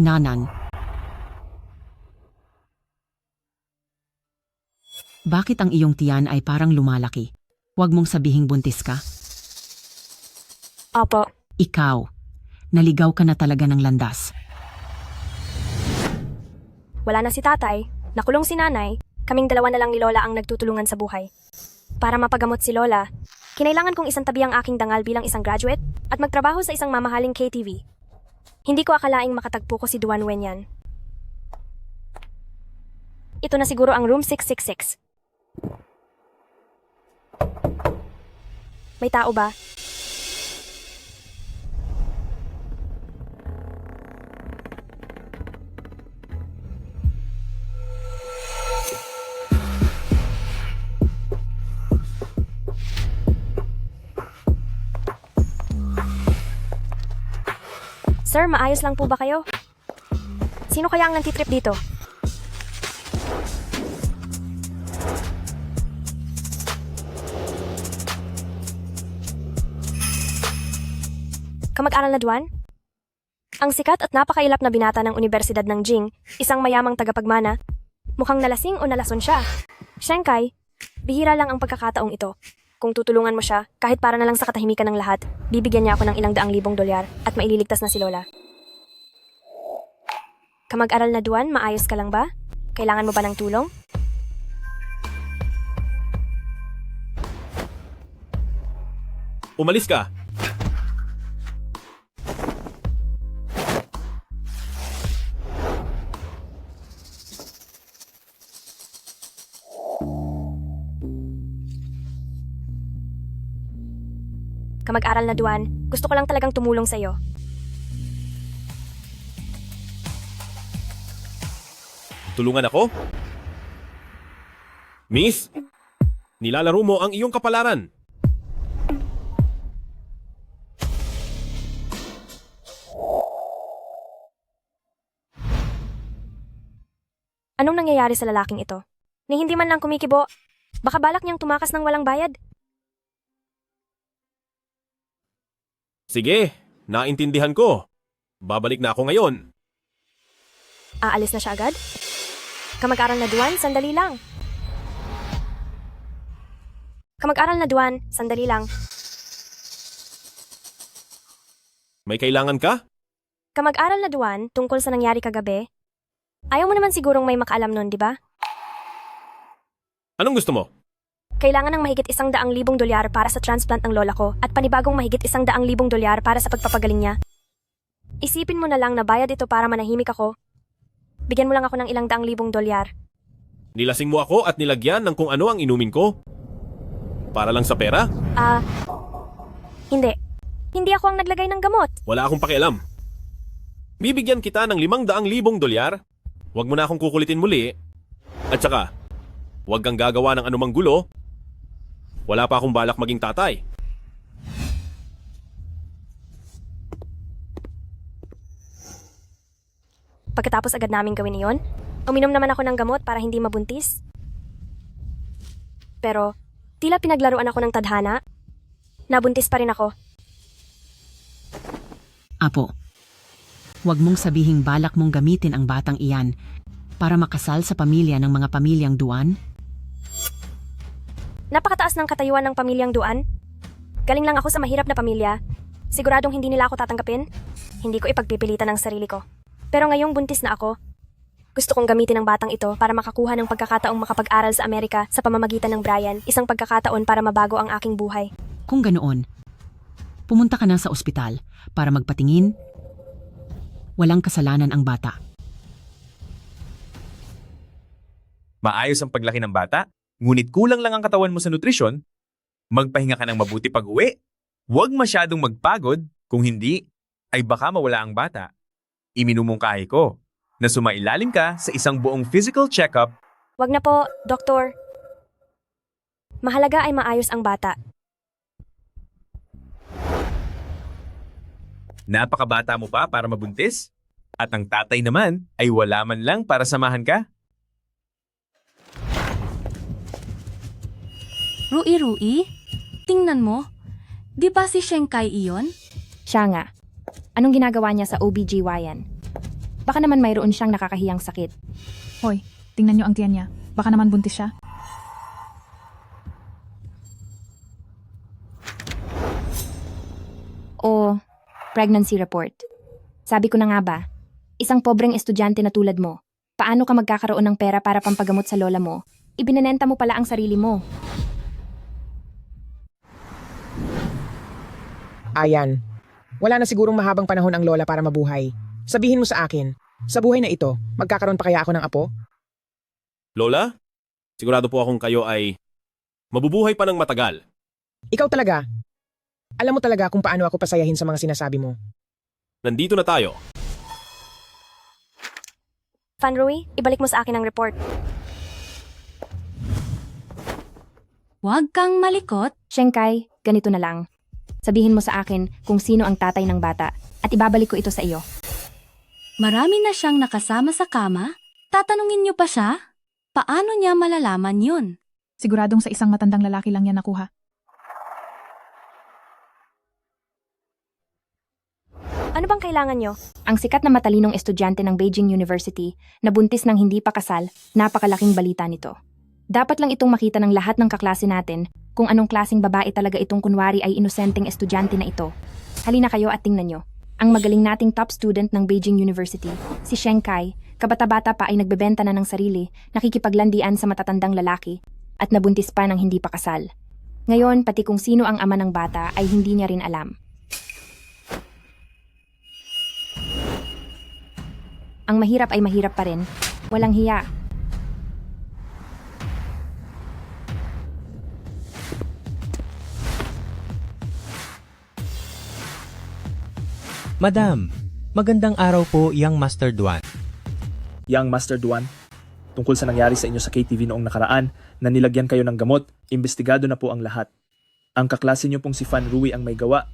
Nanan. Bakit ang iyong tiyan ay parang lumalaki? Huwag mong sabihing buntis ka. Opo. Ikaw, naligaw ka na talaga ng landas. Wala na si tatay, nakulong si nanay, kaming dalawa na lang ni Lola ang nagtutulungan sa buhay. Para mapagamot si Lola, kinailangan kong isang tabi ang aking dangal bilang isang graduate at magtrabaho sa isang mamahaling KTV. Hindi ko akalaing makatagpo ko si Duan Wenyan. Ito na siguro ang room 666. May tao ba? Sir, maayos lang po ba kayo? Sino kaya ang nantitrip dito? Kamag-aral na Duan? Ang sikat at napakailap na binata ng Universidad ng Jing, isang mayamang tagapagmana, mukhang nalasing o nalason siya. Shankai, bihira lang ang pagkakataong ito. Kung tutulungan mo siya, kahit para na lang sa katahimikan ng lahat, bibigyan niya ako ng ilang daang libong dolyar at maililigtas na si Lola. Kamag-aral na Duan, maayos ka lang ba? Kailangan mo ba ng tulong? Umalis ka! Kamag-aral na Duan, gusto ko lang talagang tumulong sa iyo. Tulungan ako? Miss, nilalaro mo ang iyong kapalaran. Anong nangyayari sa lalaking ito? Ni hindi man lang kumikibo, baka balak niyang tumakas ng walang bayad? Sige, naintindihan ko. Babalik na ako ngayon. Aalis na siya agad? Kamag-aral na Duan, sandali lang. Kamag-aral na Duan, sandali lang. May kailangan ka? Kamag-aral na Duan, tungkol sa nangyari kagabi. Ayaw mo naman sigurong may makaalam nun, di ba? Anong gusto mo? Kailangan ng mahigit 100,000 dolyar para sa transplant ng lola ko at panibagong mahigit 100,000 dolyar para sa pagpapagaling niya. Isipin mo na lang na bayad ito para manahimik ako. Bigyan mo lang ako ng ilang daang libong dolyar. Nilasing mo ako at nilagyan ng kung ano ang inumin ko? Para lang sa pera? Hindi. Hindi ako ang naglagay ng gamot. Wala akong pakialam. Bibigyan kita ng 500,000 dolyar. Huwag mo na akong kukulitin muli. At saka, huwag kang gagawa ng anumang gulo. Wala pa akong balak maging tatay. Pagkatapos agad namin gawin iyon, uminom naman ako ng gamot para hindi mabuntis. Pero, tila pinaglaruan ako ng tadhana. Nabuntis pa rin ako. Apo, huwag mong sabihing balak mong gamitin ang batang iyan para makasal sa pamilya ng mga pamilyang Duan? Napakataas ng katayuan ng pamilyang Duan. Galing lang ako sa mahirap na pamilya. Siguradong hindi nila ako tatanggapin. Hindi ko ipagpipilitan ang sarili ko. Pero ngayong buntis na ako, gusto kong gamitin ang batang ito para makakuha ng pagkakataong makapag-aral sa Amerika sa pamamagitan ng Brian, isang pagkakataon para mabago ang aking buhay. Kung ganoon, pumunta ka na sa ospital para magpatingin. Walang kasalanan ang bata. Maayos ang paglaki ng bata, ngunit kulang lang ang katawan mo sa nutrisyon. Magpahinga ka ng mabuti pag-uwi. Huwag masyadong magpagod, kung hindi, ay baka mawala ang bata. Iminumungkahi ko na sumailalim ka sa isang buong physical check-up. Wag na po, doktor. Mahalaga ay maayos ang bata. Napakabata mo pa para mabuntis? At ang tatay naman ay wala man lang para samahan ka? Rui, tingnan mo. Di ba si Shenkai iyon? Siya nga. Anong ginagawa niya sa OBGYN? Baka naman mayroon siyang nakakahiyang sakit. Hoy, tingnan niyo ang tiyan niya. Baka naman buntis siya. O pregnancy report. Sabi ko na nga ba, isang pobreng estudyante na tulad mo, paano ka magkakaroon ng pera para pampagamot sa lola mo? Ibinenenta mo pala ang sarili mo. Ayan. Wala na sigurong mahabang panahon ang lola para mabuhay. Sabihin mo sa akin, sa buhay na ito, magkakaroon pa kaya ako ng apo? Lola, sigurado po akong kayo ay mabubuhay pa ng matagal. Ikaw talaga. Alam mo talaga kung paano ako pasayahin sa mga sinasabi mo. Nandito na tayo. Fanrui, ibalik mo sa akin ang report. Huwag kang malikot. Shenkai, ganito na lang. Sabihin mo sa akin kung sino ang tatay ng bata at ibabalik ko ito sa iyo. Marami na siyang nakasama sa kama. Tatanungin niyo pa siya? Paano niya malalaman yun? Siguradong sa isang matandang lalaki lang yan nakuha. Ano bang kailangan nyo? Ang sikat na matalinong estudyante ng Beijing University na buntis ng hindi pa kasal, napakalaking balita nito. Dapat lang itong makita ng lahat ng kaklase natin kung anong klaseng babae talaga itong kunwari ay inosenteng estudyante na ito. Halina kayo at tingnan nyo. Ang magaling nating top student ng Beijing University, si Shenkai, kabata-bata pa ay nagbebenta na ng sarili, nakikipaglandian sa matatandang lalaki, at nabuntis pa ng hindi pa kasal. Ngayon, pati kung sino ang ama ng bata ay hindi niya rin alam. Ang mahirap ay mahirap pa rin. Walang hiya. Madam, magandang araw po, Young Master Duan. Young Master Duan, tungkol sa nangyari sa inyo sa KTV noong nakaraan na nilagyan kayo ng gamot, imbestigado na po ang lahat. Ang kaklase niyo pong si Fan Rui ang may gawa.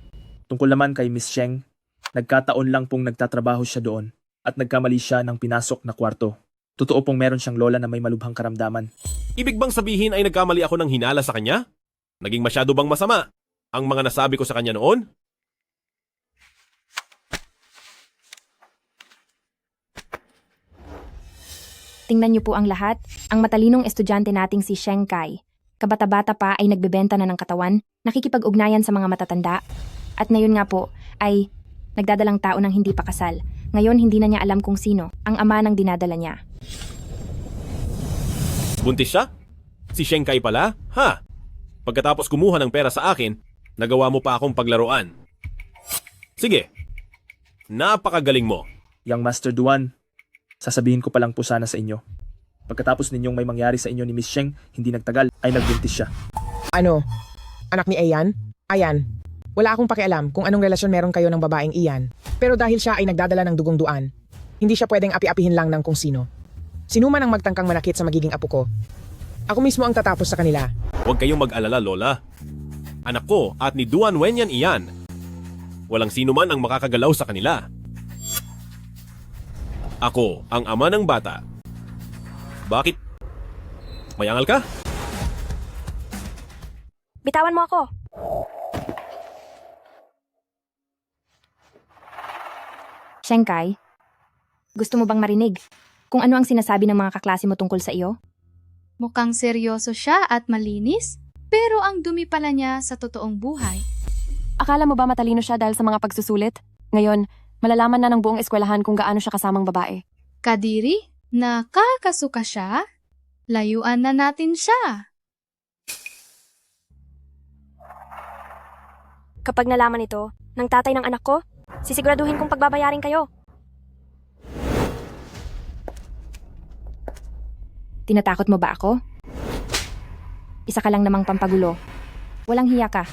Tungkol naman kay Miss Sheng, nagkataon lang pong nagtatrabaho siya doon at nagkamali siya ng pinasok na kwarto. Totoo pong meron siyang lola na may malubhang karamdaman. Ibig bang sabihin ay nagkamali ako ng hinala sa kanya? Naging masyado bang masama ang mga nasabi ko sa kanya noon? Tingnan niyo po ang lahat, ang matalinong estudyante nating si Shenkai. Kabata-bata pa ay nagbebenta na ng katawan, nakikipag-ugnayan sa mga matatanda. At ngayon nga po ay nagdadalang tao ng hindi pa kasal. Ngayon hindi na niya alam kung sino ang ama ng dinadala niya. Buntis siya? Si Shenkai pala? Ha? Pagkatapos kumuha ng pera sa akin, nagawa mo pa akong paglaruan. Sige. Napakagaling mo. Young Master Duan, sasabihin ko pa lang po sana sa inyo. Pagkatapos ninyong may mangyari sa inyo ni Miss Sheng, hindi nagtagal ay nagbuntis siya. Ano? Anak ni Ayan? Ayan. Wala akong pakialam kung anong relasyon meron kayo ng babaeng iyan. Pero dahil siya ay nagdadala ng dugong duan, hindi siya pwedeng api-apihin lang ng kung sino. Sino man ang magtangkang manakit sa magiging apo ko. Ako mismo ang tatapos sa kanila. Huwag kayong mag-alala, Lola. Anak ko at ni Duan Wenyan iyan. Walang sino man ang makakagalaw sa kanila. Ako ang ama ng bata. Bakit? Mayangal ka? Bitawan mo ako. Shenkai, gusto mo bang marinig kung ano ang sinasabi ng mga kaklase mo tungkol sa iyo? Mukhang seryoso siya at malinis, pero ang dumi pala niya sa totoong buhay. Akala mo ba matalino siya dahil sa mga pagsusulit? Ngayon, malalaman na ng buong eskwelahan kung gaano siya kasamang babae. Kadiri, nakakasuka siya? Layuan na natin siya. Kapag nalaman ito ng tatay ng anak ko, sisiguraduhin kong pagbabayarin kayo. Tinatakot mo ba ako? Isa ka lang namang pampagulo. Walang hiya ka.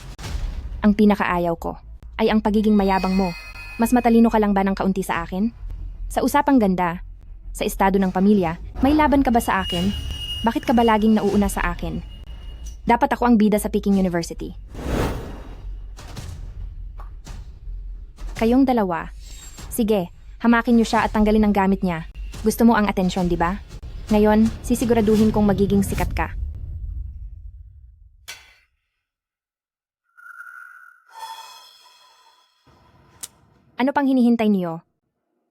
Ang pinakaayaw ko ay ang pagiging mayabang mo. Mas matalino ka lang ba ng kaunti sa akin? Sa usapang ganda, sa estado ng pamilya, may laban ka ba sa akin? Bakit ka ba laging nauuna sa akin? Dapat ako ang bida sa Peking University. Kayong dalawa. Sige, hamakin niyo siya at tanggalin ang gamit niya. Gusto mo ang atensyon, di ba? Ngayon, sisiguraduhin kong magiging sikat ka. Ano pang hinihintay niyo?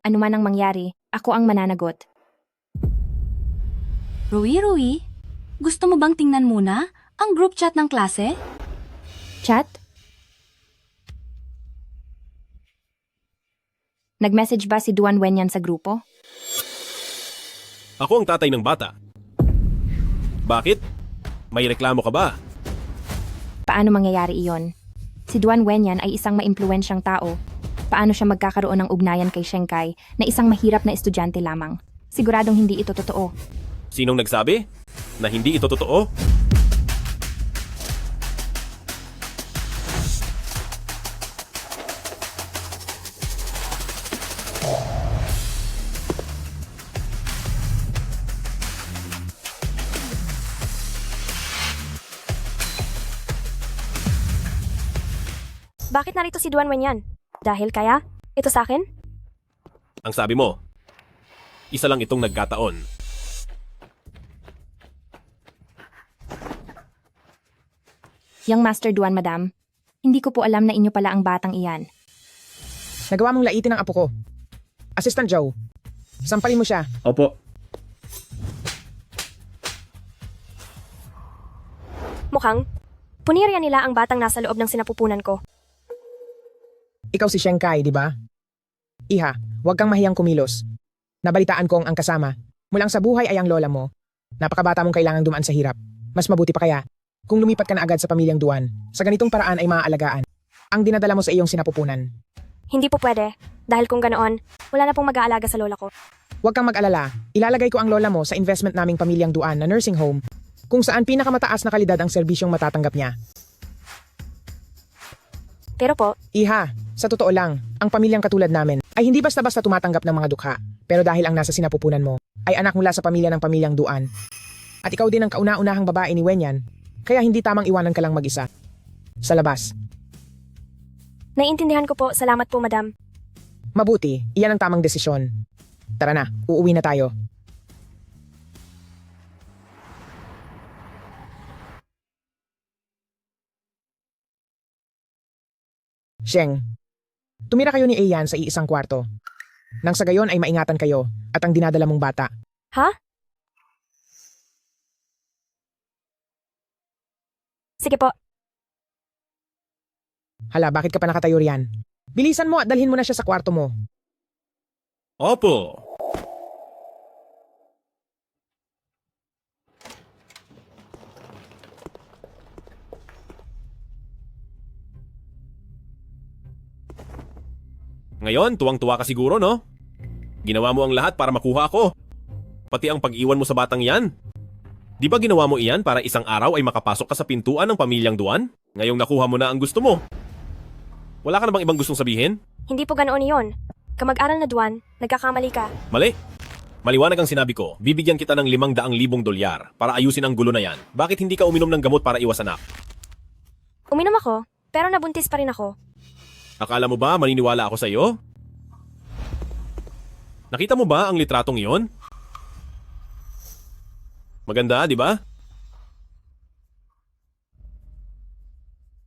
Ano man ang mangyari, Ako ang mananagot. Rui, gusto mo bang tingnan muna ang group chat ng klase? Chat? Nag-message ba si Duan Wenyan sa grupo? Ako ang tatay ng bata. Bakit? May reklamo ka ba? Paano mangyayari iyon? Si Duan Wenyan ay isang maimpluwensyang tao. Paano siya magkakaroon ng ugnayan kay Shenkai na isang mahirap na estudyante lamang? Siguradong hindi ito totoo. Sinong nagsabi na hindi ito totoo? Bakit narito si Duan Wenyan? Dahil kaya? Ito sa akin? Ang sabi mo, isa lang itong nagkataon. Yang Master Duan, madam. Hindi ko po alam na inyo pala ang batang iyan. Nagawa mong laitin ang apo ko. Assistant Joe, sampalin mo siya. Opo. Mukhang, punirya nila ang batang nasa loob ng sinapupunan ko. Ikaw si Shenkai, di ba? Iha, huwag kang mahiyang kumilos. Nabalitaan kong ang kasama. Mulang sa buhay ay ang lola mo. Napakabata mong kailangang dumaan sa hirap. Mas mabuti pa kaya kung lumipat ka na agad sa pamilyang Duan. Sa ganitong paraan ay maaalagaan ang dinadala mo sa iyong sinapupunan. Hindi po pwede, dahil kung ganoon, wala na pong mag-aalaga sa lola ko. Huwag kang mag-alala. Ilalagay ko ang lola mo sa investment naming pamilyang Duan na nursing home kung saan pinakamataas na kalidad ang serbisyong matatanggap niya. Pero po, Iha, sa totoo lang, ang pamilyang katulad namin ay hindi basta-basta tumatanggap ng mga dukha. Pero dahil ang nasa sinapupunan mo ay anak mula sa pamilya ng pamilyang Duan. At ikaw din ang kauna-unahang babae ni Wenyan, kaya hindi tamang iwanan ka lang mag-isa. Sa labas. naiintindihan ko po, salamat po madam. Mabuti, iyan ang tamang desisyon. Tara na, uuwi na tayo. Sheng, tumira kayo ni Ayan sa iisang kwarto. Nang sa gayon ay maingatan kayo at ang dinadala mong bata. Ha? Sige po, Hala, bakit ka pa nakatayo riyan? Bilisan mo at dalhin mo na siya sa kwarto mo. Opo. Ngayon, tuwang-tuwa ka siguro, no? Ginawa mo ang lahat para makuha ako. Pati ang pag-iwan mo sa batang yan. Di ba ginawa mo iyan para isang araw ay makapasok ka sa pintuan ng pamilyang Duan? Ngayong nakuha mo na ang gusto mo. Wala ka na bang ibang gustong sabihin? hindi po ganoon iyon. Kamag-aral na Duan, nagkakamali ka. Mali. Maliwanag ang sinabi ko, bibigyan kita ng 500,000 dolyar para ayusin ang gulo na yan. Bakit hindi ka uminom ng gamot para iwas anak? Uminom ako, pero nabuntis pa rin ako. Akala mo ba maniniwala ako sa iyo? Nakita mo ba ang litratong iyon? Maganda, di ba?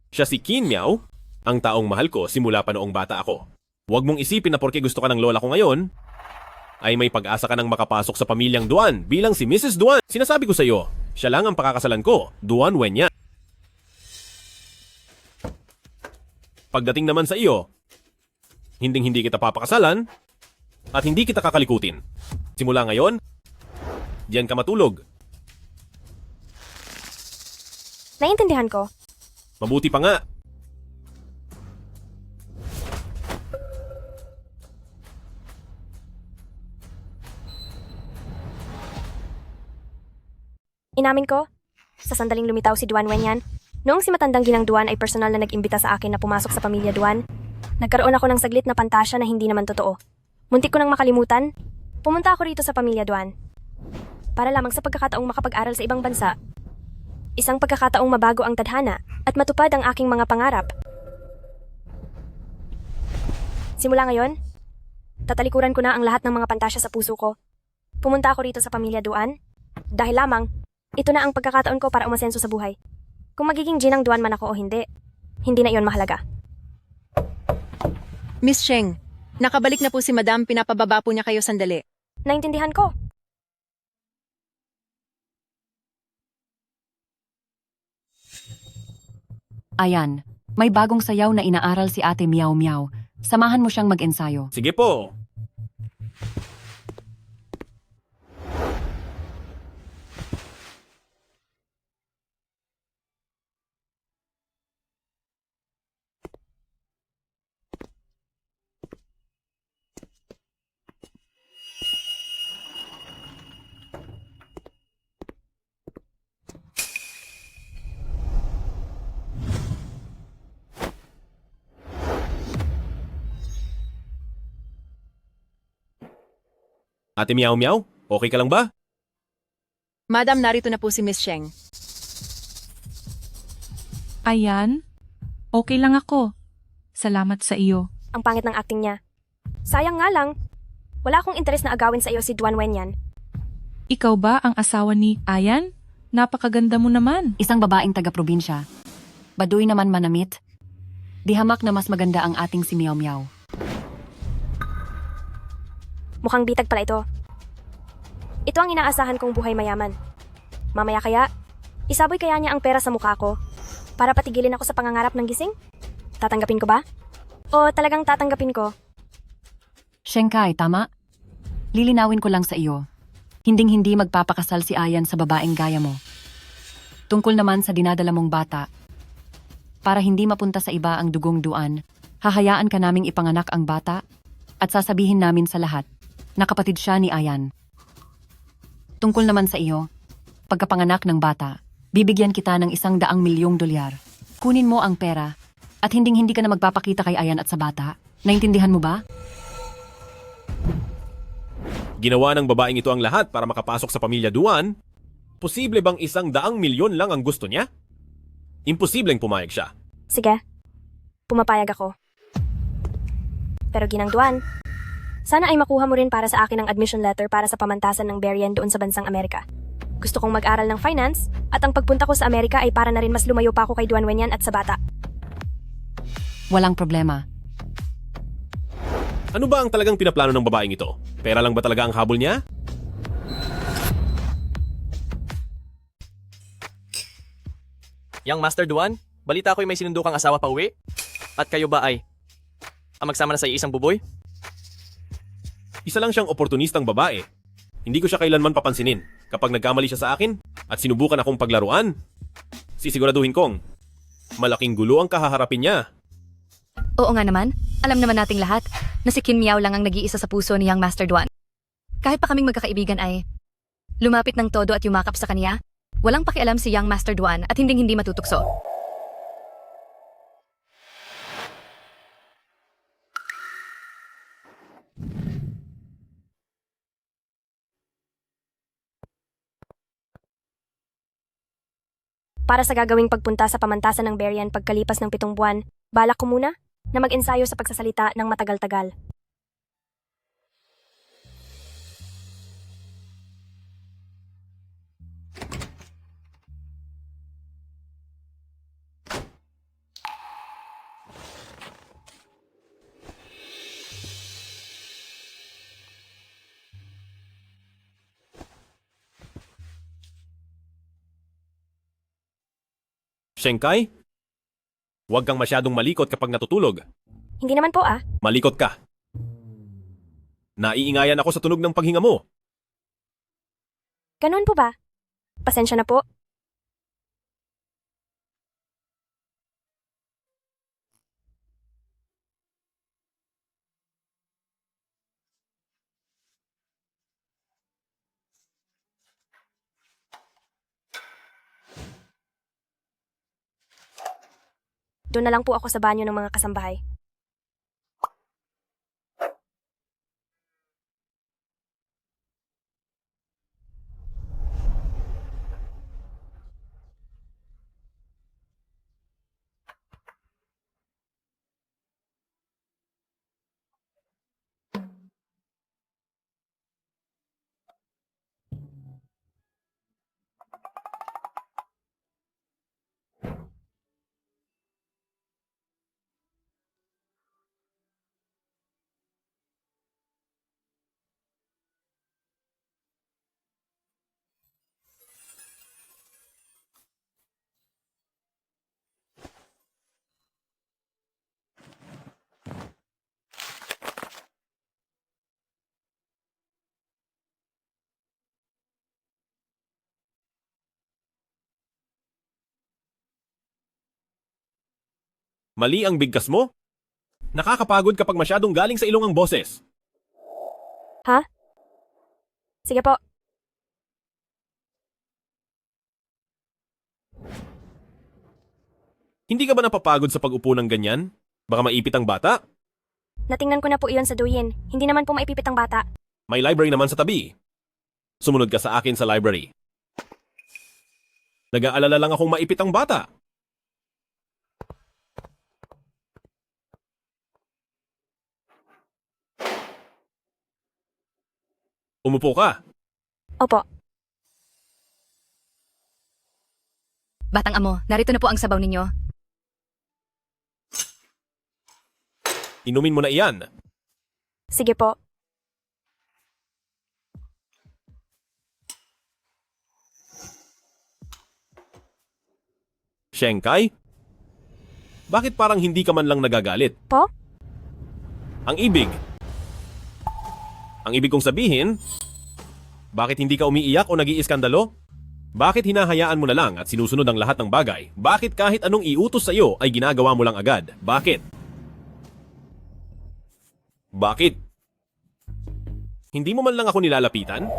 Siya si Qin Miao, ang taong mahal ko simula pa noong bata ako. Huwag mong isipin na porke gusto ka ng lola ko ngayon, ay may pag-asa ka ng makapasok sa pamilyang Duan bilang si Mrs. Duan. Sinasabi ko sa iyo, siya lang ang pakakasalan ko, Duan Wenyan. Pagdating naman sa iyo, hinding-hindi kita papakasalan at hindi kita kakalikutin. Simula ngayon, diyan ka matulog. Naiintindihan ko. Mabuti pa nga. Inamin ko, sa sandaling lumitaw si Duan Wenyan, noong si matandang ginang Duan ay personal na nag-imbita sa akin na pumasok sa pamilya Duan, nagkaroon ako ng saglit na pantasya na hindi naman totoo. Muntik ko nang makalimutan, pumunta ako rito sa pamilya Duan. Para lamang sa pagkakataong makapag-aral sa ibang bansa. Isang pagkakataong mabago ang tadhana at matupad ang aking mga pangarap. Simula ngayon, tatalikuran ko na ang lahat ng mga pantasya sa puso ko. Pumunta ako rito sa pamilya Duan dahil lamang ito na ang pagkakataon ko para umasenso sa buhay. Kung magiging ginang Duan man ako o hindi, hindi na iyon mahalaga. Miss Sheng, nakabalik na po si Madam, pinapababa po niya kayo sandali. Naintindihan ko. Ayan, may bagong sayaw na inaaral si Ate Meow Meow. Samahan mo siyang mag-ensayo. Sige po. Ate Meow Meow, okay ka lang ba? Madam, narito na po si Miss Sheng. Ayan, okay lang ako. Salamat sa iyo. Ang pangit ng acting niya. Sayang nga lang. Wala akong interes na agawin sa iyo si Duan Wenyan. Ikaw ba ang asawa ni Ayan? Napakaganda mo naman. Isang babaeng taga-probinsya. Baduy naman manamit. Di hamak na mas maganda ang ating si Meow Meow. Mukhang bitag pala ito. Ito ang inaasahan kong buhay mayaman. Mamaya kaya, isaboy kaya niya ang pera sa mukha ko para patigilin ako sa pangangarap ng gising? Tatanggapin ko ba? O talagang tatanggapin ko? Shenkai, tama? Lilinawin ko lang sa iyo. Hinding-hindi magpapakasal si Ayan sa babaeng gaya mo. Tungkol naman sa dinadala mong bata, para hindi mapunta sa iba ang dugong duan, hahayaan ka naming ipanganak ang bata at sasabihin namin sa lahat na kapatid siya ni Ayan. Tungkol naman sa iyo, pagkapanganak ng bata, bibigyan kita ng $100,000,000. Kunin mo ang pera at hinding-hindi ka na magpapakita kay Ayan at sa bata. Naintindihan mo ba? Ginawa ng babaeng ito ang lahat para makapasok sa pamilya Duan. Posible bang $100,000,000 lang ang gusto niya? Imposibleng pumayag siya. Sige, pumapayag ako. Pero Ginang Duan, sana ay makuha mo rin para sa akin ang admission letter para sa pamantasan ng Berrien doon sa bansang Amerika. Gusto kong mag-aral ng finance at ang pagpunta ko sa Amerika ay para na rin mas lumayo pa ako kay Duan Wenyan at sa bata. Walang problema. Ano ba ang talagang pinaplano ng babaeng ito? Pera lang ba talaga ang habol niya? Yang Master Duan, balita ko'y may sinundo kang asawa pa uwi? At kayo ba ay ang magsama na sa isang buboy? Isa lang siyang oportunistang babae. Hindi ko siya kailanman papansinin. Kapag nagkamali siya sa akin at sinubukan akong paglaruan, sisiguraduhin kong malaking gulo ang kahaharapin niya. Oo nga naman, alam naman nating lahat na si Qin Miao lang ang nag-iisa sa puso ni Yang Master Duan. Kahit pa kaming magkakaibigan ay lumapit ng todo at yumakap sa kanya, walang pakialam si Yang Master Duan at hinding-hindi matutukso. Para sa gagawing pagpunta sa pamantasan ng Berrien pagkalipas ng 7 buwan, balak ko muna na mag-ensayo sa pagsasalita ng matagal-tagal. Shenkai, huwag kang masyadong malikot kapag natutulog. Hindi naman po ah. Malikot ka. Naiingayan ako sa tunog ng paghinga mo. Ganun po ba? Pasensya na po. Doon na lang po ako sa banyo ng mga kasambahay. Mali ang bigkas mo? Nakakapagod kapag masyadong galing sa ilong ang boses. Ha? Sige po. Hindi ka ba napapagod sa pag-upo ng ganyan? Baka maipit ang bata? Natingnan ko na po iyon sa Douyin. Hindi naman po maipipit ang bata. May library naman sa tabi. Sumunod ka sa akin sa library. Nag-aalala lang akong maipit ang bata. Umupo ka. Opo. Batang amo, narito na po ang sabaw ninyo. Inumin mo na iyan. Sige po. Shenkai? Bakit parang hindi ka man lang nagagalit? Po? Ang ibig. Ang ibig kong sabihin, bakit hindi ka umiiyak o nag-iiskandalo? Bakit hinahayaan mo na lang at sinusunod ang lahat ng bagay? Bakit kahit anong iutos sa iyo ay ginagawa mo lang agad? Bakit? Bakit? Hindi mo man lang ako nilalapitan?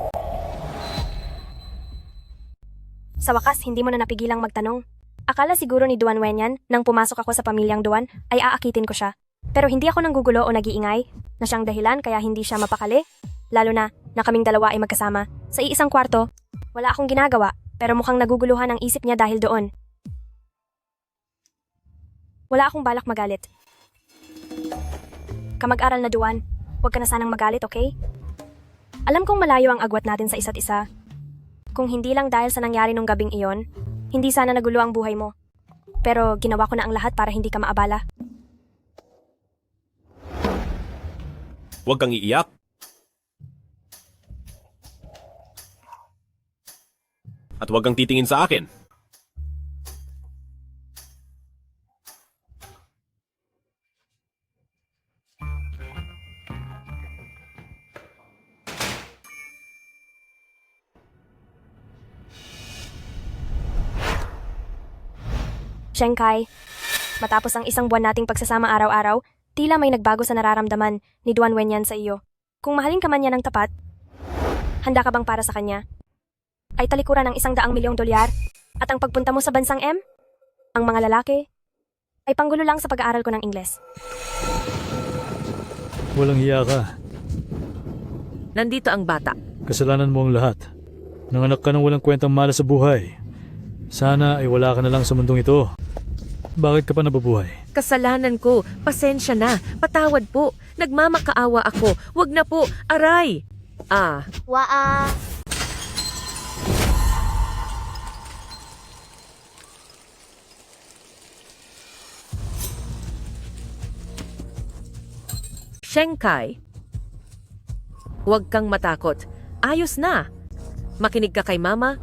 Sa wakas, hindi mo na napigilang magtanong. Akala siguro ni Duan Wenyan, nang pumasok ako sa pamilyang Duan, ay aakitin ko siya. Pero hindi ako nanggugulo o nag-iingay, na siyang dahilan kaya hindi siya mapakali. Lalo na kaming dalawa ay magkasama. Sa iisang kwarto, wala akong ginagawa, pero mukhang naguguluhan ang isip niya dahil doon. Wala akong balak magalit. Kamag-aral na Duan, huwag ka na sanang magalit, okay? Alam kong malayo ang agwat natin sa isa't isa. Kung hindi lang dahil sa nangyari nung gabing iyon, hindi sana nagulo ang buhay mo. Pero ginawa ko na ang lahat para hindi ka maabala. Huwag kang iiyak. At huwag kang titingin sa akin. Shenkai, matapos ang isang buwan nating pagsasama araw-araw, tila may nagbago sa nararamdaman ni Duan Wenyan sa iyo. Kung mahalin ka man niya ng tapat, handa ka bang para sa kanya? Ay talikuran ng $100 milyong at ang pagpunta mo sa bansang M? Ang mga lalaki ay panggulo lang sa pag-aaral ko ng Ingles. Walang hiya ka. Nandito ang bata. Kasalanan mo ang lahat. Nanganak ka ng walang kwentang malas sa buhay. Sana ay wala ka na lang sa mundong ito. Bakit ka pa nabubuhay? Kasalanan ko. Pasensya na. Patawad po. Nagmamakaawa ako. Wag na po. Aray! Waa! Shenkai, huwag kang matakot. Ayos na. Makinig ka kay mama.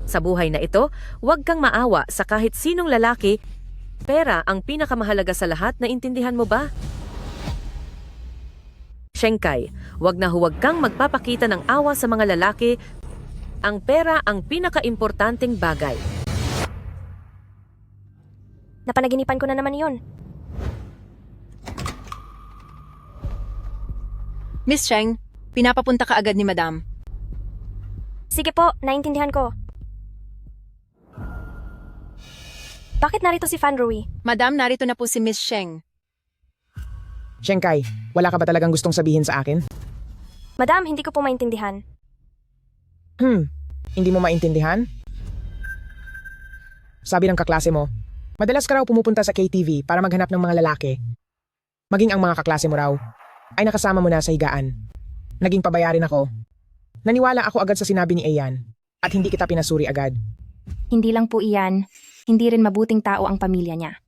Sa buhay na ito, huwag kang maawa sa kahit sinong lalaki. Pera ang pinakamahalaga sa lahat, naintindihan mo ba? Shenkai, huwag kang magpapakita ng awa sa mga lalaki. Ang pera ang pinakaimportanteng bagay. Napanaginipan ko na naman iyon. Miss Sheng, pinapapunta ka agad ni Madam. Sige po, naintindihan ko. Bakit narito si Fan Rui? Madam, narito na po si Miss Sheng. Shenkai, wala ka ba talagang gustong sabihin sa akin? Madam, hindi ko po maintindihan. Hindi mo maintindihan? Sabi ng kaklase mo, madalas ka raw pumupunta sa KTV para maghanap ng mga lalaki. Maging ang mga kaklase mo raw ay nakasama mo na sa higaan. Naging pabayarin ako. Naniwala ako agad sa sinabi ni Ayan at hindi kita pinasuri agad. Hindi lang po iyan, hindi rin mabuting tao ang pamilya niya.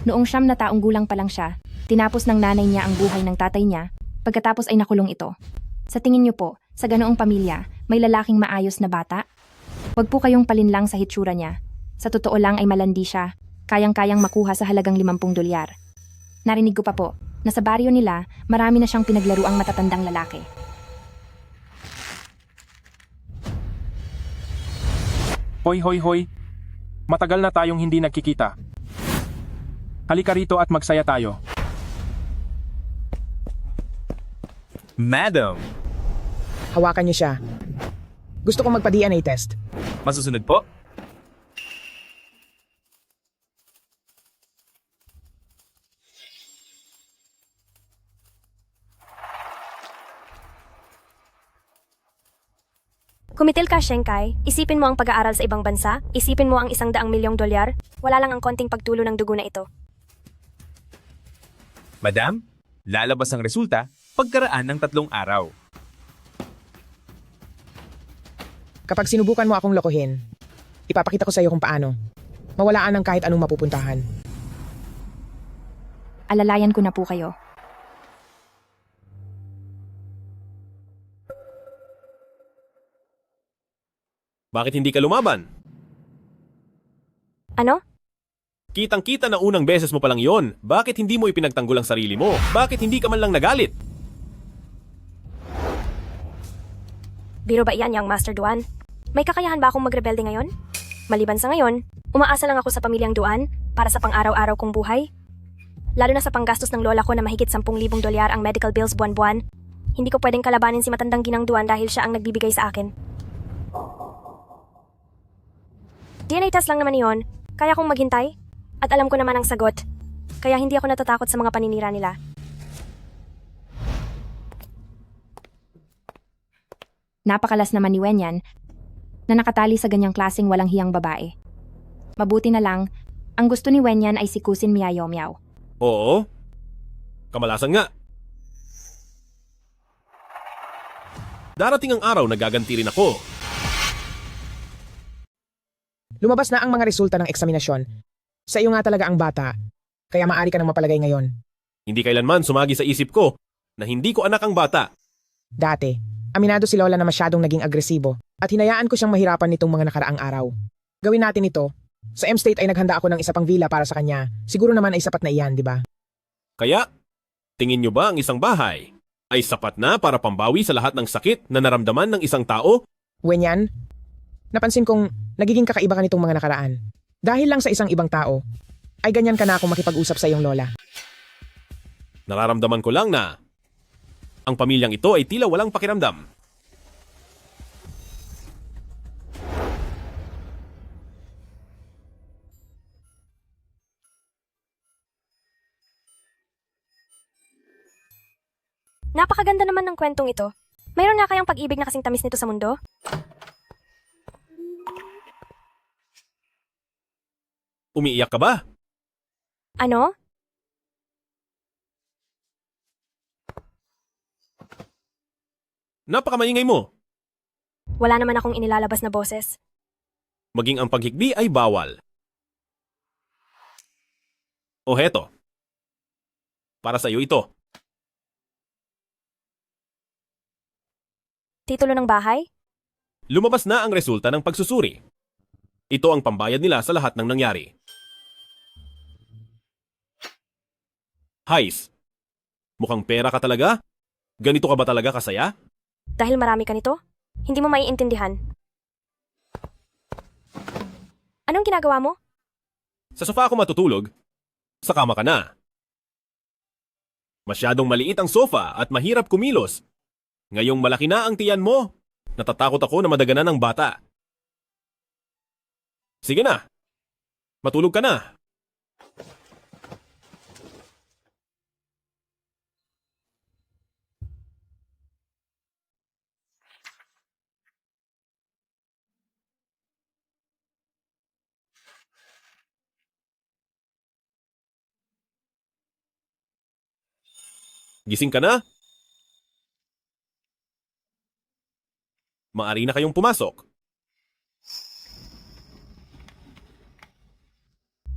Noong 9 na taong gulang pa lang siya, tinapos ng nanay niya ang buhay ng tatay niya, pagkatapos ay nakulong ito. Sa tingin niyo po, sa ganoong pamilya, may lalaking maayos na bata? Huwag po kayong palinlang sa hitsura niya. Sa totoo lang ay malandi siya, kayang-kayang makuha sa halagang $50. Narinig ko pa po, na sa baryo nila, marami na siyang pinaglaruang matatandang lalaki. Hoy. Matagal na tayong hindi nagkikita. Halika rito at magsaya tayo. Madam, Hawakan niyo siya. Gusto kong magpa-DNA test. masusunod po? Kumitil ka, Shenkai. Isipin mo ang pag-aaral sa ibang bansa. Isipin mo ang $100,000,000. Wala lang ang konting pagtulo ng dugo na ito. Madam, lalabas ang resulta pagkaraan ng 3 araw. Kapag sinubukan mo akong lokohin, ipapakita ko sa iyo kung paano. Mawalaan ng kahit anong mapupuntahan. Alalayan ko na po kayo. Bakit hindi ka lumaban? Ano? Kitang-kita na unang beses mo palang yon. Bakit hindi mo ipinagtanggol ang sarili mo? Bakit hindi ka man lang nagalit? Biro ba iyan, Young Master Duan? May kakayahan ba akong magrebelde ngayon? Maliban sa ngayon, umaasa lang ako sa pamilyang Duan para sa pang-araw-araw kong buhay. Lalo na sa panggastos ng lola ko na mahigit $10,000 ang medical bills buwan-buwan. Hindi ko pwedeng kalabanin si matandang ginang Duan dahil siya ang nagbibigay sa akin. DNA test lang naman iyon. Kaya kong maghintay. At alam ko naman ang sagot. Kaya hindi ako natatakot sa mga paninira nila. Napakalas naman ni Wenyan na nakatali sa ganyang klaseng walang hiyang babae. Mabuti na lang, ang gusto ni Wenyan ay sikusin Miyaw Miyaw. Oo. Kamalasan nga. Darating ang araw na gaganti rin ako. Lumabas na ang mga resulta ng eksaminasyon. Sa iyo nga talaga ang bata, kaya maaari ka nang mapalagay ngayon. Hindi kailanman sumagi sa isip ko na hindi ko anak ang bata. Dati, aminado si Lola na masyadong naging agresibo at hinayaan ko siyang mahirapan nitong mga nakaraang araw. Gawin natin ito. Sa M-State ay naghanda ako ng isa pang villa para sa kanya. Siguro naman ay sapat na iyan, di ba? Kaya, tingin nyo ba ang isang bahay ay sapat na para pambawi sa lahat ng sakit na naramdaman ng isang tao? Wenyan, napansin kong nagiging kakaiba ka nitong mga nakaraan. Dahil lang sa isang ibang tao, ay ganyan ka na ako makipag-usap sa iyong lola. Nararamdaman ko lang na ang pamilyang ito ay tila walang pakiramdam. Napakaganda naman ng kwentong ito. Mayroon nga kayang pag-ibig na kasing tamis nito sa mundo? Umiiyak ka ba? Ano? Napakamaingay mo. Wala naman akong inilalabas na boses. Maging ang paghikbi ay bawal. O heto. Para sa iyo ito. Titulo ng bahay? Lumabas na ang resulta ng pagsusuri. Ito ang pambayad nila sa lahat ng nangyari. Heis, mukhang pera ka talaga? Ganito ka ba talaga kasaya? Dahil marami ka nito, hindi mo maiintindihan. Anong ginagawa mo? Sa sofa ako matutulog. Sa kama ka na. Masyadong maliit ang sofa at mahirap kumilos. Ngayong malaki na ang tiyan mo, natatakot ako na madaganan ng bata. Sige na. Matulog ka na. Gising ka na? Maaari na kayong pumasok.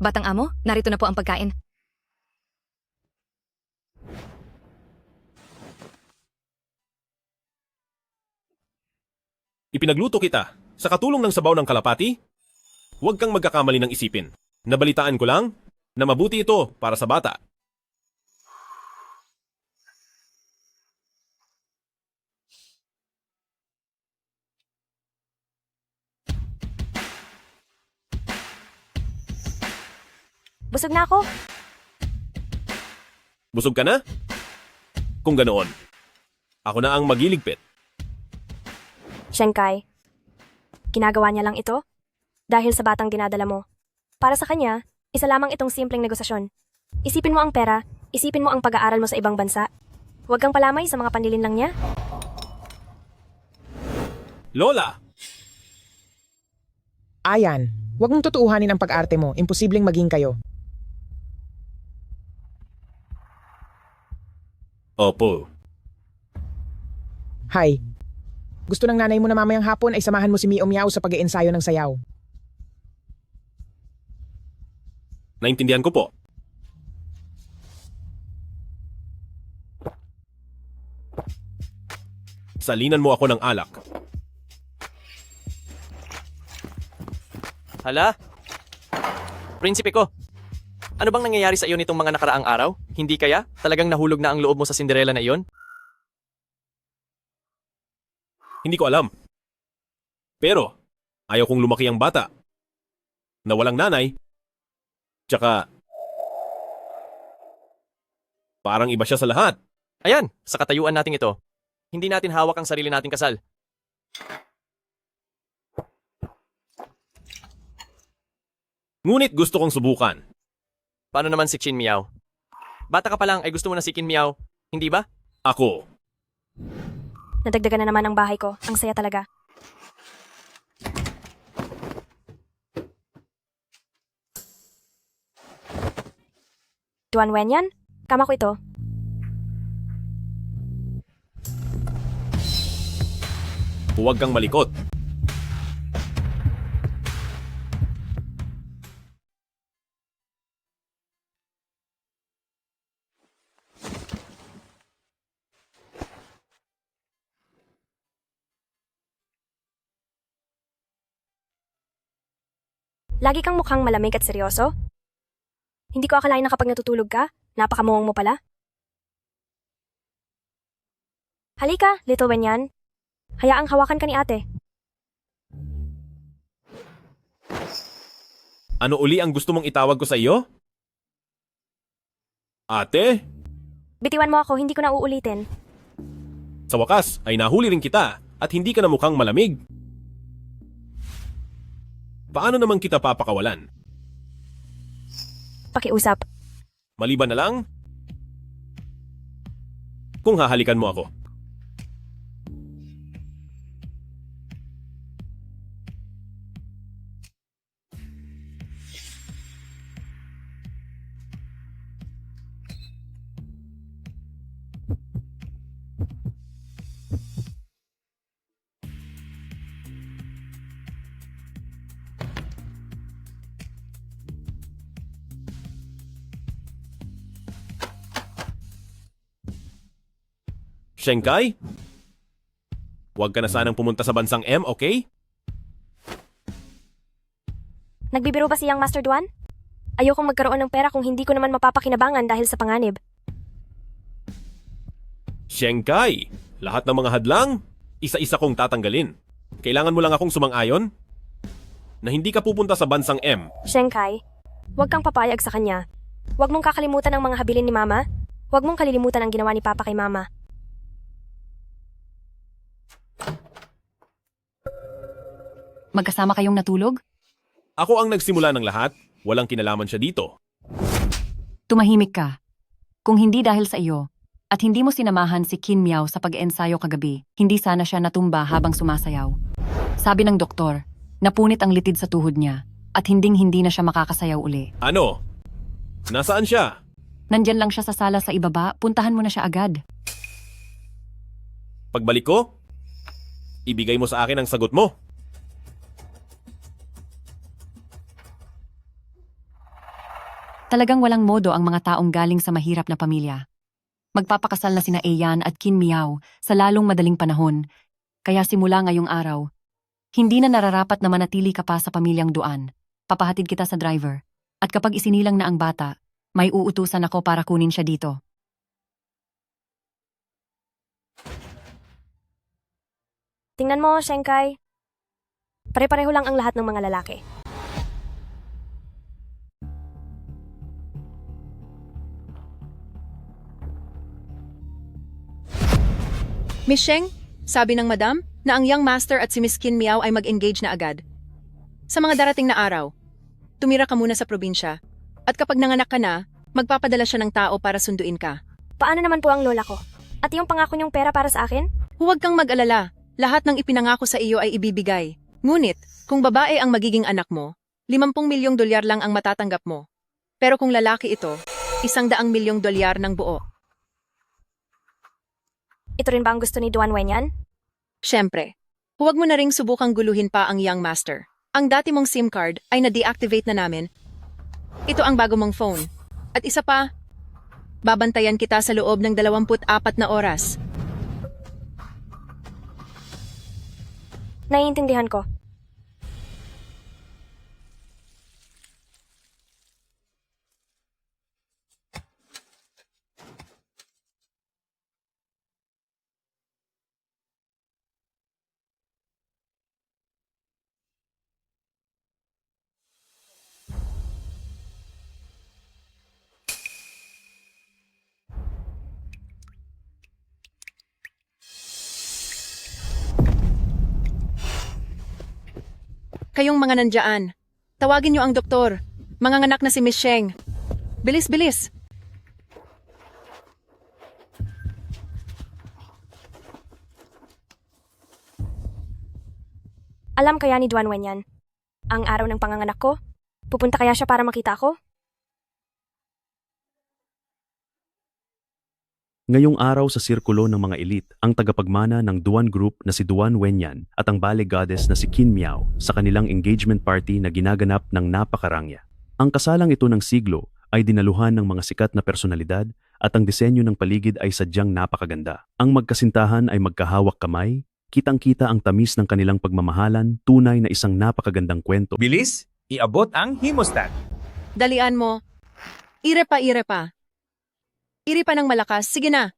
Batang amo, narito na po ang pagkain. Ipinagluto kita sa katulong ng sabaw ng kalapati. Huwag kang magkakamali ng isipin. Nabalitaan ko lang na mabuti ito para sa bata. Busog na ako. Busog ka na? Kung ganoon, ako na ang magiligpit. Shenkai, ginagawa niya lang ito dahil sa batang dinadala mo. Para sa kanya, isa lamang itong simpleng negosasyon. Isipin mo ang pera, isipin mo ang pag-aaral mo sa ibang bansa. Huwag kang palamay sa mga panlilinlang niya. Lola! Ayan, huwag mong tutuuhanin ang pag-arte mo. Imposibleng maging kayo. Opo. Hay, gusto ng nanay mo na mamayang hapon ay samahan mo si Mio Miao sa pag-iensayo ng sayaw. Naintindihan ko po. Salinan mo ako ng alak. Hala? Prinsipe ko, ano bang nangyayari sa iyo nitong mga nakaraang araw? Hindi kaya? Talagang nahulog na ang loob mo sa Cinderella na iyon? Hindi ko alam. Pero, ayaw kong lumaki ang bata. Na walang nanay. Tsaka, parang iba siya sa lahat. Ayan, sa katayuan nating ito. Hindi natin hawak ang sarili nating kasal. Ngunit gusto kong subukan. Paano naman si Qin Miao? Bata ka pa lang ay gusto mo na si Qin Miao, hindi ba? Ako. Nadagdagan na naman ang bahay ko. Ang saya talaga. Duan Wen yan? Kama ko ito. Huwag kang malikot. Lagi kang mukhang malamig at seryoso? Hindi ko akalain na kapag natutulog ka, napakamuwang mo pala. Halika, Little Wenyan. Hayaang hawakan ka ni ate. Ano uli ang gusto mong itawag ko sa iyo? Ate? Bitiwan mo ako, hindi ko na uulitin. Sa wakas ay nahuli rin kita at hindi ka na mukhang malamig. Paano naman kita papakawalan? Pakiusap. Maliban na lang? Kung hahalikan mo ako. Shenkai? Huwag ka na sanang pumunta sa bansang M, okay? Nagbibiro ba siyang Master Duan? Ayokong magkaroon ng pera kung hindi ko naman mapapakinabangan dahil sa panganib. Shenkai, lahat ng mga hadlang, isa-isa kong tatanggalin. Kailangan mo lang akong sumang-ayon na hindi ka pupunta sa bansang M. Shenkai, huwag kang papayag sa kanya. Huwag mong kakalimutan ang mga habilin ni Mama. Huwag mong kalilimutan ang ginawa ni Papa kay Mama. Magkasama kayong natulog? Ako ang nagsimula ng lahat, walang kinalaman siya dito. Tumahimik ka. Kung hindi dahil sa iyo, at hindi mo sinamahan si Qin Miao sa pag-ensayo kagabi, hindi sana siya natumba habang sumasayaw. Sabi ng doktor, napunit ang litid sa tuhod niya, at hinding-hindi na siya makakasayaw uli. Ano? Nasaan siya? Nandyan lang siya sa sala sa ibaba, puntahan mo na siya agad. Pagbalik ko, ibigay mo sa akin ang sagot mo. Talagang walang modo ang mga taong galing sa mahirap na pamilya. Magpapakasal na sina Ayan at Qin Miao sa lalong madaling panahon, kaya simula ngayong araw, hindi na nararapat na manatili ka pa sa pamilyang Duan. Papahatid kita sa driver. At kapag isinilang na ang bata, may uutusan ako para kunin siya dito. Tingnan mo, Shenkai. Pare-pareho lang ang lahat ng mga lalaki. Miss Sheng, sabi ng madam na ang young master at si Miss Qin Miao ay mag-engage na agad. Sa mga darating na araw, tumira ka muna sa probinsya at kapag nanganak ka na, magpapadala siya ng tao para sunduin ka. Paano naman po ang lola ko? At yung pangako niyong pera para sa akin? Huwag kang mag-alala, lahat ng ipinangako sa iyo ay ibibigay. Ngunit, kung babae ang magiging anak mo, 50 milyong dolyar lang ang matatanggap mo. Pero kung lalaki ito, 100 milyong dolyar ng buo. Ito rin ba ang gusto ni Duan Wenyan? Siyempre, huwag mo na ring subukang guluhin pa ang young master. Ang dati mong SIM card ay na-deactivate na namin. Ito ang bago mong phone. At isa pa, babantayan kita sa loob ng 24 na oras. Naiintindihan ko. Kayong mga nandyan, tawagin niyo ang doktor. Manganganak na si Miss Sheng. Bilis, bilis! Alam kaya ni Duan Wenyan, ang araw ng panganganak ko? Pupunta kaya siya para makita ko? Ngayong araw sa sirkulo ng mga elite, ang tagapagmana ng Duan Group na si Duan Wenyan at ang ballet goddess na si Qin Miao sa kanilang engagement party na ginaganap ng napakarangya. Ang kasalang ito ng siglo ay dinaluhan ng mga sikat na personalidad at ang disenyo ng paligid ay sadyang napakaganda. Ang magkasintahan ay magkahawak kamay, kitang-kita ang tamis ng kanilang pagmamahalan, tunay na isang napakagandang kwento. Bilis, iabot ang hemostat. Dalian mo. Ire pa, ire pa. Iri pa ng malakas, sige na.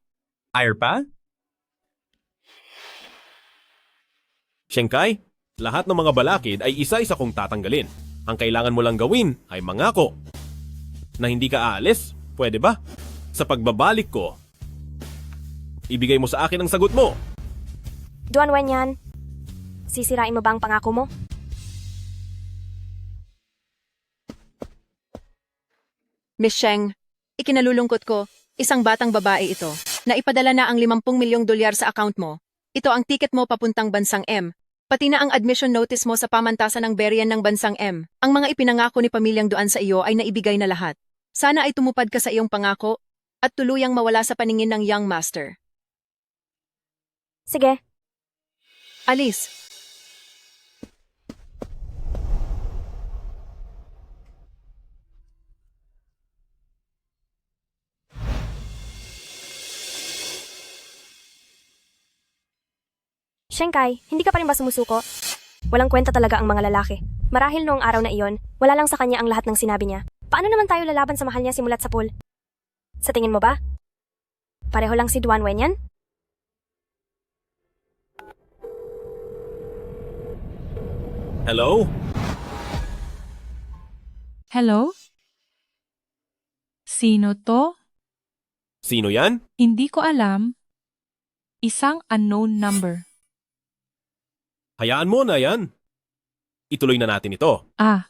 Air pa? Shenkai, lahat ng mga balakid ay isa-isa kong tatanggalin. Ang kailangan mo lang gawin ay mangako. Na hindi ka aalis, pwede ba? Sa pagbabalik ko, ibigay mo sa akin ang sagot mo. Duan Wenyan, sisirain mo ba ang pangako mo? Miss Sheng, ikinalulungkot ko, isang batang babae ito, na ipadala na ang 50 milyong dolyar sa account mo. Ito ang ticket mo papuntang Bansang M. Pati na ang admission notice mo sa pamantasan ng Berrien ng Bansang M. Ang mga ipinangako ni Pamilyang Duan sa iyo ay naibigay na lahat. Sana ay tumupad ka sa iyong pangako at tuluyang mawala sa paningin ng young master. Sige. Alis. Shenkai, hindi ka pa rin ba sumusuko? Walang kwenta talaga ang mga lalaki. Marahil noong araw na iyon, wala lang sa kanya ang lahat ng sinabi niya. Paano naman tayo lalaban sa mahal niya simulat sa pool? Sa tingin mo ba? Pareho lang si Duan Wenyan? Hello? Hello? Sino to? Sino yan? Hindi ko alam. Isang unknown number. Hayaan mo na yan. Ituloy na natin ito. Ah,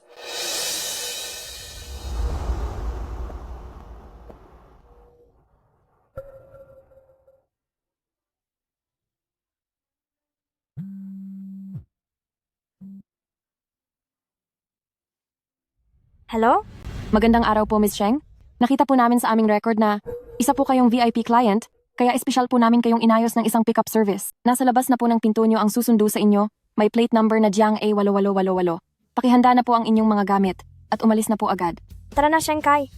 Hello? Magandang araw po, Miss Sheng. Nakita po namin sa aming record na isa po kayong VIP client, kaya espesyal po namin kayong inayos ng isang pickup service. Nasa labas na po ng pinto nyo ang susundo sa inyo. May plate number na Jiang A8888. Pakihanda na po ang inyong mga gamit at umalis na po agad. Tara na, Shenkai.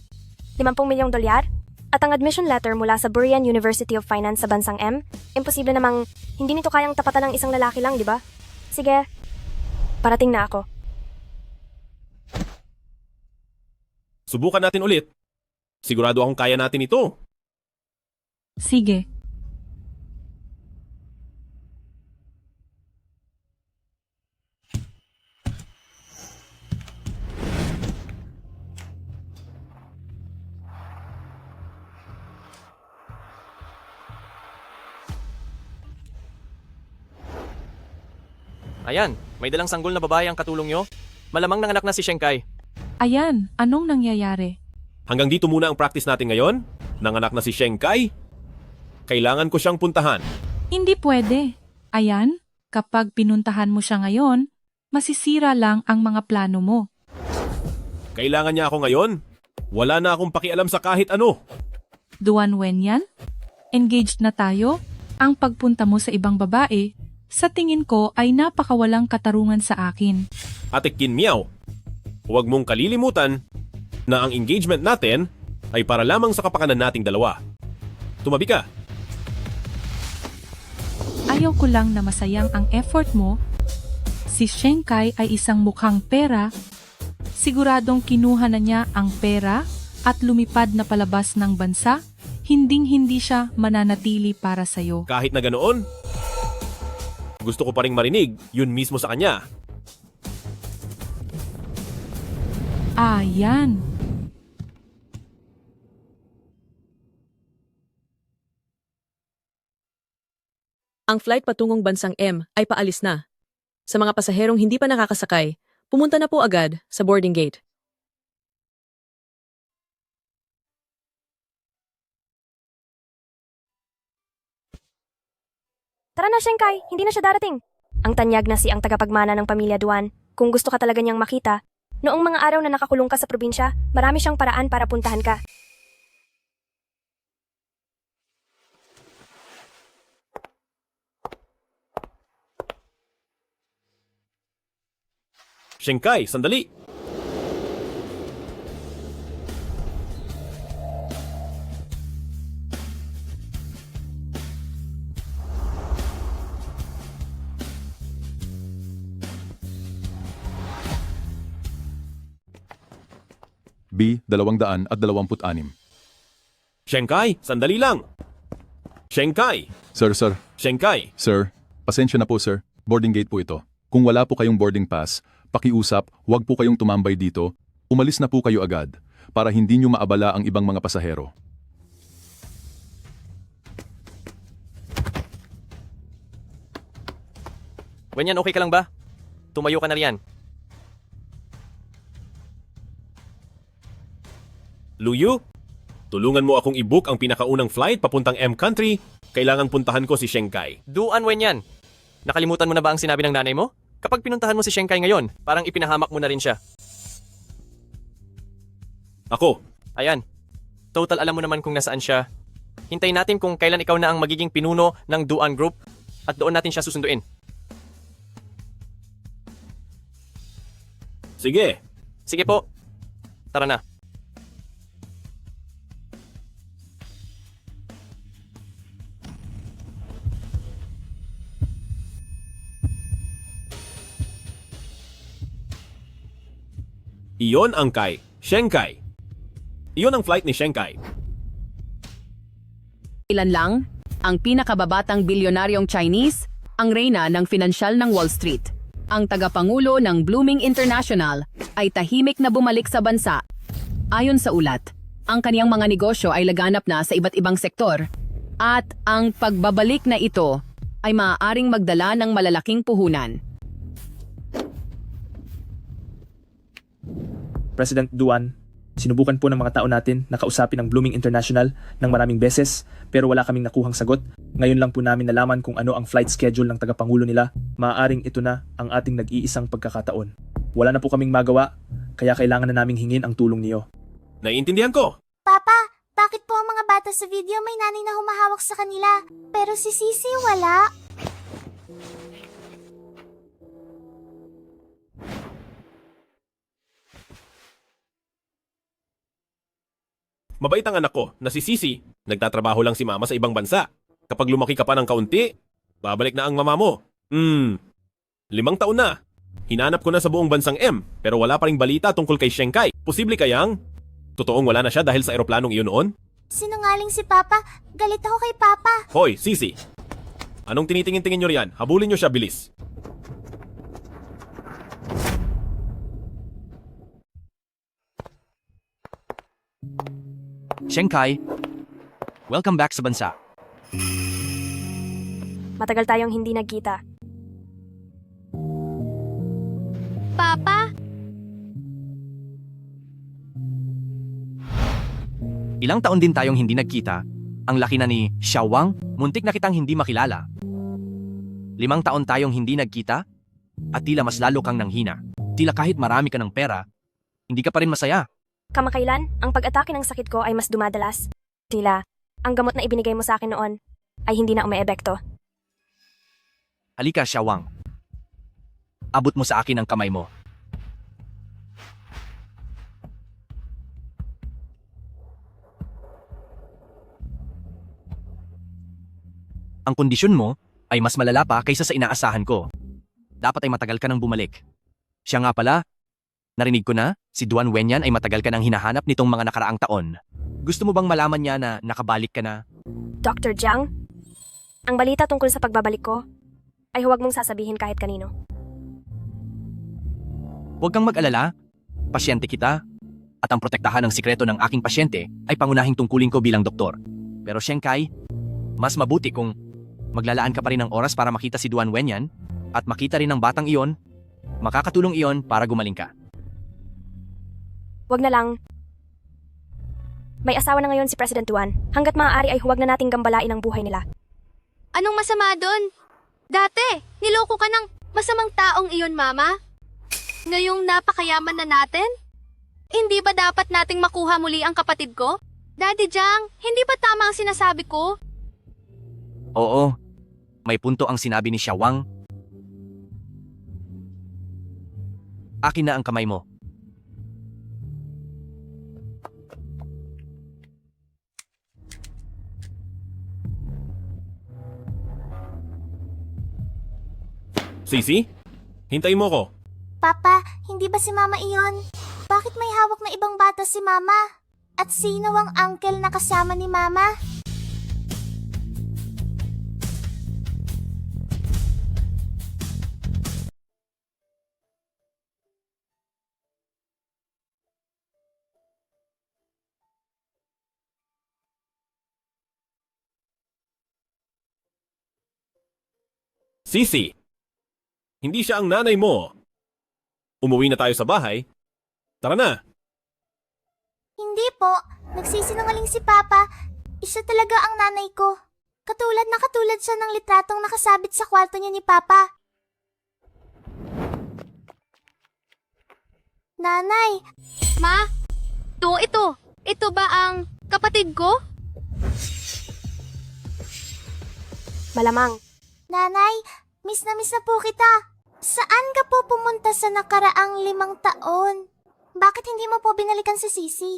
50 milyong dolyar? At ang admission letter mula sa Berean University of Finance sa Bansang M? Imposible namang hindi nito kayang tapatan ng isang lalaki lang, di ba? Sige, parating na ako. Subukan natin ulit. Sigurado akong kaya natin ito. sige. Ayan, may dalang sanggol na babae ang katulong nyo. Malamang nanganak na si Shenkai. Ayan, anong nangyayari? Hanggang dito muna ang practice natin ngayon. Nanganak na si Shenkai. Kailangan ko siyang puntahan. Hindi pwede. Ayan, kapag pinuntahan mo siya ngayon, masisira lang ang mga plano mo. Kailangan niya ako ngayon. Wala na akong pakialam sa kahit ano. Duan Wenyan, engaged na tayo. Ang pagpunta mo sa ibang babae, sa tingin ko ay napakawalang katarungan sa akin. Ate Qin Miao, huwag mong kalilimutan na ang engagement natin ay para lamang sa kapakanan nating dalawa. Tumabi ka. Ayaw ko lang na masayang ang effort mo. Si Shenkai ay isang mukhang pera. Siguradong kinuha na niya ang pera at lumipad na palabas ng bansa. Hinding-hindi siya mananatili para sa'yo. Kahit na ganoon, gusto ko pa ring marinig yun mismo sa kanya. Ayan. Ang flight patungong bansang M ay paalis na. Sa mga pasaherong hindi pa nakakasakay, pumunta na po agad sa boarding gate. Tara na, Shenkai. Hindi na siya darating. Ang tanyag na si ang tagapagmana ng pamilya Duan. Kung gusto ka talaga niyang makita, noong mga araw na nakakulong ka sa probinsya, marami siyang paraan para puntahan ka. Shenkai, sandali! B. 226. Shenkai, sandali lang! Shenkai! Sir. Shenkai! Sir, pasensya na po sir. Boarding gate po ito. Kung wala po kayong boarding pass, pakiusap, huwag po kayong tumambay dito. Umalis na po kayo agad para hindi nyo maabala ang ibang mga pasahero. Wenyan, okay ka lang ba? Tumayo ka na riyan. Luyu, tulungan mo akong i-book ang pinakaunang flight papuntang M Country. Kailangan puntahan ko si Shenkai. Duan Wenyan, nakalimutan mo na ba ang sinabi ng nanay mo? Kapag pinuntahan mo si Shenkai ngayon, parang ipinahamak mo na rin siya. Ako. Ayan, total alam mo naman kung nasaan siya. Hintayin natin kung kailan ikaw na ang magiging pinuno ng Duan Group at doon natin siya susunduin. Sige. Sige po. Tara na. Iyon ang kay Shenkai. Iyon ang flight ni Shenkai. Ilan lang, ang pinakababatang bilyonaryong Chinese, ang reyna ng pinansyal ng Wall Street. Ang tagapangulo ng Blooming International ay tahimik na bumalik sa bansa. Ayon sa ulat, ang kaniyang mga negosyo ay laganap na sa iba't ibang sektor at ang pagbabalik na ito ay maaaring magdala ng malalaking puhunan. President Duan, sinubukan po ng mga tao natin na kausapin ang Blooming International ng maraming beses pero wala kaming nakuhang sagot. Ngayon lang po namin nalaman kung ano ang flight schedule ng tagapangulo nila. Maaaring ito na ang ating nag-iisang pagkakataon. Wala na po kaming magawa, kaya kailangan na naming hingin ang tulong niyo. Naiintindihan ko. Papa, bakit po ang mga bata sa video may nanay na humahawak sa kanila? Pero si Sisi wala. Mabait ang anak ko na si Sisi. Nagtatrabaho lang si mama sa ibang bansa. Kapag lumaki ka pa ng kaunti, babalik na ang mama mo. 5 taon na. Hinanap ko na sa buong bansang M, pero wala pa ring balita tungkol kay Shenkai. Posible kayang totoong wala na siya dahil sa eroplanong iyon noon? Sinungaling si Papa. Galit ako kay Papa. Hoy, Sisi. Anong tinitingin-tingin nyo riyan? Habulin nyo siya, bilis. Shenkai, welcome back sa bansa. Matagal tayong hindi nagkita. Ilang taon din tayong hindi nagkita. Ang laki na ni Xiaowang, muntik na kitang hindi makilala. 5 taon tayong hindi nagkita at tila mas lalo kang nanghina. Tila kahit marami ka ng pera, hindi ka pa rin masaya. Kamakailan, ang pag-atake ng sakit ko ay mas dumadalas. Tila, ang gamot na ibinigay mo sa akin noon ay hindi na umeepekto. Halika, Xiaowang. Abot mo sa akin ang kamay mo. Ang kondisyon mo ay mas malala pa kaysa sa inaasahan ko. Dapat ay matagal ka nang bumalik. Siya nga pala, narinig ko na, si Duan Wenyan ay matagal ka nang hinahanap nitong mga nakaraang taon. Gusto mo bang malaman niya na nakabalik ka na? Dr. Jiang, ang balita tungkol sa pagbabalik ko ay huwag mong sasabihin kahit kanino. Huwag kang mag-alala. Pasyente kita. At ang protektahan ng sikreto ng aking pasyente ay pangunahing tungkulin ko bilang doktor. Pero Shen Kai, mas mabuti kung maglalaan ka pa rin ng oras para makita si Duan Wenyan at makita rin ng batang iyon, makakatulong iyon para gumaling ka. Huwag na lang. May asawa na ngayon si President Duan. Hanggat maaari ay huwag na nating gambalain ang buhay nila. Anong masama doon? Dati, niloko ka ng masamang taong iyon, Mama. Ngayong napakayaman na natin? Hindi ba dapat nating makuha muli ang kapatid ko? Daddy Jiang, hindi ba tama ang sinasabi ko? Oo, may punto ang sinabi ni Xiaowang. Akin na ang kamay mo. Sisi, hintayin mo ko. Papa, hindi ba si Mama iyon? Bakit may hawak na ibang bata si Mama? At sino ang uncle na kasama ni Mama? Sisi, hindi siya ang nanay mo. Umuwi na tayo sa bahay. Tara na. Hindi po. Nagsisinungaling si Papa. Isa talaga ang nanay ko. Katulad na katulad siya ng litratong nakasabit sa kwarto niya ni Papa. Nanay! Ma? Ito. Ito ba ang kapatid ko? Malamang. Nanay, miss na po kita. Saan ka po pumunta sa nakaraang 5 taon? Bakit hindi mo po binalikan si Sisi?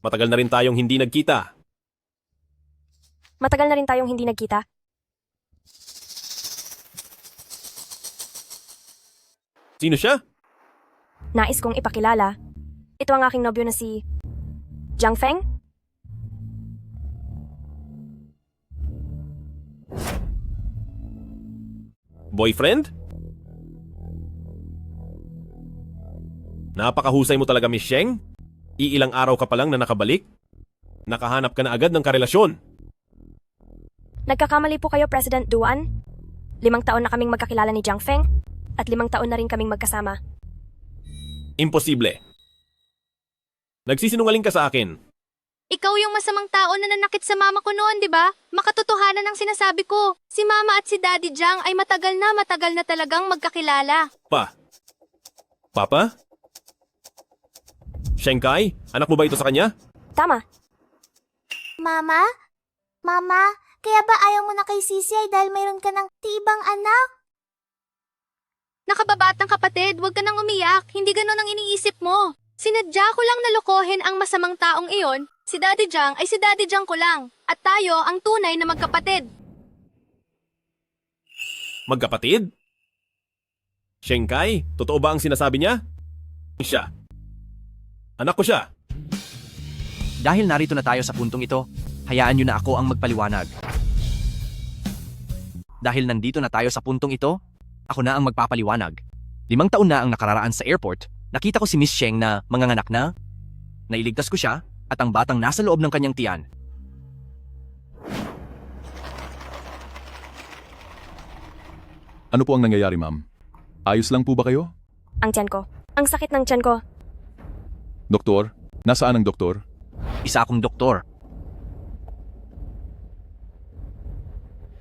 Matagal na rin tayong hindi nagkita. Matagal na rin tayong hindi nagkita. Sino siya? Nais kong ipakilala. Ito ang aking nobyo na si Jiang Feng. Boyfriend? Napakahusay mo talaga, Miss Sheng. Iilang araw ka pa lang na nakabalik. Nakahanap ka na agad ng karelasyon. Nagkakamali po kayo, President Duan. 5 taon na kaming magkakilala ni Jiang Feng at 5 taon na rin kaming magkasama. Imposible. Nagsisinungaling ka sa akin. Ikaw yung masamang tao na nanakit sa mama ko noon, di ba? Makatotohanan ang sinasabi ko. Si Mama at si Daddy Jiang ay matagal na talagang magkakilala. Papa? Shenkai, anak mo ba ito sa kanya? Tama. Mama? Mama, kaya ba ayaw mo na kay Sisi ay dahil mayroon ka ng tibang anak? Nakababatang kapatid, huwag ka nang umiyak. Hindi ganon ang iniisip mo. Sinadya ko lang nalokohin ang masamang taong iyon. Si Daddy Jiang ay si Daddy Jiang ko lang. At tayo ang tunay na magkapatid. Magkapatid? Shenkai, totoo ba ang sinasabi niya? Siya. Anak ko siya. Dahil narito na tayo sa puntong ito, hayaan niyo na ako ang magpaliwanag. Dahil nandito na tayo sa puntong ito, ako na ang magpapaliwanag. 5 taon na ang nakararaan sa airport, nakita ko si Miss Sheng na manganganak na. Nailigtas ko siya at ang batang nasa loob ng kanyang tiyan. Ano po ang nangyayari, ma'am? Ayos lang po ba kayo? Ang tiyan ko. Ang sakit ng tiyan ko. Doktor? Nasaan ang doktor? Isa akong doktor.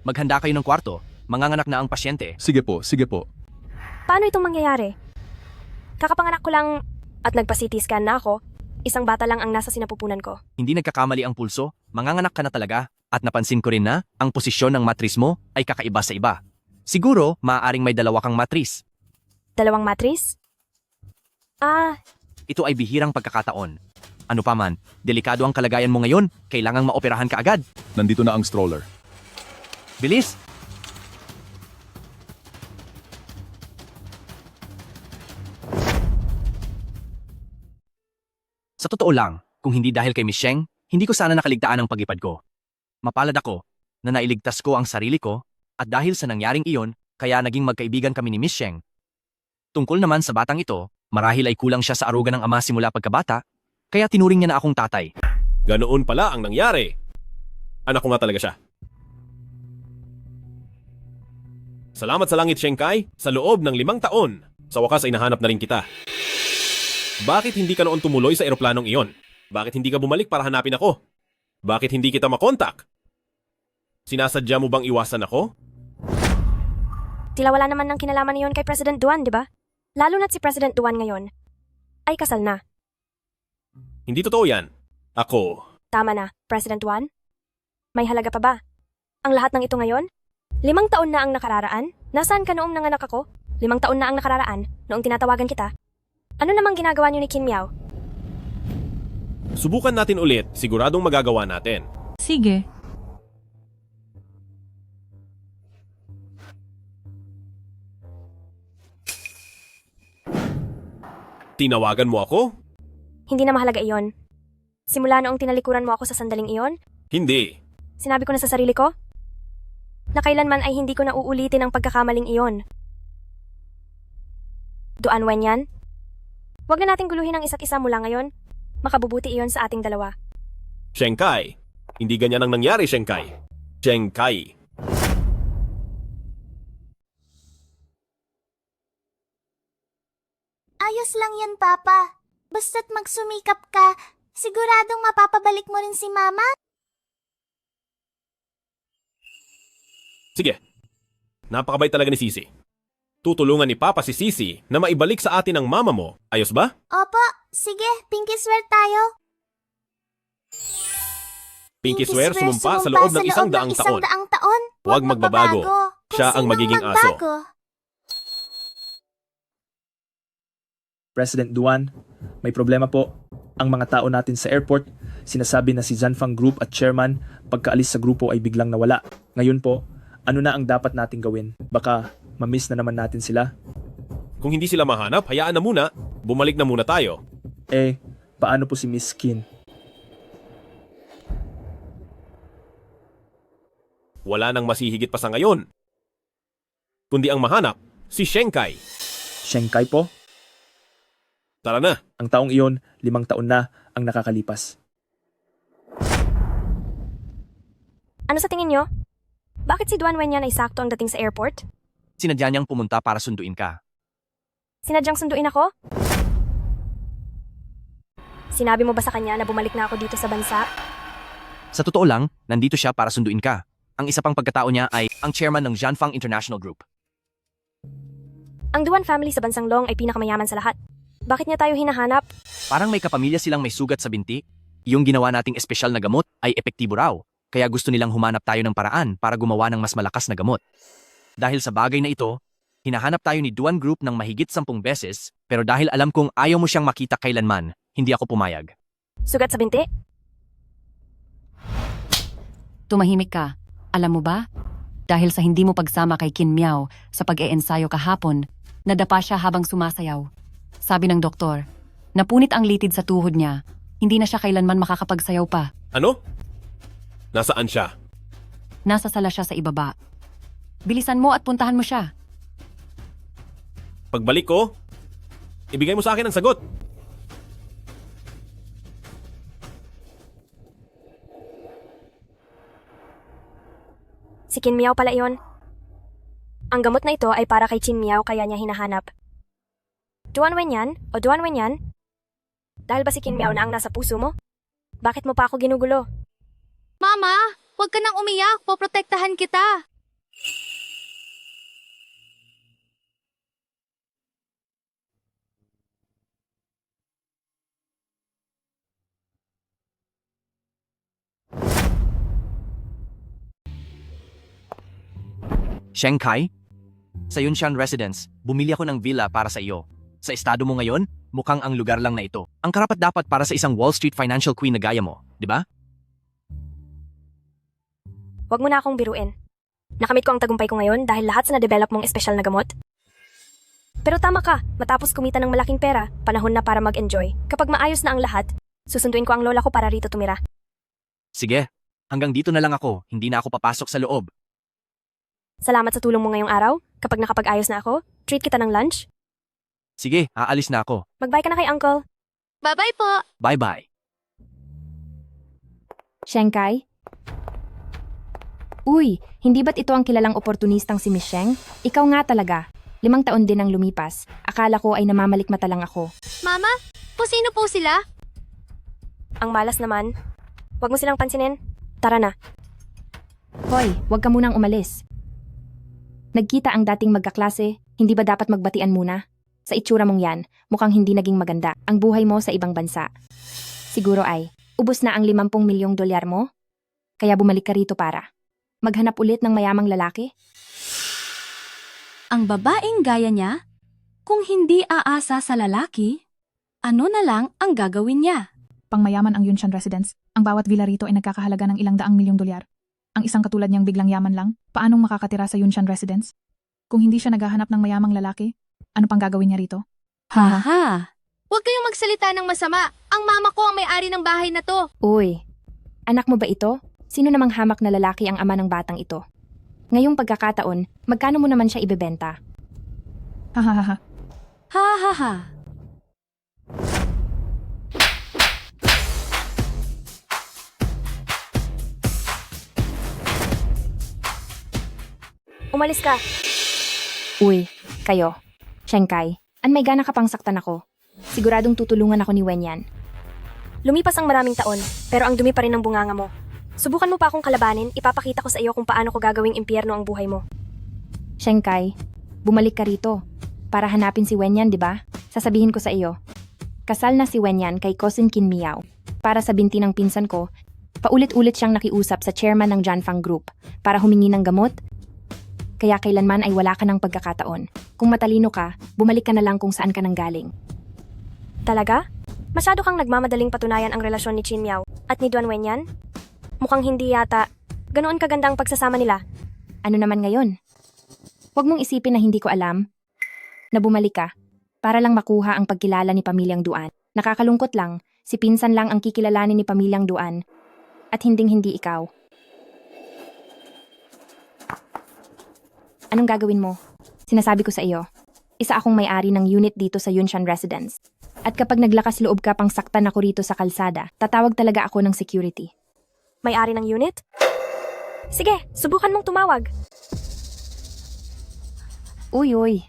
Maghanda kayo ng kwarto. Manganganak na ang pasyente. Sige po, sige po. Paano itong mangyayari? Kakapanganak ko lang at nagpa-CT scan na ako. Isang bata lang ang nasa sinapupunan ko. Hindi nagkakamali ang pulso. Manganganak ka na talaga. At napansin ko rin na ang posisyon ng matris mo ay kakaiba sa iba. Siguro, maaaring may dalawa kang matris. Dalawang matris? Ah, Ito ay bihirang pagkakataon. Ano pa man, delikado ang kalagayan mo ngayon. Kailangang maoperahan ka agad. Nandito na ang stroller. Bilis! Sa totoo lang, kung hindi dahil kay Miss Sheng, hindi ko sana nakaligtaan ang pagipad ko. Mapalad ako na nailigtas ko ang sarili ko at dahil sa nangyaring iyon, kaya naging magkaibigan kami ni Miss Sheng. Tungkol naman sa batang ito, marahil ay kulang siya sa aruga ng ama simula pagkabata, kaya tinuring niya na akong tatay. Ganoon pala ang nangyari. Anak ko nga talaga siya. Salamat sa langit, Shenkai. Sa loob ng 5 taon, sa wakas ay nahanap na rin kita. Bakit hindi ka noon tumuloy sa eroplanong iyon? Bakit hindi ka bumalik para hanapin ako? Bakit hindi kita makontak? Sinasadya mo bang iwasan ako? tila wala naman ng kinalaman niyon kay President Duan, di ba? Lalo na't si President Duan ngayon ay kasal na. Hindi totoo yan. Ako. Tama na, President Duan. May halaga pa ba? Ang lahat ng ito ngayon? 5 taon na ang nakararaan? Nasaan ka noong nanganak ako? 5 taon na ang nakararaan noong tinatawagan kita. Ano namang ginagawa niyo ni Qin Miao? Subukan natin ulit. Siguradong magagawa natin. Sige. Tinawagan mo ako? Hindi na mahalaga iyon. Simula noong tinalikuran mo ako sa sandaling iyon, Hindi. sinabi ko na sa sarili ko na kailanman ay hindi ko na uulitin ang pagkakamaling iyon. Duan Wenyan, huwag na nating guluhin ang isa't isa mula ngayon. Makabubuti iyon sa ating dalawa. Shenkai. Hindi ganyan ang nangyari, Shenkai. Shenkai. Ayos lang yan, Papa. Basta't magsumikap ka, siguradong mapapabalik mo rin si Mama. Sige. Napakabait talaga ni Sisi. Tutulungan ni Papa si Sisi na maibalik sa atin ang mama mo. Ayos ba? Opo, sige, pinky swear tayo. Pinky swear sumumpa sa loob ng 100 taon. taon. Huwag magbabago. Siya ang magiging aso. President Duan, may problema po. Ang mga tao natin sa airport, sinasabi na si Zanfang Group at chairman pagkaalis sa grupo ay biglang nawala. Ngayon po, ano na ang dapat nating gawin? Baka mamiss na naman natin sila. Kung hindi sila mahanap, hayaan na muna. Bumalik na muna tayo. Eh, paano po si Miss Qin? Wala nang masihigit pa sa ngayon. Kundi ang mahanap, si Shenkai. Shenkai po? Tara na. Ang taong iyon, 5 taon na ang nakakalipas. Ano sa tingin nyo? Bakit si Duan Wenyan ay sakto ang dating sa airport? Sinadya niyang pumunta para sunduin ka. Sinadyang sunduin ako? Sinabi mo ba sa kanya na bumalik na ako dito sa bansa? Sa totoo lang, nandito siya para sunduin ka. Ang isa pang pagkatao niya ay ang chairman ng Zanfang International Group. Ang Duan family sa bansang Long ay pinakamayaman sa lahat. Bakit niya tayo hinahanap? Parang may kapamilya silang may sugat sa binti. Yung ginawa nating espesyal na gamot ay epektibo raw. Kaya gusto nilang humanap tayo ng paraan para gumawa ng mas malakas na gamot. Dahil sa bagay na ito, hinahanap tayo ni Duan Group ng mahigit 10 beses, pero dahil alam kong ayaw mo siyang makita kailanman, hindi ako pumayag. Sugat sa binti? Tumahimik ka. Alam mo ba? Dahil sa hindi mo pagsama kay Qin Miao sa pag-eensayo kahapon, nadapa siya habang sumasayaw. Sabi ng doktor, napunit ang litid sa tuhod niya. Hindi na siya kailanman makakapagsayaw pa. Ano? Nasaan siya? Nasa sala siya sa ibaba. Bilisan mo at puntahan mo siya. Pagbalik ko, ibigay mo sa akin ang sagot. Si Qin Miao pala iyon. Ang gamot na ito ay para kay Chin Miao kaya niya hinahanap. Duan Wenyan o Duan Wenyan? Dahil ba si Qin Miao na ang nasa puso mo? Bakit mo pa ako ginugulo? Mama, huwag ka nang umiyak. Poprotektahan kita. Shanghai? Sa Yunshan Residence, bumili ako ng villa para sa iyo. Sa estado mo ngayon, mukhang ang lugar lang na ito. Ang karapat-dapat para sa isang Wall Street financial queen na gaya mo, di ba? Huwag mo na akong biruin. Nakamit ko ang tagumpay ko ngayon dahil lahat sa na-develop mong espesyal na gamot. Pero tama ka, matapos kumita ng malaking pera, panahon na para mag-enjoy. Kapag maayos na ang lahat, susunduin ko ang lola ko para rito tumira. Sige, hanggang dito na lang ako. Hindi na ako papasok sa loob. Salamat sa tulong mo ngayong araw. Kapag nakapag-ayos na ako, treat kita ng lunch. Sige, aalis na ako. Mag-bye ka na kay uncle. Bye-bye po. Bye-bye. Shanghai? Uy, hindi ba't ito ang kilalang oportunistang si Miss Sheng? Ikaw nga talaga. 5 taon din ang lumipas. Akala ko ay namamalikmata lang ako. Mama, sino po sila? Ang malas naman. Huwag mo silang pansinin. Tara na. Hoy, huwag ka munang umalis. Nagkita ang dating magkaklase, hindi ba dapat magbatian muna? Sa itsura mong yan, mukhang hindi naging maganda ang buhay mo sa ibang bansa. Siguro ay, ubos na ang 50 milyong dolyar mo? Kaya bumalik ka rito para maghanap ulit ng mayamang lalaki? Ang babaeng gaya niya? Kung hindi aasa sa lalaki, ano na lang ang gagawin niya? Pangmayaman ang Yunshan Residence. Ang bawat villa rito ay nagkakahalaga ng ilang daang milyong dolyar. Ang isang katulad niyang biglang yaman lang, paanong makakatira sa Yunshan Residence? Kung hindi siya naghahanap ng mayamang lalaki, ano pang gagawin niya rito? Haha! Huwag kayong magsalita ng masama. Ang mama ko ang may-ari ng bahay na to. Uy, anak mo ba ito? Sino namang hamak na lalaki ang ama ng batang ito? Ngayong pagkakataon, magkano mo naman siya ibebenta? Hahaha. Hahaha! Umalis ka. Uy, kayo. Shanghai, may gana ka pang saktan ako. Siguradong tutulungan ako ni Wenyan. Lumipas ang maraming taon, pero ang dumi pa rin ng bunganga mo. Subukan mo pa akong kalabanin, ipapakita ko sa iyo kung paano ko gagawing impyerno ang buhay mo. Shanghai, bumalik ka rito. Para hanapin si Wenyan, di ba? Sasabihin ko sa iyo. Kasal na si Wenyan kay cousin Qin Miao. Para sa binti ng pinsan ko, paulit-ulit siyang nakiusap sa chairman ng Janfang Group para humingi ng gamot. Kaya kailanman ay wala ka ng pagkakataon. Kung matalino ka, bumalik ka na lang kung saan ka nanggaling. Talaga? Masyado kang nagmamadaling patunayan ang relasyon ni Qin Miao at ni Duan Wenyan? Mukhang hindi yata. Ganoon kaganda ang pagsasama nila. Ano naman ngayon? Huwag mong isipin na hindi ko alam na bumalik ka para lang makuha ang pagkilala ni Pamilyang Duan. Nakakalungkot lang, si pinsan lang ang kikilalanin ni Pamilyang Duan at hinding-hindi ikaw. Anong gagawin mo? Sinasabi ko sa iyo, isa akong may-ari ng unit dito sa Yunshan Residence. At kapag naglakas loob ka pang saktan ako rito sa kalsada, tatawag talaga ako ng security. May-ari ng unit? Sige, subukan mong tumawag. Uy.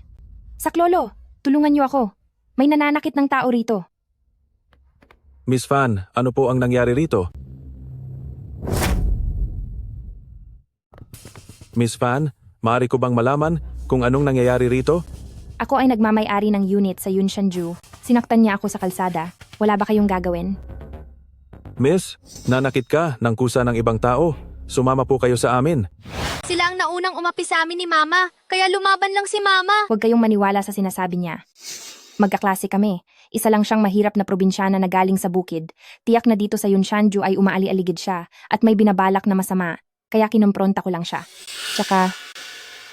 Saklolo, tulungan niyo ako. May nananakit ng tao rito. Miss Fan, ano po ang nangyari rito? Miss Fan, maaari ko bang malaman kung anong nangyayari rito? Ako ay nagmamay-ari ng unit sa Yunshanju. Sinaktan niya ako sa kalsada. Wala ba kayong gagawin? Miss, nanakit ka ng kusa ng ibang tao. Sumama po kayo sa amin. Sila ang naunang umapi sa amin ni Mama, kaya lumaban lang si Mama. Huwag kayong maniwala sa sinasabi niya. Magkaklase kami. Isa lang siyang mahirap na probinsyana na galing sa bukid. Tiyak na dito sa Yunshanju ay umaali-aligid siya at may binabalak na masama. Kaya kinompronta ko lang siya. Tsaka,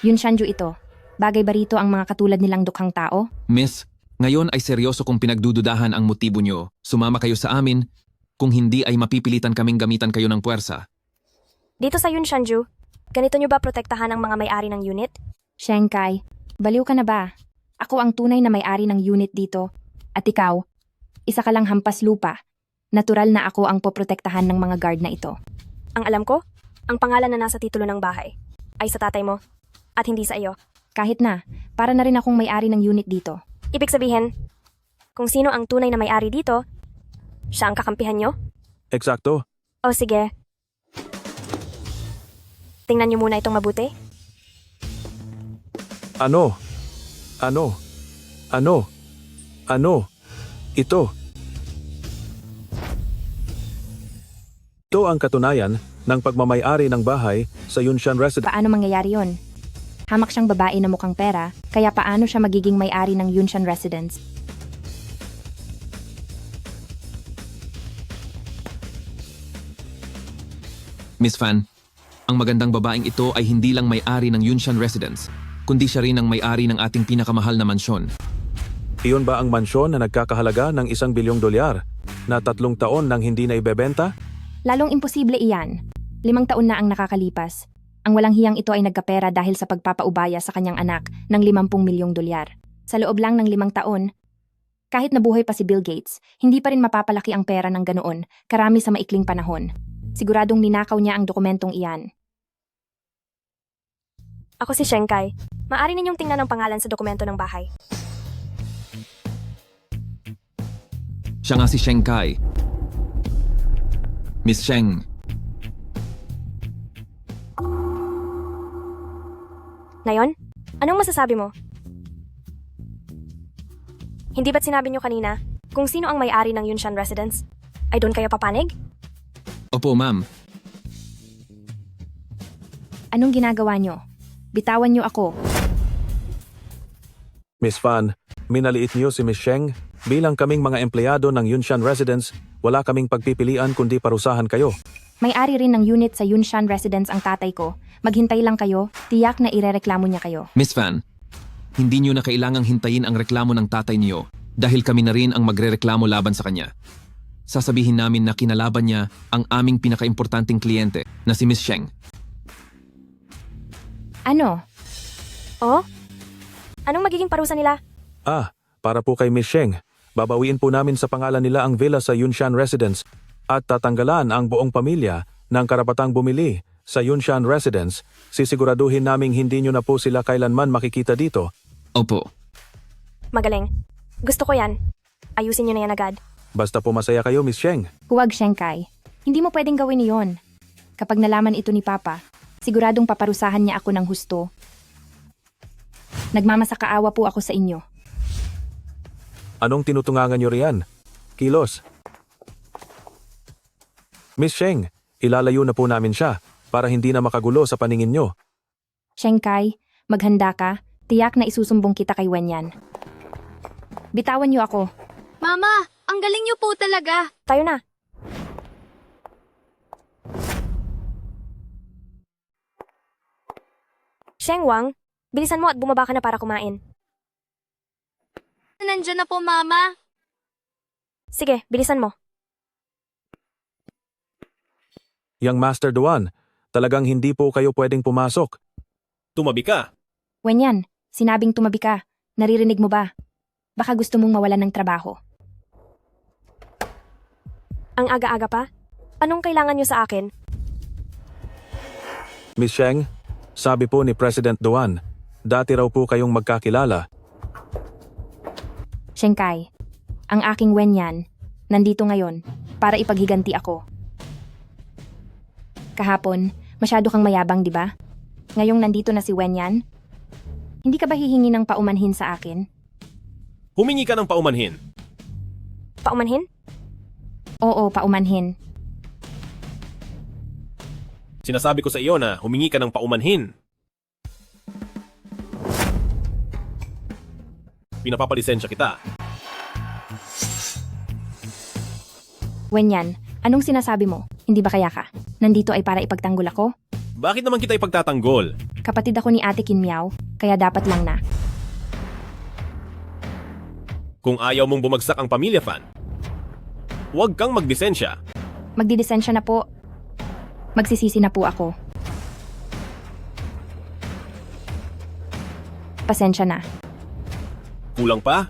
Yunshanju ito. Bagay ba rito ang mga katulad nilang dukhang tao? Miss, ngayon ay seryoso kung pinagdududahan ang motibo nyo. Sumama kayo sa amin. Kung hindi ay mapipilitan kaming gamitan kayo ng puwersa. Dito sa Yunshanju, ganito nyo ba protektahan ang mga may-ari ng unit? Shanghai, baliw ka na ba? Ako ang tunay na may-ari ng unit dito. At ikaw, isa ka lang hampas lupa. Natural na ako ang poprotektahan ng mga guard na ito. Ang alam ko, ang pangalan na nasa titulo ng bahay ay sa tatay mo at hindi sa iyo. Kahit na, para na rin akong may-ari ng unit dito. Ibig sabihin, kung sino ang tunay na may-ari dito, siya ang kakampihan nyo? Eksakto. O sige. Tingnan nyo muna itong mabuti. Ano? Ito. Ito ang katunayan ng pagmamay-ari ng bahay sa Yunshan Residence. Paano mangyayari yon? Hamak siyang babae na mukhang pera, kaya paano siya magiging may-ari ng Yunshan Residence? Miss Fan, ang magandang babaeng ito ay hindi lang may-ari ng Yunshan Residence, kundi siya rin ang may-ari ng ating pinakamahal na mansyon. Iyon ba ang mansyon na nagkakahalaga ng $1 bilyong na 3 taon nang hindi na ibebenta? Lalong imposible iyan. 5 taon na ang nakakalipas. Ang walang hiyang ito ay nagkapera dahil sa pagpapaubaya sa kanyang anak ng $50 milyong. Sa loob lang ng 5 taon, kahit nabuhay pa si Bill Gates, hindi pa rin mapapalaki ang pera ng ganoon, karami sa maikling panahon. Siguradong ninakaw niya ang dokumentong iyan. Ako si Shenkai. Maaari ninyong tingnan ang pangalan sa dokumento ng bahay. Siya nga si Shenkai. Miss Sheng, Ngayon, anong masasabi mo? Hindi ba't sinabi niyo kanina kung sino ang may-ari ng Yunshan Residence? Ay doon kayo papanig? Opo, ma'am. Anong ginagawa niyo? Bitawan niyo ako. Miss Fan, minaliit niyo si Miss Sheng. Bilang kaming mga empleyado ng Yunshan Residence, wala kaming pagpipilian kundi parusahan kayo. May-ari rin ng unit sa Yunshan Residence ang tatay ko. Maghintay lang kayo, tiyak na irereklamo niya kayo. Miss Fan, hindi niyo na kailangang hintayin ang reklamo ng tatay niyo dahil kami na rin ang magrereklamo laban sa kanya. Sasabihin namin na kinalaban niya ang aming pinakaimportanteng kliyente na si Miss Sheng. Ano? Oh? Anong magiging parusa nila? Para po kay Miss Sheng, babawiin po namin sa pangalan nila ang villa sa Yunshan Residence at tatanggalan ang buong pamilya ng karapatang bumili sa Yunshan Residence. Sisiguraduhin naming hindi nyo na po sila kailanman makikita dito. Opo. Magaling. Gusto ko yan. Ayusin niyo na yan agad. Basta po masaya kayo, Miss Sheng. Huwag, Shenkai. Hindi mo pwedeng gawin iyon. Kapag nalaman ito ni Papa, siguradong paparusahan niya ako ng husto. Nagmamasakaawa po ako sa inyo. Anong tinutungangan nyo riyan? Kilos. Miss Sheng, ilalayo na po namin siya para hindi na makagulo sa paningin nyo. Shenkai, maghanda ka. Tiyak na isusumbong kita kay Wenyan. Bitawan niyo ako. Mama, ang galing niyo po talaga. Tayo na. Sheng Wang, bilisan mo at bumaba ka na para kumain. Nandiyan na po, Mama. Sige, bilisan mo. Yang Master Duan, talagang hindi po kayo pwedeng pumasok. Tumabi ka. Wenyan, sinabing tumabi ka. Naririnig mo ba? Baka gusto mong mawalan ng trabaho. Ang aga-aga pa? Anong kailangan niyo sa akin? Miss Sheng, sabi po ni President Duan, dati raw po kayong magkakilala. Shenkai, ang aking Wenyan, nandito ngayon para ipaghiganti ako. Kahapon, masyado kang mayabang, di ba? Ngayong nandito na si Wenyan, hindi ka ba hihingi ng paumanhin sa akin? Humingi ka ng paumanhin. Paumanhin? Oo, paumanhin. Sinasabi ko sa iyo na humingi ka ng paumanhin. Pinapapalisensya kita. Wenyan, anong sinasabi mo? Hindi ba kaya ka? Nandito ay para ipagtanggol ako? Bakit naman kita ipagtatanggol? Kapatid ako ni Ate Kin Miao, kaya dapat lang na. Kung ayaw mong bumagsak ang pamilya, Fan, huwag kang magdisensya. Magdidesensya na po. Magsisisi na po ako. Pasensya na. Kulang pa?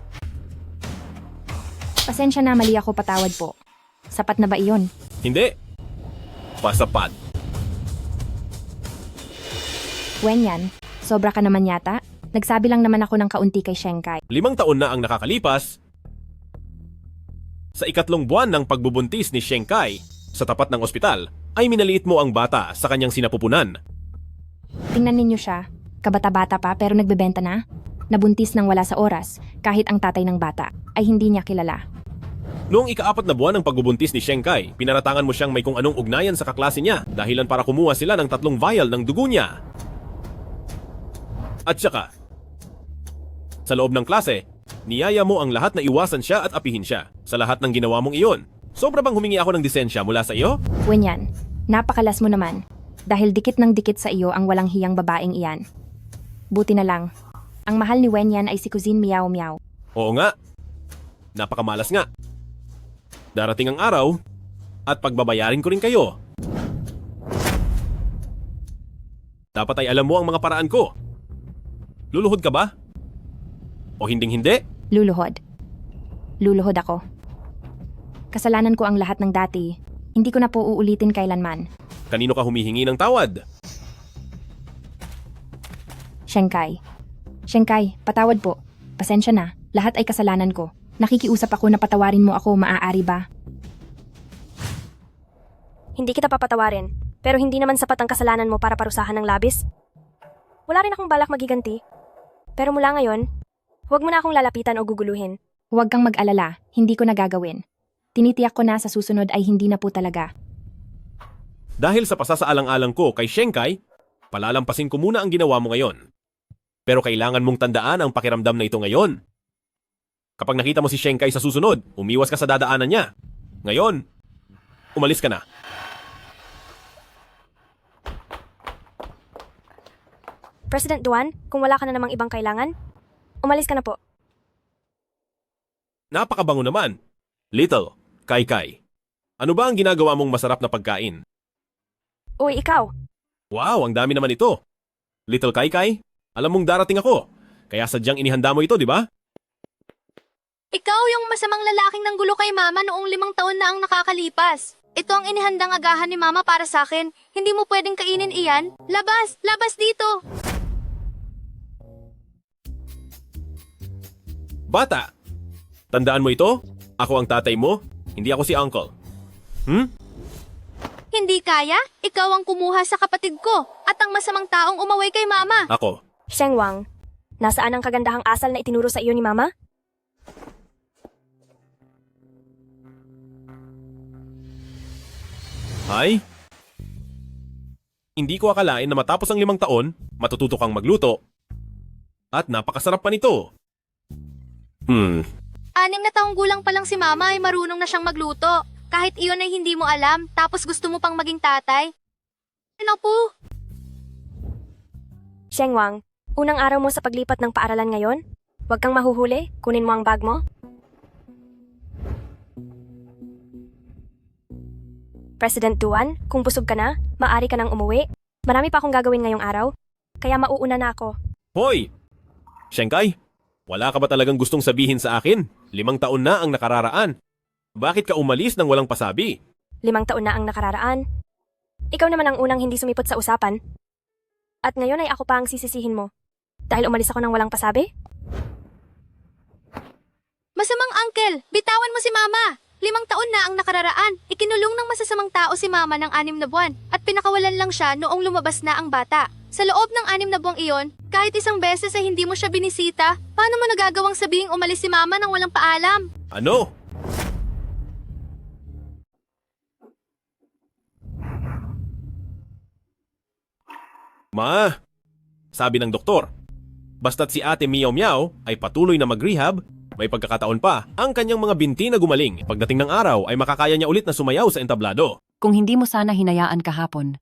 Pasensya na, mali ako, patawad po. Sapat na ba iyon? Hindi. Pasapat. Wenyan, sobra ka naman yata. Nagsabi lang naman ako ng kaunti kay Shenkai. 5 taon na ang nakakalipas. Sa ikatlong buwan ng pagbubuntis ni Shenkai sa tapat ng ospital, ay minaliit mo ang bata sa kanyang sinapupunan. Tingnan ninyo siya. Kabata-bata pa pero nagbebenta na. Nabuntis nang wala sa oras, kahit ang tatay ng bata ay hindi niya kilala. Noong ika-4 na buwan ng pagbubuntis ni Shenkai, pinaratangan mo siyang may kung anong ugnayan sa kaklase niya dahilan para kumuha sila ng 3 vial ng dugo niya. At saka, sa loob ng klase, niyaya mo ang lahat na iwasan siya at apihin siya. Sa lahat ng ginawa mong iyon, sobra bang humingi ako ng disensya mula sa iyo? Wenyan, napakalas mo naman. Dahil dikit ng dikit sa iyo ang walang hiyang babaeng iyan. Buti na lang, ang mahal ni Wenyan ay si Cousin Miao Miao. Oo nga, napakamalas nga. Darating ang araw at pagbabayarin ko rin kayo. Dapat ay alam mo ang mga paraan ko. Luluhod ka ba? O hinding-hindi? Luluhod. Luluhod ako. Kasalanan ko ang lahat ng dati. Hindi ko na po uulitin kailanman. Kanino ka humihingi ng tawad? Shenkai. Shenkai, patawad po. Pasensya na. Lahat ay kasalanan ko. Nakikiusap ako na patawarin mo ako, maaari ba? Hindi kita papatawarin, pero hindi naman sapat ang kasalanan mo para parusahan ng labis. Wala rin akong balak magiganti. Pero mula ngayon, huwag mo na akong lalapitan o guguluhin. Huwag kang mag-alala, hindi ko na gagawin. Tinitiyak ko na sa susunod ay hindi na po talaga. Dahil sa pasasaalang-alang ko kay Shenkai, palalampasin ko muna ang ginawa mo ngayon. Pero kailangan mong tandaan ang pakiramdam na ito ngayon. Kapag nakita mo si Shenkai sa susunod, umiwas ka sa dadaanan niya. Ngayon, umalis ka na. President Duan, kung wala ka na namang ibang kailangan, umalis ka na po. Napakabango naman. Little, Kai. Ano ba ang ginagawa mong masarap na pagkain? Uy, ikaw. Wow, ang dami naman ito. Little Kai, alam mong darating ako. Kaya sadyang inihanda mo ito, di ba? Ikaw yung masamang lalaking nanggulo kay Mama noong 5 taon na ang nakakalipas. Ito ang inihandang agahan ni Mama para sa akin. Hindi mo pwedeng kainin iyan. Labas! Labas dito! Bata! Tandaan mo ito? Ako ang tatay mo, hindi ako si uncle. Hindi kaya? Ikaw ang kumuha sa kapatid ko at ang masamang taong umaway kay Mama. Ako. Sheng Wang, nasaan ang kagandahang asal na itinuro sa iyo ni Mama? Ay? Hindi ko akalain na matapos ang 5 taon, matututo kang magluto. At napakasarap pa nito. 6 na taong gulang pa lang si Mama ay marunong na siyang magluto. Kahit iyon ay hindi mo alam, tapos gusto mo pang maging tatay. Naku! Sheng Wang, unang araw mo sa paglipat ng paaralan ngayon? Huwag kang mahuhuli, kunin mo ang bag mo. President Duan, kung busog ka na, maaari ka nang umuwi. Marami pa akong gagawin ngayong araw, kaya mauuna na ako. Hoy! Shenkai, wala ka ba talagang gustong sabihin sa akin? 5 taon na ang nakararaan. Bakit ka umalis nang walang pasabi? 5 taon na ang nakararaan. Ikaw naman ang unang hindi sumipot sa usapan. At ngayon ay ako pa ang sisisihin mo. Dahil umalis ako nang walang pasabi? Masamang uncle, bitawan mo si Mama. 5 taon na ang nakararaan. Ikinulong ng masasamang tao si Mama ng 6 na buwan at pinakawalan lang siya noong lumabas na ang bata. Sa loob ng 6 na buwang iyon, kahit isang beses ay hindi mo siya binisita, paano mo nagagawang sabihing umalis si Mama nang walang paalam? Ano? Ma, sabi ng doktor, basta't si Ate Miao Miao ay patuloy na mag-rehab, may pagkakataon pa ang kanyang mga binti na gumaling. Pagdating ng araw ay makakaya niya ulit na sumayaw sa entablado. Kung hindi mo sana hinayaan kahapon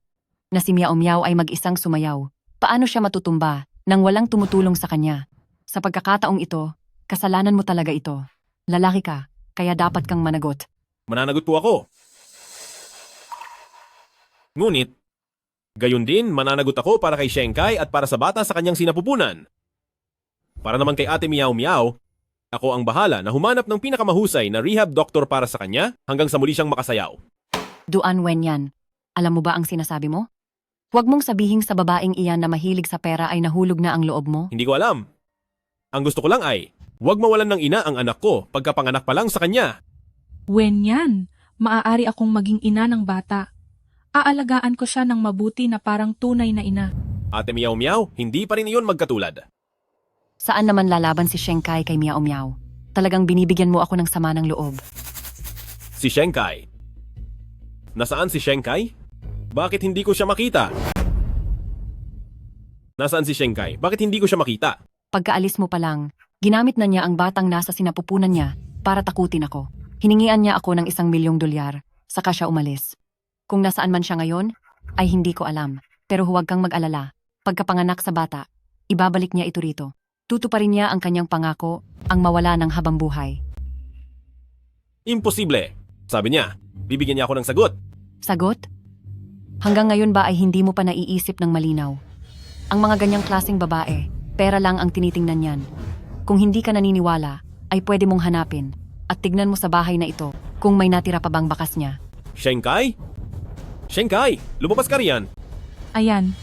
na si Miao Miao ay mag-isang sumayaw, paano siya matutumba nang walang tumutulong sa kanya? Sa pagkakataong ito, kasalanan mo talaga ito. Lalaki ka, kaya dapat kang managot. Mananagot po ako. Ngunit, gayon din mananagot ako para kay Shenkai at para sa bata sa kanyang sinapupunan. Para naman kay Ate Miao Miao, ako ang bahala na humanap ng pinakamahusay na rehab doctor para sa kanya hanggang sa muli siyang makasayaw. Duan Wenyan, alam mo ba ang sinasabi mo? Huwag mong sabihin sa babaeng iyan na mahilig sa pera ay nahulog na ang loob mo. Hindi ko alam. Ang gusto ko lang ay, huwag mawalan ng ina ang anak ko pagkapanganak pa lang sa kanya. Wenyan, maaari akong maging ina ng bata. Aalagaan ko siya ng mabuti na parang tunay na ina. Ate Miao Miao, hindi pa rin iyon magkatulad. Saan naman lalaban si Shenkai kay Miao Miao? Talagang binibigyan mo ako ng sama ng loob. Si Shenkai. Nasaan si Shenkai? Bakit hindi ko siya makita? Nasaan si Shenkai? Bakit hindi ko siya makita? Pagkaalis mo pa lang, ginamit na niya ang batang nasa sinapupunan niya para takutin ako. Hiningian niya ako ng $1,000,000, saka siya umalis. Kung nasaan man siya ngayon, ay hindi ko alam. Pero huwag kang mag-alala. Pagkapanganak sa bata, ibabalik niya ito rito. Tutuparin niya ang kanyang pangako, ang mawala ng habang buhay. Imposible. Sabi niya, bibigyan niya ako ng sagot. Sagot? Hanggang ngayon ba ay hindi mo pa naiisip ng malinaw? Ang mga ganyang klaseng babae, pera lang ang tinitingnan niyan. Kung hindi ka naniniwala, ay pwede mong hanapin at tignan mo sa bahay na ito kung may natira pa bang bakas niya. Shenkai? Shenkai, lumabas ka riyan. Ayan,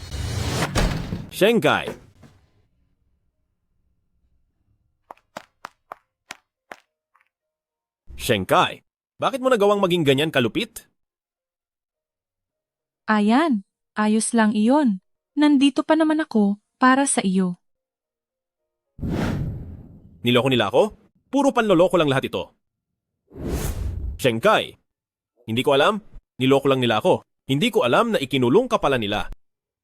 Shenkai. Shenkai, bakit mo nagawang maging ganyan kalupit? ayan, ayos lang iyon. Nandito pa naman ako para sa iyo. Niloko nila ako? Puro panloloko lang lahat ito. Shenkai, hindi ko alam. Niloko lang nila ako. Hindi ko alam na ikinulong ka pala nila.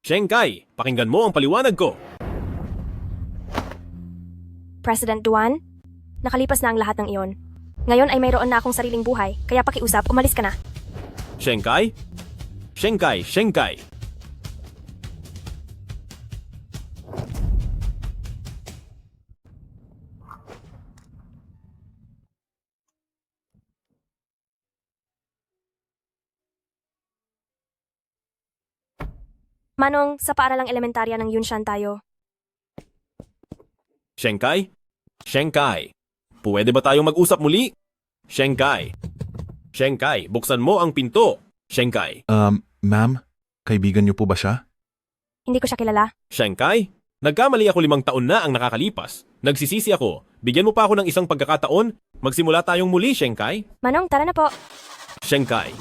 Shenkai, pakinggan mo ang paliwanag ko. President Duan, nakalipas na ang lahat ng iyon. Ngayon ay mayroon na akong sariling buhay, kaya pakiusap, umalis ka na. Shenkai? Shenkai, Shenkai. Manong, sa paaralang elementarya ng Yunshan tayo. Shenkai? Shenkai. Pwede ba tayong mag-usap muli? Shenkai. Shenkai, buksan mo ang pinto. Shenkai. Ma'am, kaibigan niyo po ba siya? Hindi ko siya kilala. Shenkai? Nagkamali ako 5 taon na ang nakakalipas. Nagsisisi ako. Bigyan mo pa ako ng isang pagkakataon. Magsimula tayong muli, Shenkai. Manong, tara na po. Shenkai.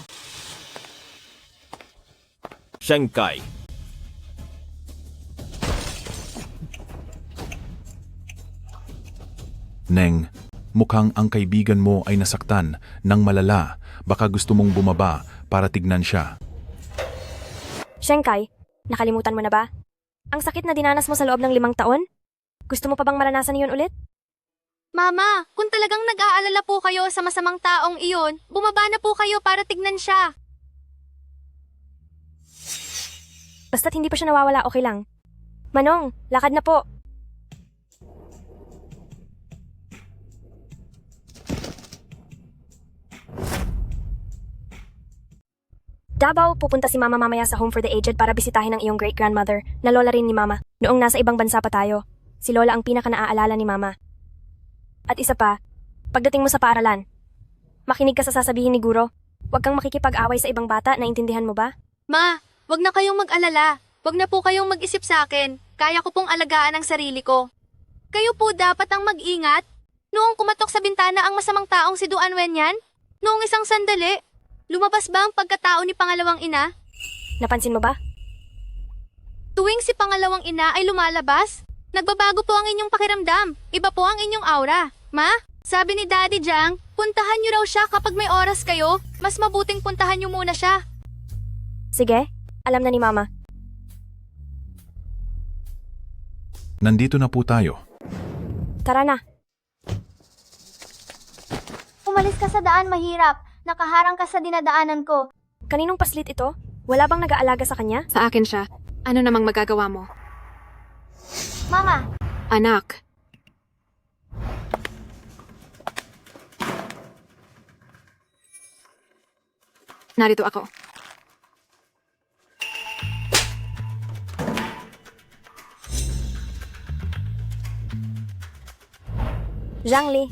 Shenkai. Neng, mukhang ang kaibigan mo ay nasaktan ng malala. Baka gusto mong bumaba para tignan siya. Shenkai, nakalimutan mo na ba? Ang sakit na dinanas mo sa loob ng 5 taon? Gusto mo pa bang maranasan iyon ulit? Mama, kung talagang nag-aalala po kayo sa masamang taong iyon, bumaba na po kayo para tignan siya. Basta't hindi pa siya nawawala, okay lang. Manong, lakad na po. Davao, pupunta si Mama mamaya sa Home for the Aged para bisitahin ang iyong great-grandmother na lola rin ni Mama noong nasa ibang bansa pa tayo. Si Lola ang pinaka-naaalala ni Mama. At isa pa, pagdating mo sa paaralan, makinig ka sa sasabihin ni Guro. Huwag kang makikipag-away sa ibang bata, naintindihan mo ba? Ma, wag na kayong mag-alala. Wag na po kayong mag-isip sa akin. Kaya ko pong alagaan ang sarili ko. Kayo po dapat ang mag-ingat. Noong kumatok sa bintana ang masamang taong si Duan Wenyan, noong isang sandali, lumabas ba ang pagkatao ni pangalawang ina? Napansin mo ba? Tuwing si pangalawang ina ay lumalabas, nagbabago po ang inyong pakiramdam. Iba po ang inyong aura. Ma, sabi ni Daddy Jang, puntahan niyo raw siya kapag may oras kayo. Mas mabuting puntahan niyo muna siya. Sige, alam na ni Mama. Nandito na po tayo. Tara na. Umalis ka sa daan, mahirap. Nakaharang ka sa dinadaanan ko. Kaninong paslit ito? Wala bang nag-aalaga sa kanya? Sa akin siya. Ano namang magagawa mo? Mama, Anak. Narito ako. Zhangli,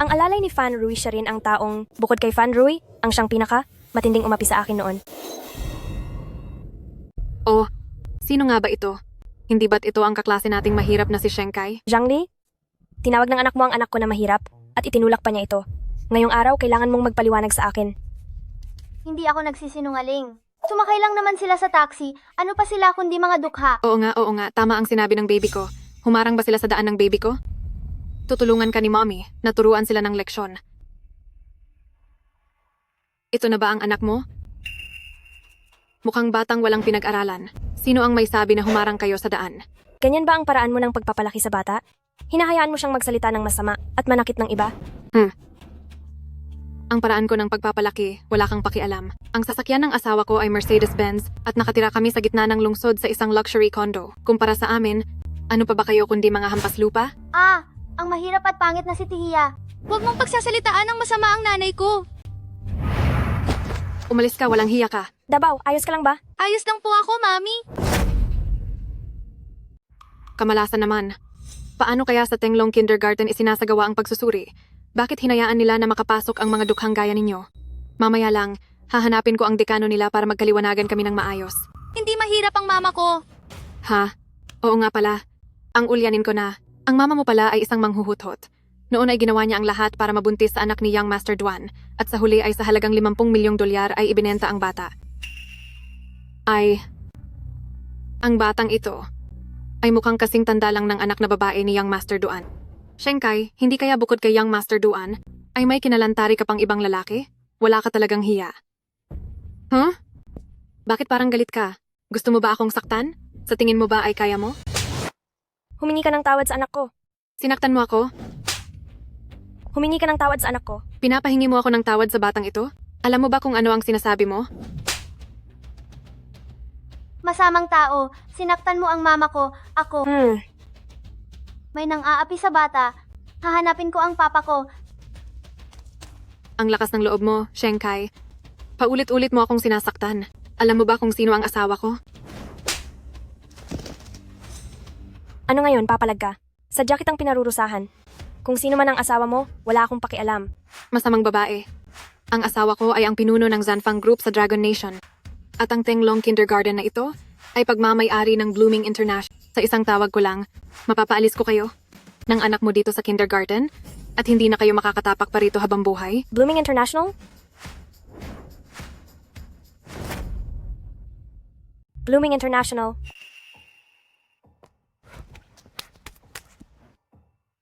ang alalay ni Fan Rui siya rin ang taong, bukod kay Fan Rui, ang siyang pinaka, matinding umapi sa akin noon. Oh, Sino nga ba ito? Hindi ba't ito ang kaklase nating mahirap na si Shenkai? Zhangli, tinawag ng anak mo ang anak ko na mahirap at itinulak pa niya ito. Ngayong araw, kailangan mong magpaliwanag sa akin. Hindi ako nagsisinungaling. Sumakay lang naman sila sa taxi. Ano pa sila kundi mga dukha? Oo nga. Tama ang sinabi ng baby ko. Humarang ba sila sa daan ng baby ko? Tutulungan ka ni mommy. Naturuan sila ng leksyon. Ito na ba ang anak mo? Mukhang batang walang pinag-aralan. Sino ang may sabi na humarang kayo sa daan? Ganyan ba ang paraan mo ng pagpapalaki sa bata? Hinahayaan mo siyang magsalita ng masama at manakit ng iba? Ang paraan ko ng pagpapalaki, wala kang pakialam. Ang sasakyan ng asawa ko ay Mercedes-Benz at nakatira kami sa gitna ng lungsod sa isang luxury condo. Kumpara sa amin, ano pa ba kayo kundi mga hampas lupa? Ang mahirap at pangit na si Tia. Huwag mong pagsasalitaan ng masama ang nanay ko. Umalis ka, walang hiya ka. Dabaw, ayos ka lang ba? Ayos lang po ako, Mami. Kamalasan naman. Paano kaya sa Tenglong Kindergarten isinasagawa ang pagsusuri? Bakit hinayaan nila na makapasok ang mga dukhang gaya ninyo? Mamaya lang, hahanapin ko ang dekano nila para magkaliwanagan kami ng maayos. Hindi mahirap ang mama ko. Ha? Oo nga pala. Ang ulyanin ko na. Ang mama mo pala ay isang manghuhutot. Noon ay ginawa niya ang lahat para mabuntis sa anak ni Young Master Duan at sa huli ay sa halagang 50 milyong dolyar ay ibinenta ang bata. Ang batang ito ay mukhang kasing tanda lang ng anak na babae ni Young Master Duan. Shenkai, hindi kaya bukod kay Young Master Duan, ay may kinalantari ka pang ibang lalaki? Wala ka talagang hiya. Huh? Bakit parang galit ka? Gusto mo ba akong saktan? Sa tingin mo ba ay kaya mo? Humingi ka ng tawad sa anak ko. Sinaktan mo ako? Humingi ka ng tawad sa anak ko. Pinapahingi mo ako ng tawad sa batang ito? Alam mo ba kung ano ang sinasabi mo? Masamang tao. Sinaktan mo ang mama ko. Ako. May nang-aapi sa bata. Hahanapin ko ang papa ko. Ang lakas ng loob mo, Shenkai. Paulit-ulit mo akong sinasaktan. Alam mo ba kung sino ang asawa ko? Ano ngayon, papalag ka? Sadya kitang pinarurusahan. Kung sino man ang asawa mo, wala akong pakialam. Masamang babae. Ang asawa ko ay ang pinuno ng Zanfang Group sa Dragon Nation. At ang Tenglong Kindergarten na ito ay pagmamay-ari ng Blooming International. Sa isang tawag ko lang, mapapaalis ko kayo ng anak mo dito sa kindergarten at hindi na kayo makakatapak pa rito habang buhay. Blooming International? Blooming International.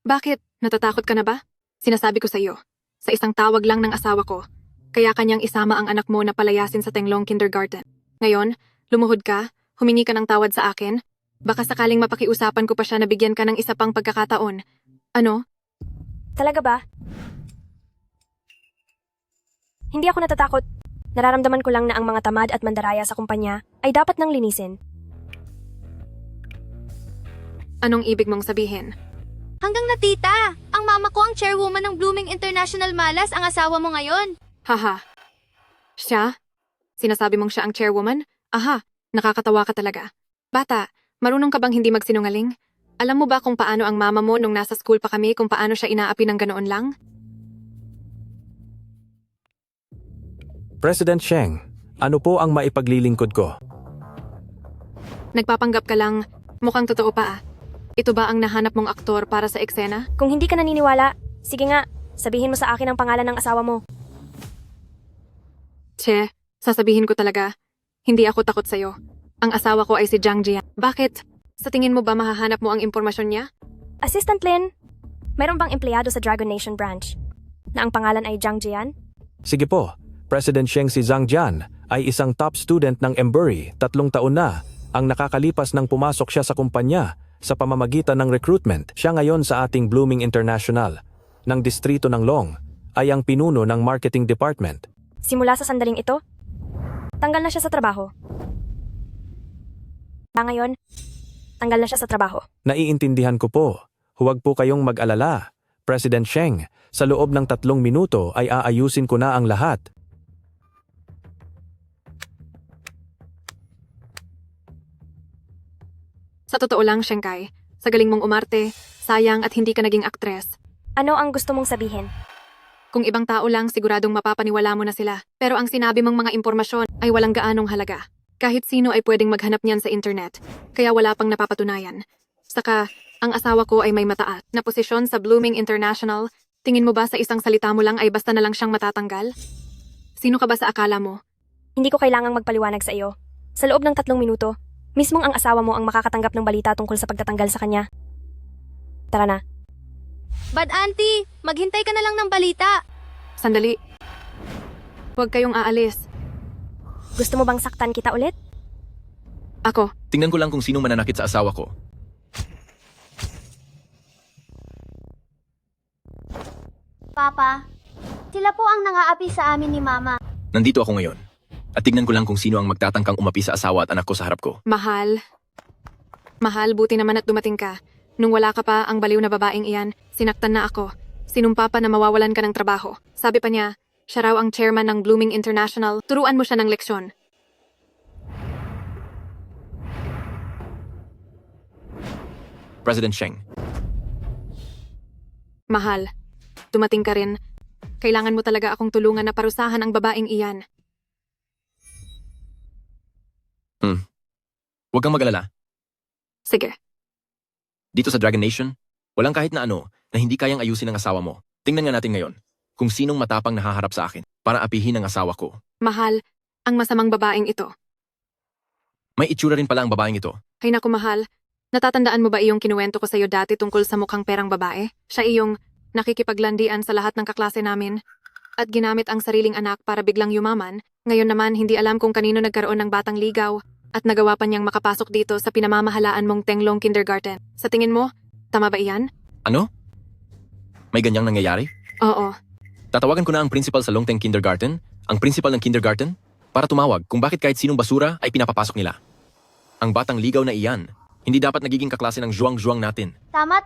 Bakit? Natatakot ka na ba? Sinasabi ko sa iyo, sa isang tawag lang ng asawa ko, kaya kanyang isama ang anak mo na palayasin sa Tenglong Kindergarten. Ngayon, lumuhod ka, humingi ka ng tawad sa akin, baka sakaling mapakiusapan ko pa siya na bigyan ka ng isa pang pagkakataon. Ano? Talaga ba? Hindi ako natatakot. Nararamdaman ko lang na ang mga tamad at mandaraya sa kumpanya ay dapat nang linisin. Anong ibig mong sabihin? Hanggang na tita, ang mama ko ang chairwoman ng Blooming International Malas, ang asawa mo ngayon. Haha. Siya? Sinasabi mong siya ang chairwoman? Aha, nakakatawa ka talaga. Bata, marunong ka bang hindi magsinungaling? Alam mo ba kung paano ang mama mo nung nasa school pa kami kung paano siya inaapi ng ganoon lang? President Sheng, ano po ang maipaglilingkod ko? Nagpapanggap ka lang, mukhang totoo pa ah. Ito ba ang nahanap mong aktor para sa eksena? Kung hindi ka naniniwala, sige nga, sabihin mo sa akin ang pangalan ng asawa mo. Che, sasabihin ko talaga, hindi ako takot sa'yo. Ang asawa ko ay si Zhang Jian. Bakit? Sa tingin mo ba mahahanap mo ang impormasyon niya? Assistant Lin, mayroon bang empleyado sa Dragon Nation branch na ang pangalan ay Zhang Jian? Sige po, President Sheng si Zhang Jian ay isang top student ng Embury, 3 taon na, ang nakakalipas nang pumasok siya sa kumpanya sa pamamagitan ng recruitment. Siya ngayon sa ating Blooming International ng distrito ng Long ay ang pinuno ng marketing department. Simula sa sandaling ito, tanggal na siya sa trabaho. Ngayon, tanggal na siya sa trabaho. Naiintindihan ko po. Huwag po kayong mag-alala. President Sheng, sa loob ng 3 minuto ay aayusin ko na ang lahat. Sa totoo lang, Shenkai, sa galing mong umarte, sayang at hindi ka naging aktres. Ano ang gusto mong sabihin? Kung ibang tao lang, siguradong mapapaniwala mo na sila. Pero ang sinabi mong mga impormasyon ay walang gaanong halaga. Kahit sino ay pwedeng maghanap niyan sa internet, kaya wala pang napapatunayan. Saka, ang asawa ko ay may mataas na posisyon sa Blooming International. Tingin mo ba sa isang salita mo lang ay basta na lang siyang matatanggal? Sino ka ba sa akala mo? Hindi ko kailangang magpaliwanag sa iyo. Sa loob ng 3 minuto, mismong ang asawa mo ang makakatanggap ng balita tungkol sa pagtatanggal sa kanya. Tara na. Bad auntie, maghintay ka na lang ng balita. Sandali. Huwag kayong aalis. Gusto mo bang saktan kita ulit? Ako. Tingnan ko lang kung sino mananakit sa asawa ko. Papa, sila po ang nangaapi sa amin ni Mama. Nandito ako ngayon. At tignan ko lang kung sino ang magtatangkang umapi sa asawa at anak ko sa harap ko. Mahal. Mahal, buti naman at dumating ka. Nung wala ka pa, ang baliw na babaeng iyan, sinaktan na ako. Sinumpa pa na mawawalan ka ng trabaho. Sabi pa niya, siya raw ang chairman ng Blooming International. Turuan mo siya ng leksyon. President Sheng. Mahal, dumating ka rin. Kailangan mo talaga akong tulungan na parusahan ang babaeng iyan. Huwag kang mag-alala. Sige. Dito sa Dragon Nation, walang kahit na ano na hindi kayang ayusin ng asawa mo. Tingnan nga natin ngayon kung sinong matapang nahaharap sa akin para apihin ang asawa ko. Mahal, ang masamang babaeng ito. May itsura rin pala ang babaeng ito. Ay naku mahal, natatandaan mo ba iyong kinuwento ko sa'yo dati tungkol sa mukhang perang babae? Siya iyong nakikipaglandian sa lahat ng kaklase namin at ginamit ang sariling anak para biglang yumaman. Ngayon naman hindi alam kung kanino nagkaroon ng batang ligaw at nagawa pa niyang makapasok dito sa pinamamahalaan mong Tenglong Kindergarten. Sa tingin mo, tama ba iyan? Ano? May ganyang nangyayari? Oo. Tatawagan ko na ang principal sa Longteng Kindergarten, ang principal ng kindergarten, para tumawag kung bakit kahit sinong basura ay pinapapasok nila. Ang batang ligaw na iyan, hindi dapat nagiging kaklase ng Zhuang natin. Tama.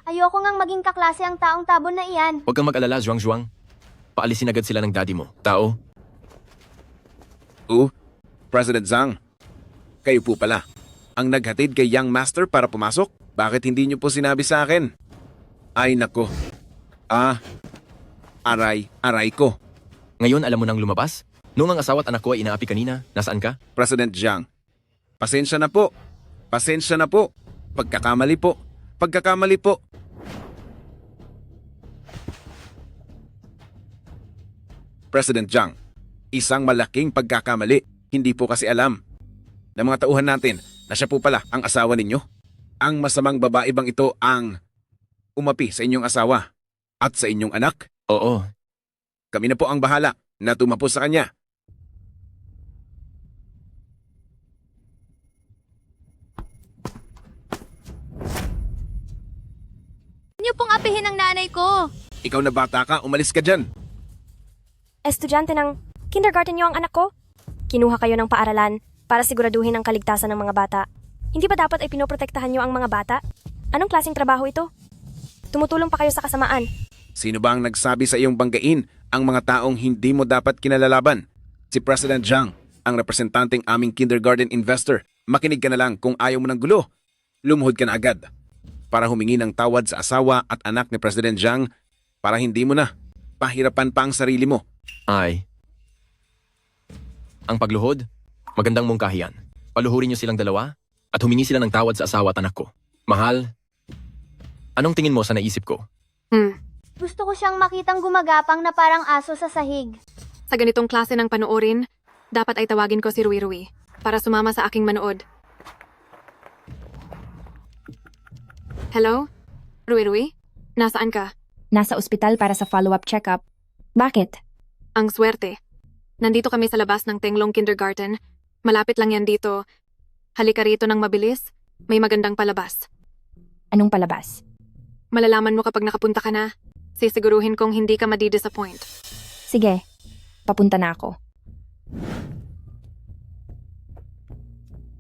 Ayoko ngang maging kaklase ang taong tabon na iyan. Huwag kang mag-alala, Zhuang. Paalisin agad sila ng daddy mo. Tao. President Zhang. Kayo po pala. Ang naghatid kay Young Master para pumasok? Bakit hindi niyo po sinabi sa akin? Ay nako. Aray ko. Ngayon alam mo nang lumabas? Noong ang asawa at anak ko ay inaapi kanina, nasaan ka? President Zhang. Pasensya na po. Pagkakamali po. President Zhang, isang malaking pagkakamali. Hindi po kasi alam ng mga tauhan natin na siya po pala ang asawa ninyo. Ang masamang babae bang ito ang umapi sa inyong asawa at sa inyong anak? Oo. Kami na po ang bahala na tumapos sa kanya. Niyo pong apihin ang nanay ko. Ikaw na bata ka, umalis ka dyan. Estudyante ng kindergarten niyo ang anak ko? Kinuha kayo ng paaralan para siguraduhin ang kaligtasan ng mga bata. Hindi ba dapat ay pinoprotektahan niyo ang mga bata? Anong klaseng trabaho ito? Tumutulong pa kayo sa kasamaan. Sino ba ang nagsabi sa iyong banggain ang mga taong hindi mo dapat kinalalaban? Si President Zhang, ang representanteng aming kindergarten investor. Makinig ka na lang kung ayaw mo ng gulo. Lumuhod ka na agad para humingi ng tawad sa asawa at anak ni President Zhang para hindi mo na pahirapan pa ang sarili mo. Ay. Ang pagluhod, magandang mungkahian. Paluhurin niyo silang dalawa at humingi sila ng tawad sa asawa at anak ko. Mahal, anong tingin mo sa naisip ko? Gusto ko siyang makitang gumagapang na parang aso sa sahig. Sa ganitong klase ng panoorin, dapat ay tawagin ko si Rui para sumama sa aking manood. Hello? Rui? Nasaan ka? Nasa ospital para sa follow-up check-up. Bakit? Ang swerte. Nandito kami sa labas ng Tenglong Kindergarten. Malapit lang yan dito. Halika rito ng mabilis. May magandang palabas. Anong palabas? Malalaman mo kapag nakapunta ka na. Sisiguruhin kong hindi ka madi-disappoint. Sige, papunta na ako.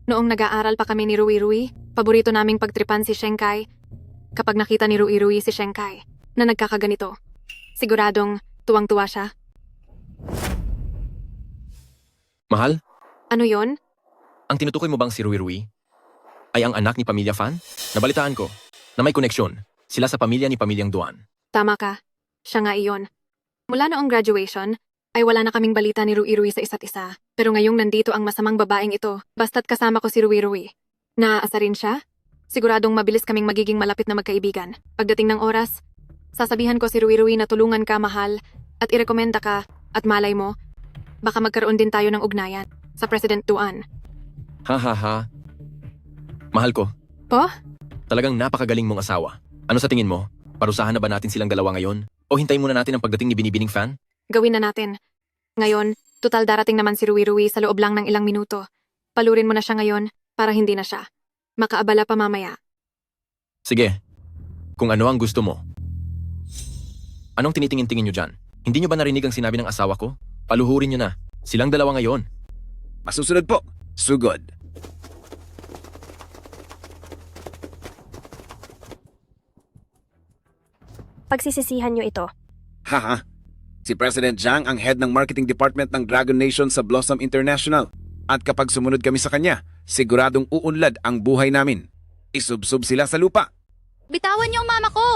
Noong nag-aaral pa kami ni Rui, paborito naming pagtripan si Shenkai. Kapag nakita ni Rui si Shenkai na nagkakaganito, siguradong tuwang-tuwa siya. Mahal, Ano yon? ang tinutukoy mo bang si Rui ay ang anak ni Pamilya Fan? Nabalitaan ko na may koneksyon sila sa pamilya ni Pamilyang Duan. Tama ka. Siya nga iyon. Mula noong graduation, ay wala na kaming balita ni Rui sa isa't isa. Pero ngayong nandito ang masamang babaeng ito, basta't kasama ko si Rui. Naaasa rin siya? Siguradong mabilis kaming magiging malapit na magkaibigan. Pagdating ng oras, sasabihan ko si Rui na tulungan ka, mahal, at irekomenda ka, at malay mo, baka magkaroon din tayo ng ugnayan sa President Duan. Ha. Mahal ko, Po? talagang napakagaling mong asawa. Ano sa tingin mo? Parusahan na ba natin silang dalawa ngayon? O hintayin muna natin ang pagdating ni Binibining Fan? Gawin na natin. Ngayon, total darating naman si Rui sa loob lang ng ilang minuto. Palurin mo na siya ngayon para hindi na siya makaabala pa mamaya. Sige, kung ano ang gusto mo. Anong tinitingin-tingin nyo dyan? Hindi nyo ba narinig ang sinabi ng asawa ko? Paluhurin nyo na. Silang dalawa ngayon. Masusunod po. Sugod. Pagsisisihan niyo ito. Haha. Si President Zhang ang head ng marketing department ng Dragon Nation sa Blossom International. At kapag sumunod kami sa kanya, siguradong uunlad ang buhay namin. Isubsob sila sa lupa. Bitawan niyo ang mama ko!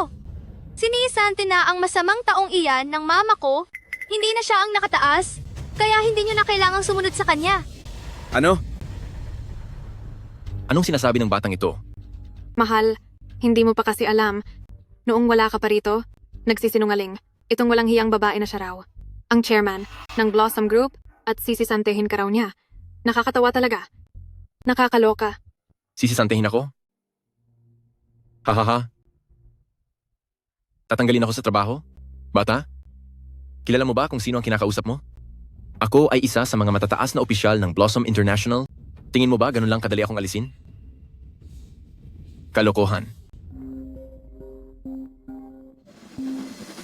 Sinisante na ang masamang taong iyan ng mama ko. Hindi na siya ang nakataas, kaya hindi niyo na kailangang sumunod sa kanya. Ano? Anong sinasabi ng batang ito? Mahal, hindi mo pa kasi alam. Noong wala ka pa rito, nagsisinungaling. Itong walang hiyang babae na siya raw. Ang chairman ng Blossom Group at sisisantehin ka raw niya. Nakakatawa talaga. Nakakaloka. Sisisantehin ako? Hahaha. Tatanggalin ako sa trabaho? Bata? Kilala mo ba kung sino ang kinakausap mo? Ako ay isa sa mga matataas na opisyal ng Blossom International. Tingin mo ba ganun lang kadali akong alisin? Kalokohan.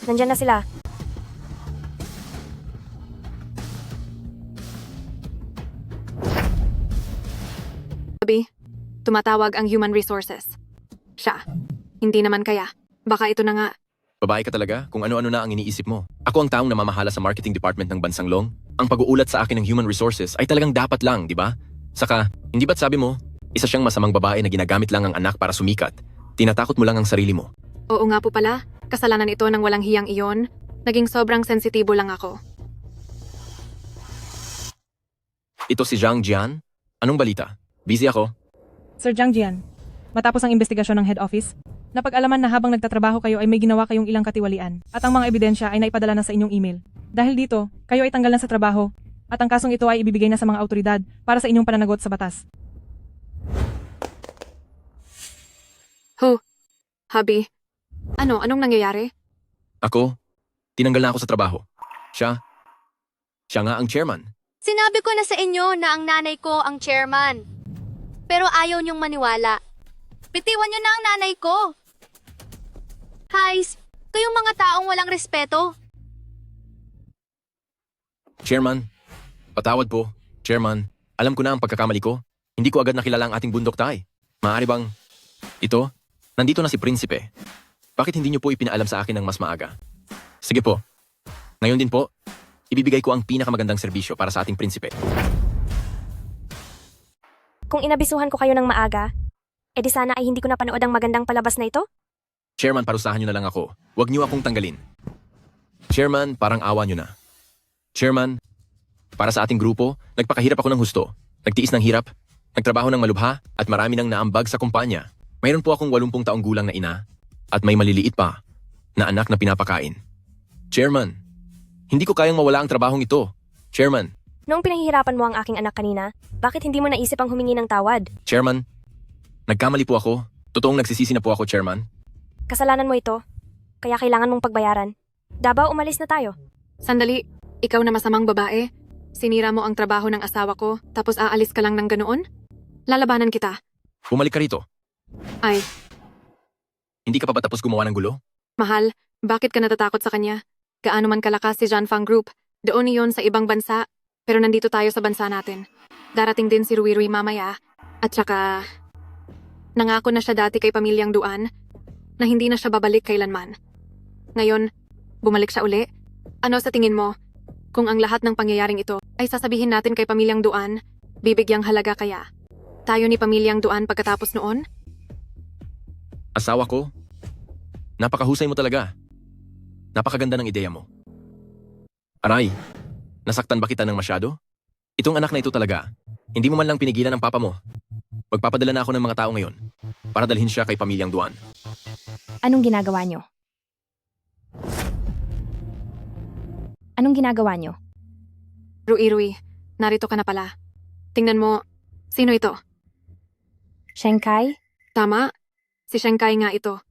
Nandyan na sila. Sabi, tumatawag ang Human Resources. Siya. Hindi naman kaya. Baka ito na nga. Babae ka talaga kung ano-ano na ang iniisip mo. Ako ang taong namamahala sa marketing department ng Bansang Long. Ang pag-uulat sa akin ng Human Resources ay talagang dapat lang, di ba? Saka, hindi ba't sabi mo, isa siyang masamang babae na ginagamit lang ang anak para sumikat. Tinatakot mo lang ang sarili mo. Oo nga po pala. Kasalanan ito ng walang hiyang iyon. Naging sobrang sensitibo lang ako. Ito si Zhang Jian? Anong balita? Busy ako. Sir Zhang Jian, matapos ang investigasyon ng head office, napag-alaman na habang nagtatrabaho kayo ay may ginawa kayong ilang katiwalian at ang mga ebidensya ay naipadala na sa inyong email. Dahil dito, kayo ay tanggal na sa trabaho at ang kasong ito ay ibibigay na sa mga autoridad para sa inyong pananagot sa batas. Habi, anong nangyayari? Ako? Tinanggal na ako sa trabaho. Siya nga ang chairman. Sinabi ko na sa inyo na ang nanay ko ang chairman. Pero ayaw niyong maniwala. Bitiwan niyo na ang nanay ko. Guys, kayong mga taong walang respeto. Chairman, patawad po. Chairman, alam ko na ang pagkakamali ko. Hindi ko agad nakilala ang ating bundok tay. Maaari bang... Ito? Nandito na si Prinsipe. Bakit hindi niyo po ipinaalam sa akin ng mas maaga? Sige po. Ngayon din po, ibibigay ko ang pinakamagandang serbisyo para sa ating Prinsipe. Kung inabisuhan ko kayo ng maaga, edi sana ay hindi ko napanood ang magandang palabas na ito? Chairman, parusahan niyo na lang ako. Huwag niyo akong tanggalin. Chairman, parang awa niyo na. Chairman, para sa ating grupo, nagpakahirap ako ng husto. Nagtiis ng hirap, nagtrabaho ng malubha, at marami nang naambag sa kumpanya. Mayroon po akong 80 taong gulang na ina, at may maliliit pa na anak na pinapakain. Chairman, hindi ko kayang mawala ang trabahong ito. Chairman. Noong pinahihirapan mo ang aking anak kanina, bakit hindi mo naisip ang humingi ng tawad? Chairman, nagkamali po ako. Totoong nagsisisi na po ako, Chairman. Kasalanan mo ito, kaya kailangan mong pagbayaran. Davao, umalis na tayo. Sandali, ikaw na masamang babae. Sinira mo ang trabaho ng asawa ko, tapos aalis ka lang ng ganoon? Lalabanan kita. Bumalik ka rito. Ay, Hindi ka pa ba tapos gumawa ng gulo? mahal, bakit ka natatakot sa kanya? Gaano man kalakas si Janfang Group, doon iyon sa ibang bansa, pero nandito tayo sa bansa natin. Darating din si Rui mamaya, at saka... Nangako na siya dati kay pamilyang Duan, na hindi na siya babalik kailanman. Ngayon, bumalik siya uli. Ano sa tingin mo? Kung ang lahat ng pangyayaring ito ay sasabihin natin kay pamilyang Duan, bibigyang halaga kaya? Tayo ni pamilyang Duan pagkatapos noon? Asawa ko? Napakahusay mo talaga. Napakaganda ng ideya mo. Aray, Nasaktan ba kita ng masyado? Itong anak na ito talaga. Hindi mo man lang pinigilan ng papa mo. Magpapadala na ako ng mga tao ngayon para dalhin siya kay pamilyang Duan. Anong ginagawa nyo? Anong ginagawa nyo? Rui, narito ka na pala. Tingnan mo, sino ito? Shenkai? Tama, si Shenkai nga ito.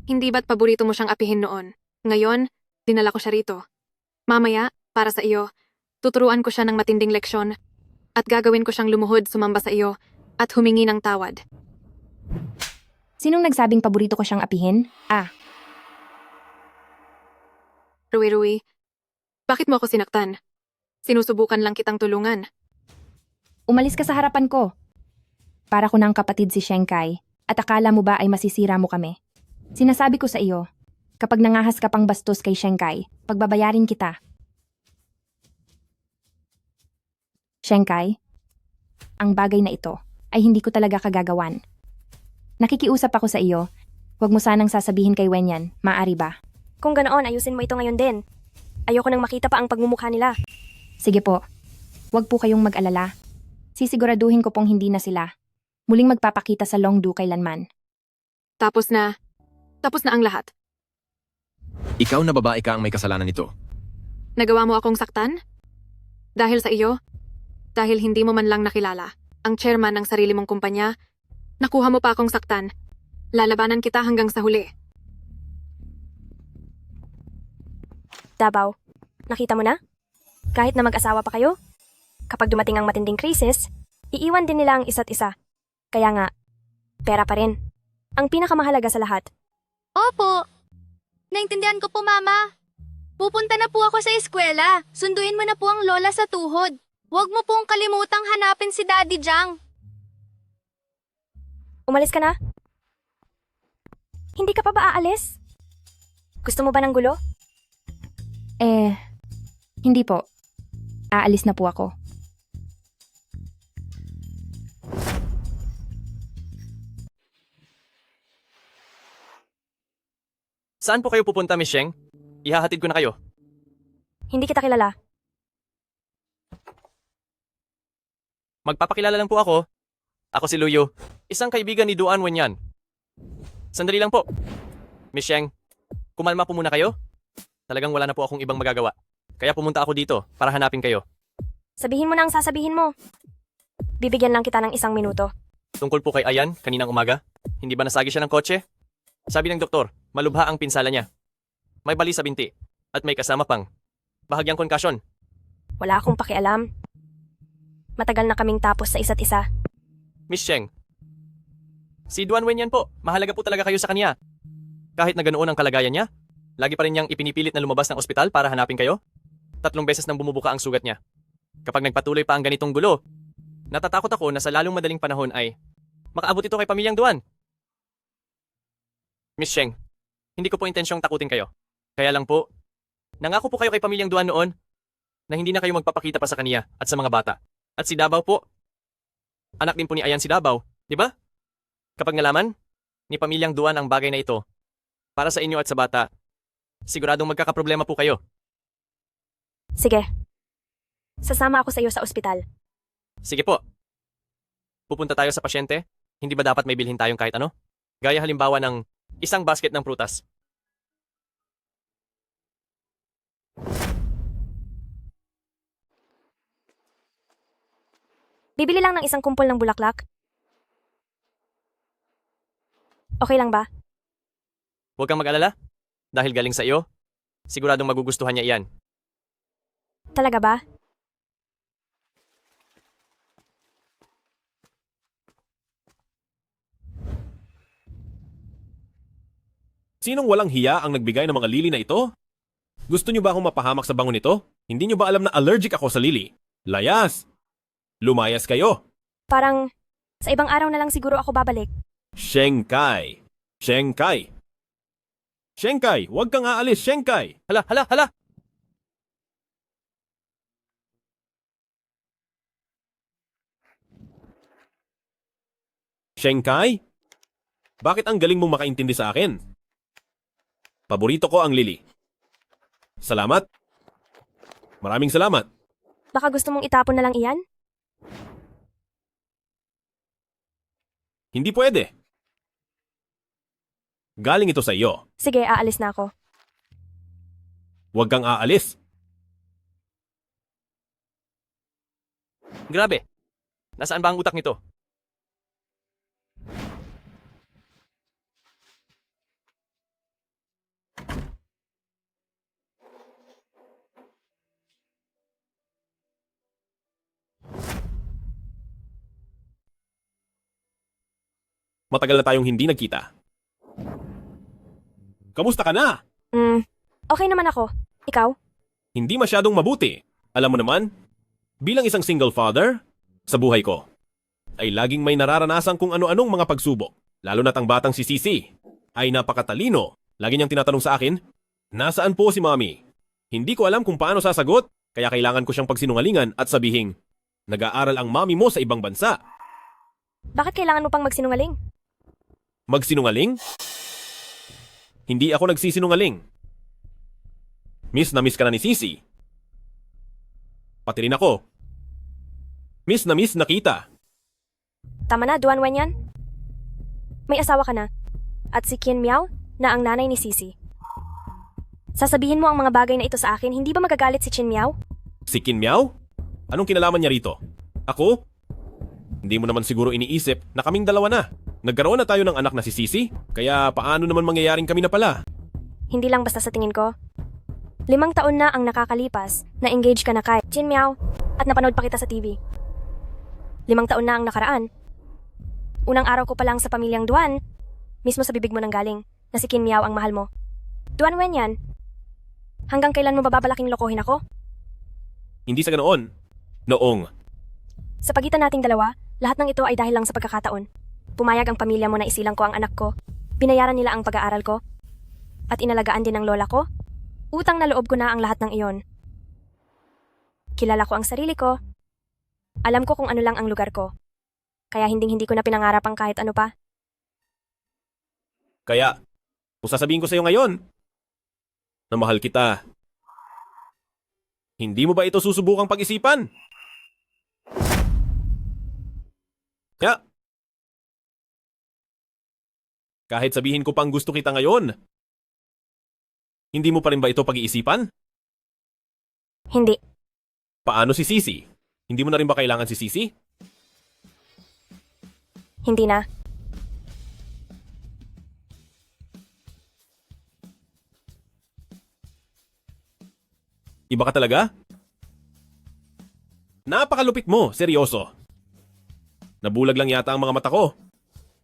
Hindi ba't paborito mo siyang apihin noon? Ngayon, dinala ko siya rito. Mamaya, para sa iyo, tuturuan ko siya ng matinding leksyon at gagawin ko siyang lumuhod sumamba sa iyo at humingi ng tawad. Sinong nagsabing paborito ko siyang apihin? Rui, bakit mo ako sinaktan? Sinusubukan lang kitang tulungan. Umalis ka sa harapan ko. Para ko ng kapatid si Shenkai at akala mo ba ay masisira mo kami? Sinasabi ko sa iyo, kapag nangahas ka pang bastos kay Shenkai, pagbabayarin kita. Shenkai, ang bagay na ito ay hindi ko talaga kagagawan. Nakikiusap ako sa iyo, huwag mo sanang sasabihin kay Wenyan, maaari ba? Kung ganoon, ayusin mo ito ngayon din. Ayoko nang makita pa ang pagmumukha nila. Sige po, huwag po kayong mag-alala. Sisiguraduhin ko pong hindi na sila. Muling magpapakita sa Longdu kailanman. Tapos na ang lahat. Ikaw na babae ka ang may kasalanan nito. Nagawa mo akong saktan? Dahil sa iyo? Dahil hindi mo man lang nakilala ang chairman ng sarili mong kumpanya, nakuha mo pa akong saktan. Lalabanan kita hanggang sa huli. Dabaw, nakita mo na? Kahit na mag-asawa pa kayo, kapag dumating ang matinding krisis, iiwan din nila ang isa't isa. Kaya nga, pera pa rin. Ang pinakamahalaga sa lahat. Opo. Naintindihan ko po, Mama. Pupunta na po ako sa eskwela. Sunduin mo na po ang lola sa tuhod. Huwag mo pong kalimutang hanapin si Daddy Jang. Umalis ka na? Hindi ka pa ba aalis? Gusto mo ba ng gulo? Hindi po. Aalis na po ako. Saan po kayo pupunta, Miss Sheng? Ihahatid ko na kayo. Hindi kita kilala. Magpapakilala lang po ako. Ako si Luyo, isang kaibigan ni Duan Wenyan. Sandali lang po. Miss Sheng, kumalma po muna kayo. Talagang wala na po akong ibang magagawa. Kaya pumunta ako dito para hanapin kayo. Sabihin mo na ang sasabihin mo. Bibigyan lang kita ng 1 minuto. Tungkol po kay Ayan, kaninang umaga. Hindi ba nasagi siya ng kotse? Sabi ng doktor, malubha ang pinsala niya. May bali sa binti at may kasama pang bahagyang konkasyon. Wala akong pakialam. Matagal na kaming tapos sa isa't isa. Miss Sheng, si Duan Wenyan po, mahalaga po talaga kayo sa kanya. Kahit na ganoon ang kalagayan niya, lagi pa rin niyang ipinipilit na lumabas ng ospital para hanapin kayo. 3 beses nang bumubuka ang sugat niya. Kapag nagpatuloy pa ang ganitong gulo, natatakot ako na sa lalong madaling panahon ay makaabot ito kay pamilyang Duan. Miss Sheng, hindi ko po intensyong takutin kayo. Kaya lang po, nangako po kayo kay pamilyang Duan noon na hindi na kayo magpapakita pa sa kaniya at sa mga bata. At si Dabaw po, anak din po ni Ayan si Dabaw, di ba? Kapag nalaman ni pamilyang Duan ang bagay na ito, para sa inyo at sa bata, siguradong magkakaproblema po kayo. Sige. Sasama ako sa iyo sa ospital. Sige po. Pupunta tayo sa pasyente, hindi ba dapat may bilhin tayong kahit ano? Gaya halimbawa ng isang basket ng prutas. Bibili lang ng 1 kumpol ng bulaklak. Okay lang ba? Huwag kang mag-alala. Dahil galing sa iyo, siguradong magugustuhan niya iyan. Talaga ba? Sinong walang hiya ang nagbigay ng mga lili na ito? Gusto niyo ba akong mapahamak sa bangon nito? Hindi niyo ba alam na allergic ako sa lili? Layas! Lumayas kayo! Parang sa ibang araw na lang siguro ako babalik. Shenkai! Shenkai! Shenkai! Huwag kang aalis, Shenkai! Hala! Shenkai? Bakit ang galing mong makaintindi sa akin? Paborito ko ang lili. Salamat. Maraming salamat. Baka gusto mong itapon na lang iyan? Hindi pwede. Galing ito sa iyo. Sige, aalis na ako. Huwag kang aalis. Grabe. Nasaan ba ang utak nito? Matagal na tayong hindi nagkita. Kamusta ka na? Okay naman ako. Ikaw? Hindi masyadong mabuti. Alam mo naman, bilang isang single father, sa buhay ko, ay laging may nararanasan kung ano-anong mga pagsubok. Lalo na't ang batang si Sisi ay napakatalino. Lagi niyang tinatanong sa akin, nasaan po si Mommy? Hindi ko alam kung paano sasagot, kaya kailangan ko siyang pagsinungalingan at sabihing, nag-aaral ang mommy mo sa ibang bansa. Bakit kailangan mo pang magsinungaling? Magsinungaling? Hindi ako nagsisinungaling. Miss na miss ka na ni Sisi. Pati rin ako. Miss na miss na kita. Tama na, Duan Wenyan. May asawa ka na. At si Qin Miao na ang nanay ni Sisi. Sasabihin mo ang mga bagay na ito sa akin, hindi ba magagalit si Qin Miao? Si Qin Miao? Anong kinalaman niya rito? Ako? Hindi mo naman siguro iniisip na kaming dalawa na. Nagkaroon na tayo ng anak na si Sisi, kaya paano naman mangyayaring kami na pala? Hindi lang basta sa tingin ko. 5 taon na ang nakakalipas na engage ka na kay Qin Miao at napanood pa kita sa TV. 5 taon na ang nakaraan. Unang araw ko pa lang sa pamilyang Duan, mismo sa bibig mo nang galing na si Qin Miao ang mahal mo. Duan Wenyan, hanggang kailan mo bababalaking lokohin ako? Hindi sa ganoon. Noong. Sa pagitan nating dalawa, lahat ng ito ay dahil lang sa pagkakataon. Pumayag ang pamilya mo na isilang ko ang anak ko. Binayaran nila ang pag-aaral ko. At inalagaan din ng lola ko. Utang na loob ko na ang lahat ng iyon. Kilala ko ang sarili ko. Alam ko kung ano lang ang lugar ko. Kaya hindi ko na pinangarap ang kahit ano pa. Kaya, kung sasabihin ko sa iyo ngayon, na mahal kita, hindi mo ba ito susubukang pag-isipan? Kaya, kahit sabihin ko pang gusto kita ngayon, hindi mo pa rin ba ito pag-iisipan? Hindi. Paano si Sisi? Hindi mo na rin ba kailangan si Sisi? Hindi na. Iba ka talaga? Napakalupit mo, seryoso. Nabulag lang yata ang mga mata ko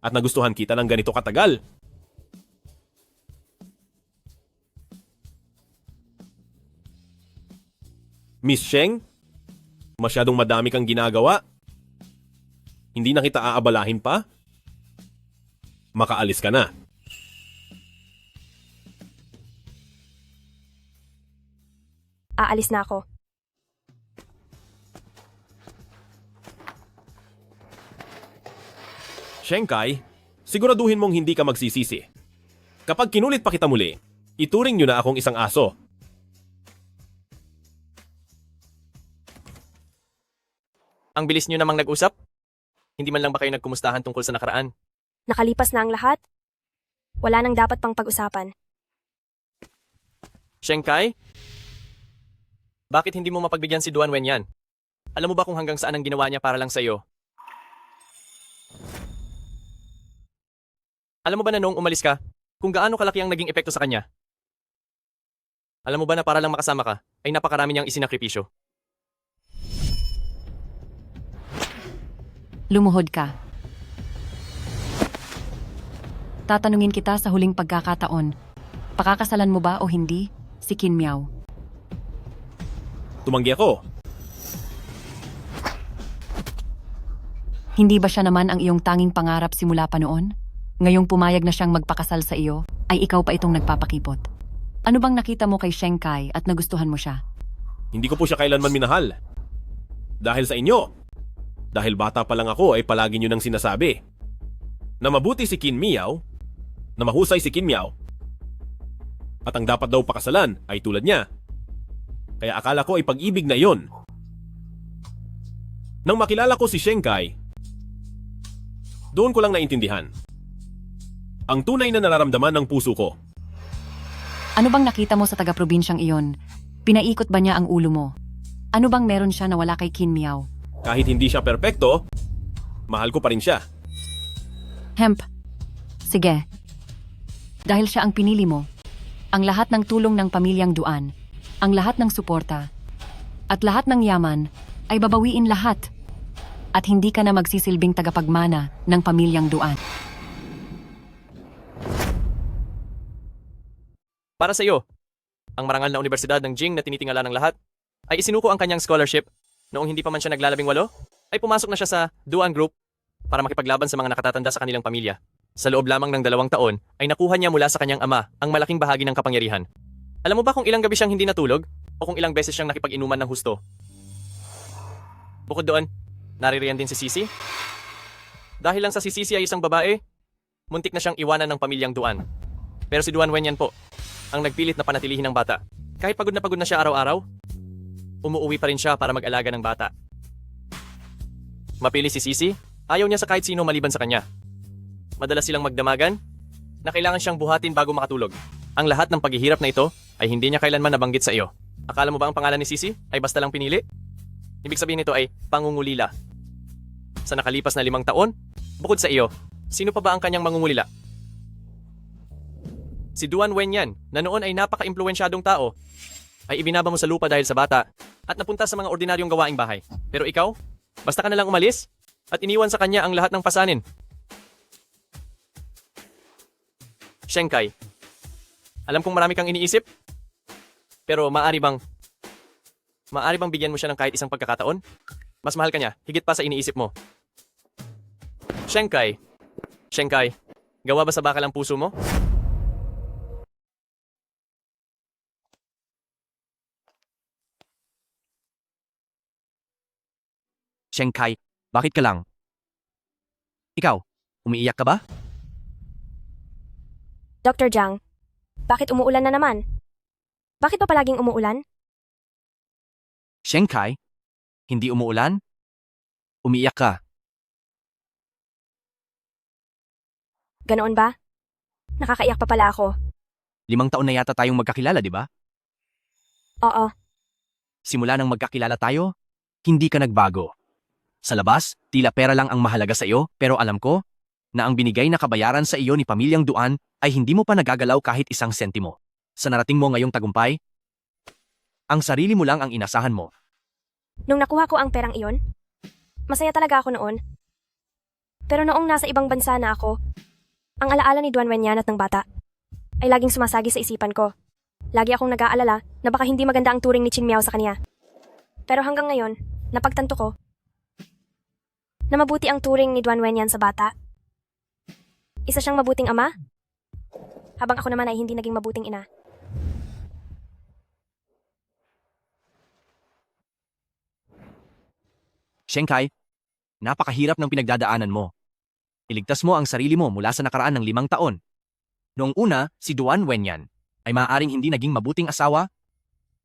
at nagustuhan kita ng ganito katagal. Miss Sheng, masyadong madami kang ginagawa. Hindi na kita aabalahin pa? Makaalis ka na. Aalis na ako. Shenkai, siguraduhin mong hindi ka magsisisi. Kapag kinulit pa kita muli, ituring nyo na akong isang aso. Ang bilis nyo namang nag-usap? Hindi man lang ba kayo nagkumustahan tungkol sa nakaraan? Nakalipas na ang lahat. Wala nang dapat pang pag-usapan. Shenkai? Bakit hindi mo mapagbigyan si Duan Wenyan? Alam mo ba kung hanggang saan ang ginawa niya para lang sa iyo? Alam mo ba na noong umalis ka, kung gaano kalaki ang naging epekto sa kanya? Alam mo ba na para lang makasama ka, ay napakarami niyang isinakripisyo? Lumuhod ka. Tatanungin kita sa huling pagkakataon. Pakakasalan mo ba o hindi si Qin Miao? Tumanggi ako. Hindi ba siya naman ang iyong tanging pangarap simula pa noon? Ngayong pumayag na siyang magpakasal sa iyo, ay ikaw pa itong nagpapakipot. Ano bang nakita mo kay Shenkai at nagustuhan mo siya? Hindi ko po siya kailanman minahal. Dahil sa inyo. Dahil bata pa lang ako ay palagi nyo nang sinasabi na mabuti si Qin Miao, na mahusay si Qin Miao, at ang dapat daw pakasalan ay tulad niya. Kaya akala ko ay pag-ibig na yon. Nang makilala ko si Shenkai, doon ko lang naintindihan ang tunay na nararamdaman ng puso ko. Ano bang nakita mo sa taga-probinsyang iyon? Pinaikot ba niya ang ulo mo? Ano bang meron siya na wala kay Qin Miao? Kahit hindi siya perpekto, mahal ko pa rin siya. Hemp. Sige. Dahil siya ang pinili mo, ang lahat ng tulong ng pamilyang Duan, ang lahat ng suporta, at lahat ng yaman ay babawiin lahat. At hindi ka na magsisilbing tagapagmana ng pamilyang Duan. Para sa iyo, ang marangal na universidad ng Jing na tinitingala ng lahat, ay isinuko ang kanyang scholarship noong hindi pa man siya naglalabing-8, ay pumasok na siya sa Duan Group para makipaglaban sa mga nakatatanda sa kanilang pamilya. Sa loob lamang ng 2 taon, ay nakuha niya mula sa kanyang ama ang malaking bahagi ng kapangyarihan. Alam mo ba kung ilang gabi siyang hindi natulog o kung ilang beses siyang nakipag-inuman ng husto? Bukod doon, naririyan din si Sisi. Dahil lang sa si Sisi ay isang babae, muntik na siyang iwanan ng pamilyang Duan. Pero si Duan Wenyan po, ang nagpilit na panatilihin ng bata. Kahit pagod na siya araw-araw, umuuwi pa rin siya para mag-alaga ng bata. Mapili si Sisi, ayaw niya sa kahit sino maliban sa kanya. Madalas silang magdamagan na kailangan siyang buhatin bago makatulog. Ang lahat ng paghihirap na ito ay hindi niya kailanman nabanggit sa iyo. Akala mo ba ang pangalan ni Sisi ay basta lang pinili? Ibig sabihin nito ay pangungulila. Sa nakalipas na 5 taon, bukod sa iyo, sino pa ba ang kanyang mangungulila? Si Duan Wenyan, na noon ay napaka-impluwensyadong tao, ay ibinaba mo sa lupa dahil sa bata at napunta sa mga ordinaryong gawaing bahay. Pero ikaw, basta ka na lang umalis at iniwan sa kanya ang lahat ng pasanin. Shenkai, alam kong marami kang iniisip, pero maaari bang bigyan mo siya ng kahit isang pagkakataon? Mas mahal ka niya, higit pa sa iniisip mo. Shenkai, gawa ba sa bakal ang puso mo? Shenkai, bakit ka lang? Ikaw, umiiyak ka ba? Dr. Jiang, bakit umuulan na naman? Bakit pa palaging umuulan? Shenkai, hindi umuulan? Umiiyak ka. Ganoon ba? Nakakaiyak pa pala ako. 5 taon na yata tayong magkakilala, di ba? Oo. Simula nang magkakilala tayo, hindi ka nagbago. Sa labas, tila pera lang ang mahalaga sa iyo, pero alam ko na ang binigay na kabayaran sa iyo ni pamilyang Duan ay hindi mo pa nagagalaw kahit 1 sentimo. Sa narating mo ngayong tagumpay, ang sarili mo lang ang inasahan mo. Nung nakuha ko ang perang iyon, masaya talaga ako noon. Pero noong nasa ibang bansa na ako, ang alaala ni Duan Wenyan at ng bata ay laging sumasagi sa isipan ko. Lagi akong nag-aalala na baka hindi maganda ang turing ni Qin Miao sa kanya. Pero hanggang ngayon, napagtanto ko na mabuti ang turing ni Duan Wenyan sa bata. Isa siyang mabuting ama, habang ako naman ay hindi naging mabuting ina. Shenkai, napakahirap ng pinagdadaanan mo. Iligtas mo ang sarili mo mula sa nakaraan ng 5 taon. Noong una, si Duan Wenyan ay maaaring hindi naging mabuting asawa.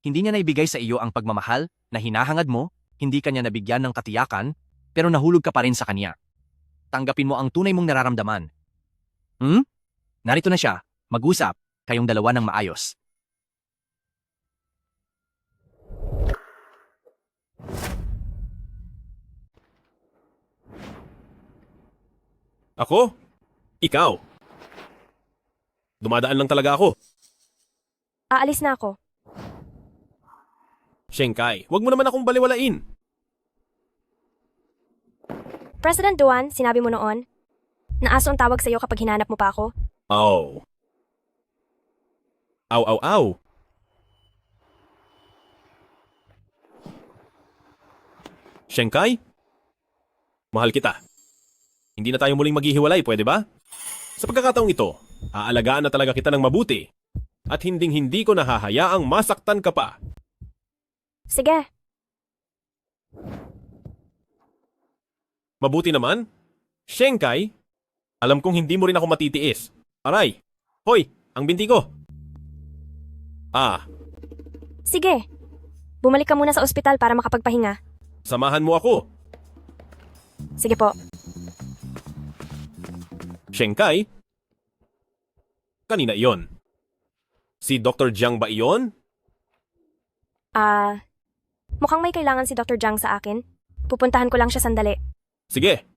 Hindi niya naibigay sa iyo ang pagmamahal na hinahangad mo, hindi kanya nabigyan ng katiyakan, pero nahulog ka pa rin sa kanya. Tanggapin mo ang tunay mong nararamdaman. Narito na siya. Mag-usap, kayong dalawa ng maayos. Ako? Ikaw? Dumadaan lang talaga ako. Aalis na ako. Shenkai, wag mo naman akong baliwalain. President Duan, sinabi mo noon na aso ang tawag sa'yo kapag hinanap mo pa ako. Oh. Aw, aw, aw. Shenkai? Mahal kita. Hindi na tayo muling maghihiwalay, pwede ba? Sa pagkakataong ito, aalagaan na talaga kita ng mabuti at hinding-hindi ko nahahayaang masaktan ka pa. Sige. Mabuti naman? Shenkai? Alam kong hindi mo rin ako matitiis. Aray! Hoy! Ang binti ko! Sige. Bumalik ka muna sa ospital para makapagpahinga. Samahan mo ako. Sige po. Shenkai? Kanina iyon. Si Dr. Jiang ba iyon? Mukhang may kailangan si Dr. Jiang sa akin. Pupuntahan ko lang siya sandali. Sige.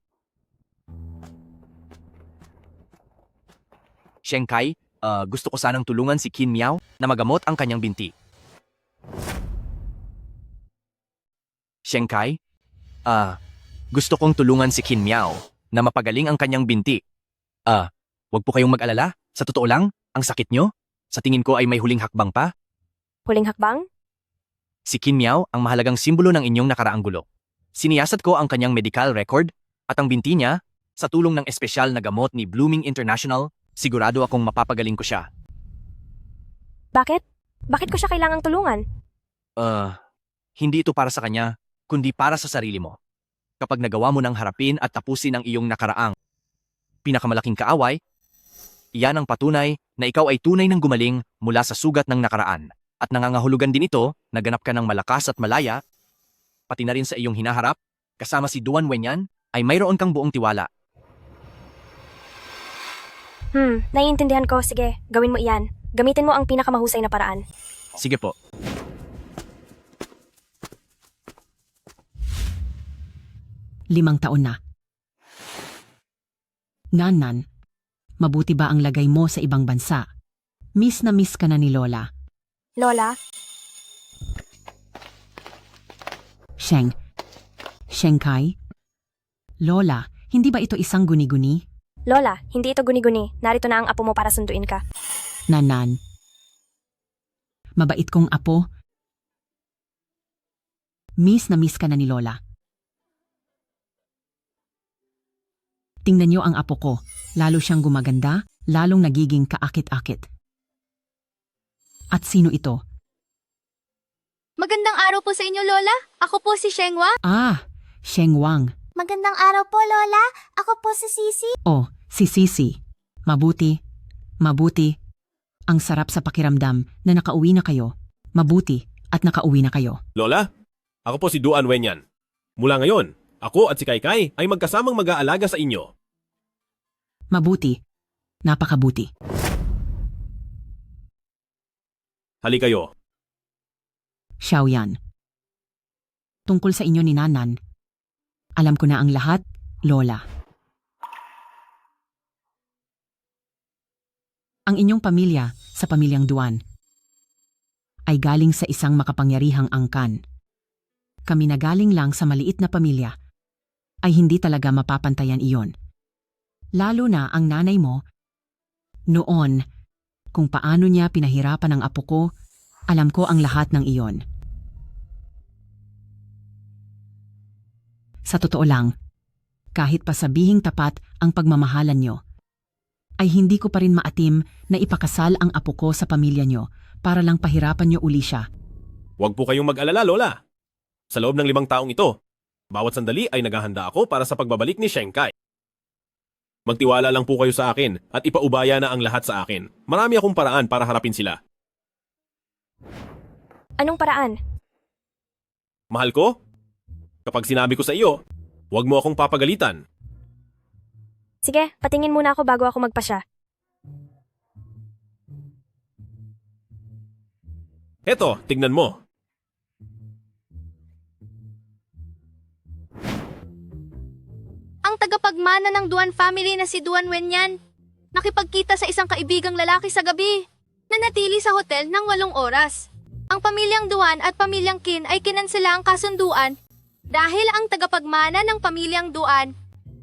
Shenkai, gusto ko sanang tulungan si Qin Miao na magamot ang kanyang binti. Shenkai, gusto kong tulungan si Qin Miao na mapagaling ang kanyang binti. Wag po kayong mag-alala. Sa totoo lang, ang sakit nyo, sa tingin ko ay may huling hakbang pa. Huling hakbang? Si Qin Miao ang mahalagang simbolo ng inyong nakaraang gulo. Siniyasat ko ang kanyang medical record at ang binti niya, sa tulong ng espesyal na gamot ni Blooming International, sigurado akong mapapagaling ko siya. Bakit? Bakit ko siya kailangang tulungan? Hindi ito para sa kanya, kundi para sa sarili mo. Kapag nagawa mo ng harapin at tapusin ang iyong nakaraang pinakamalaking kaaway, iyan ang patunay na ikaw ay tunay ng gumaling mula sa sugat ng nakaraan. At nangangahulugan din ito na ganap ka ng malakas at malaya, pati na rin sa iyong hinaharap, kasama si Duan Wenyan, ay mayroon kang buong tiwala. Naiintindihan ko. Sige, gawin mo iyan. Gamitin mo ang pinakamahusay na paraan. Sige po. Limang taon na. Nanan, mabuti ba ang lagay mo sa ibang bansa? Miss na miss ka na ni Lola. Lola? Shenkai? Lola, hindi ba ito isang guni-guni? Lola, hindi ito guni-guni. Narito na ang apo mo para sunduin ka. Nanan. Mabait kong apo. Miss na miss ka na ni Lola. Tingnan niyo ang apo ko. Lalo siyang gumaganda, lalong nagiging kaakit-akit. At sino ito? Magandang araw po sa inyo, Lola. Ako po si Shengwa. Sheng Wang. Magandang araw po, Lola. Ako po si Sisi. Oh, si Sisi. Mabuti. Ang sarap sa pakiramdam na nakauwi na kayo. Mabuti at nakauwi na kayo. Lola, ako po si Duan Wenyan. Mula ngayon, ako at si Kaikai ay magkasamang mag-aalaga sa inyo. Mabuti. Napakabuti. Hali kayo. Xiaoyan. Tungkol sa inyo ni Nanan, alam ko na ang lahat, Lola. Ang inyong pamilya sa pamilyang Duan ay galing sa isang makapangyarihang angkan. Kami na galing lang sa maliit na pamilya ay hindi talaga mapapantayan iyon. Lalo na ang nanay mo, noon, kung paano niya pinahirapan ang apo ko, alam ko ang lahat ng iyon. Sa totoo lang, kahit pa sabihing tapat ang pagmamahalan nyo, ay hindi ko pa rin maatim na ipakasal ang apo ko sa pamilya nyo para lang pahirapan nyo uli siya. Huwag po kayong mag-alala, Lola. Sa loob ng 5 taong ito, bawat sandali ay naghahanda ako para sa pagbabalik ni Shenkai. Magtiwala lang po kayo sa akin at ipaubaya na ang lahat sa akin. Marami akong paraan para harapin sila. Anong paraan? Mahal ko? Kapag sinabi ko sa iyo, huwag mo akong papagalitan. Sige, patingin muna ako bago ako magpasya. Eto, tignan mo. Ang tagapagmana ng Duan family na si Duan Wenyan, nakipagkita sa isang kaibigang lalaki sa gabi, nanatili sa hotel ng 8 oras. Ang pamilyang Duan at pamilyang Qin ay kinansela ang kasunduan dahil ang tagapagmana ng pamilyang Duan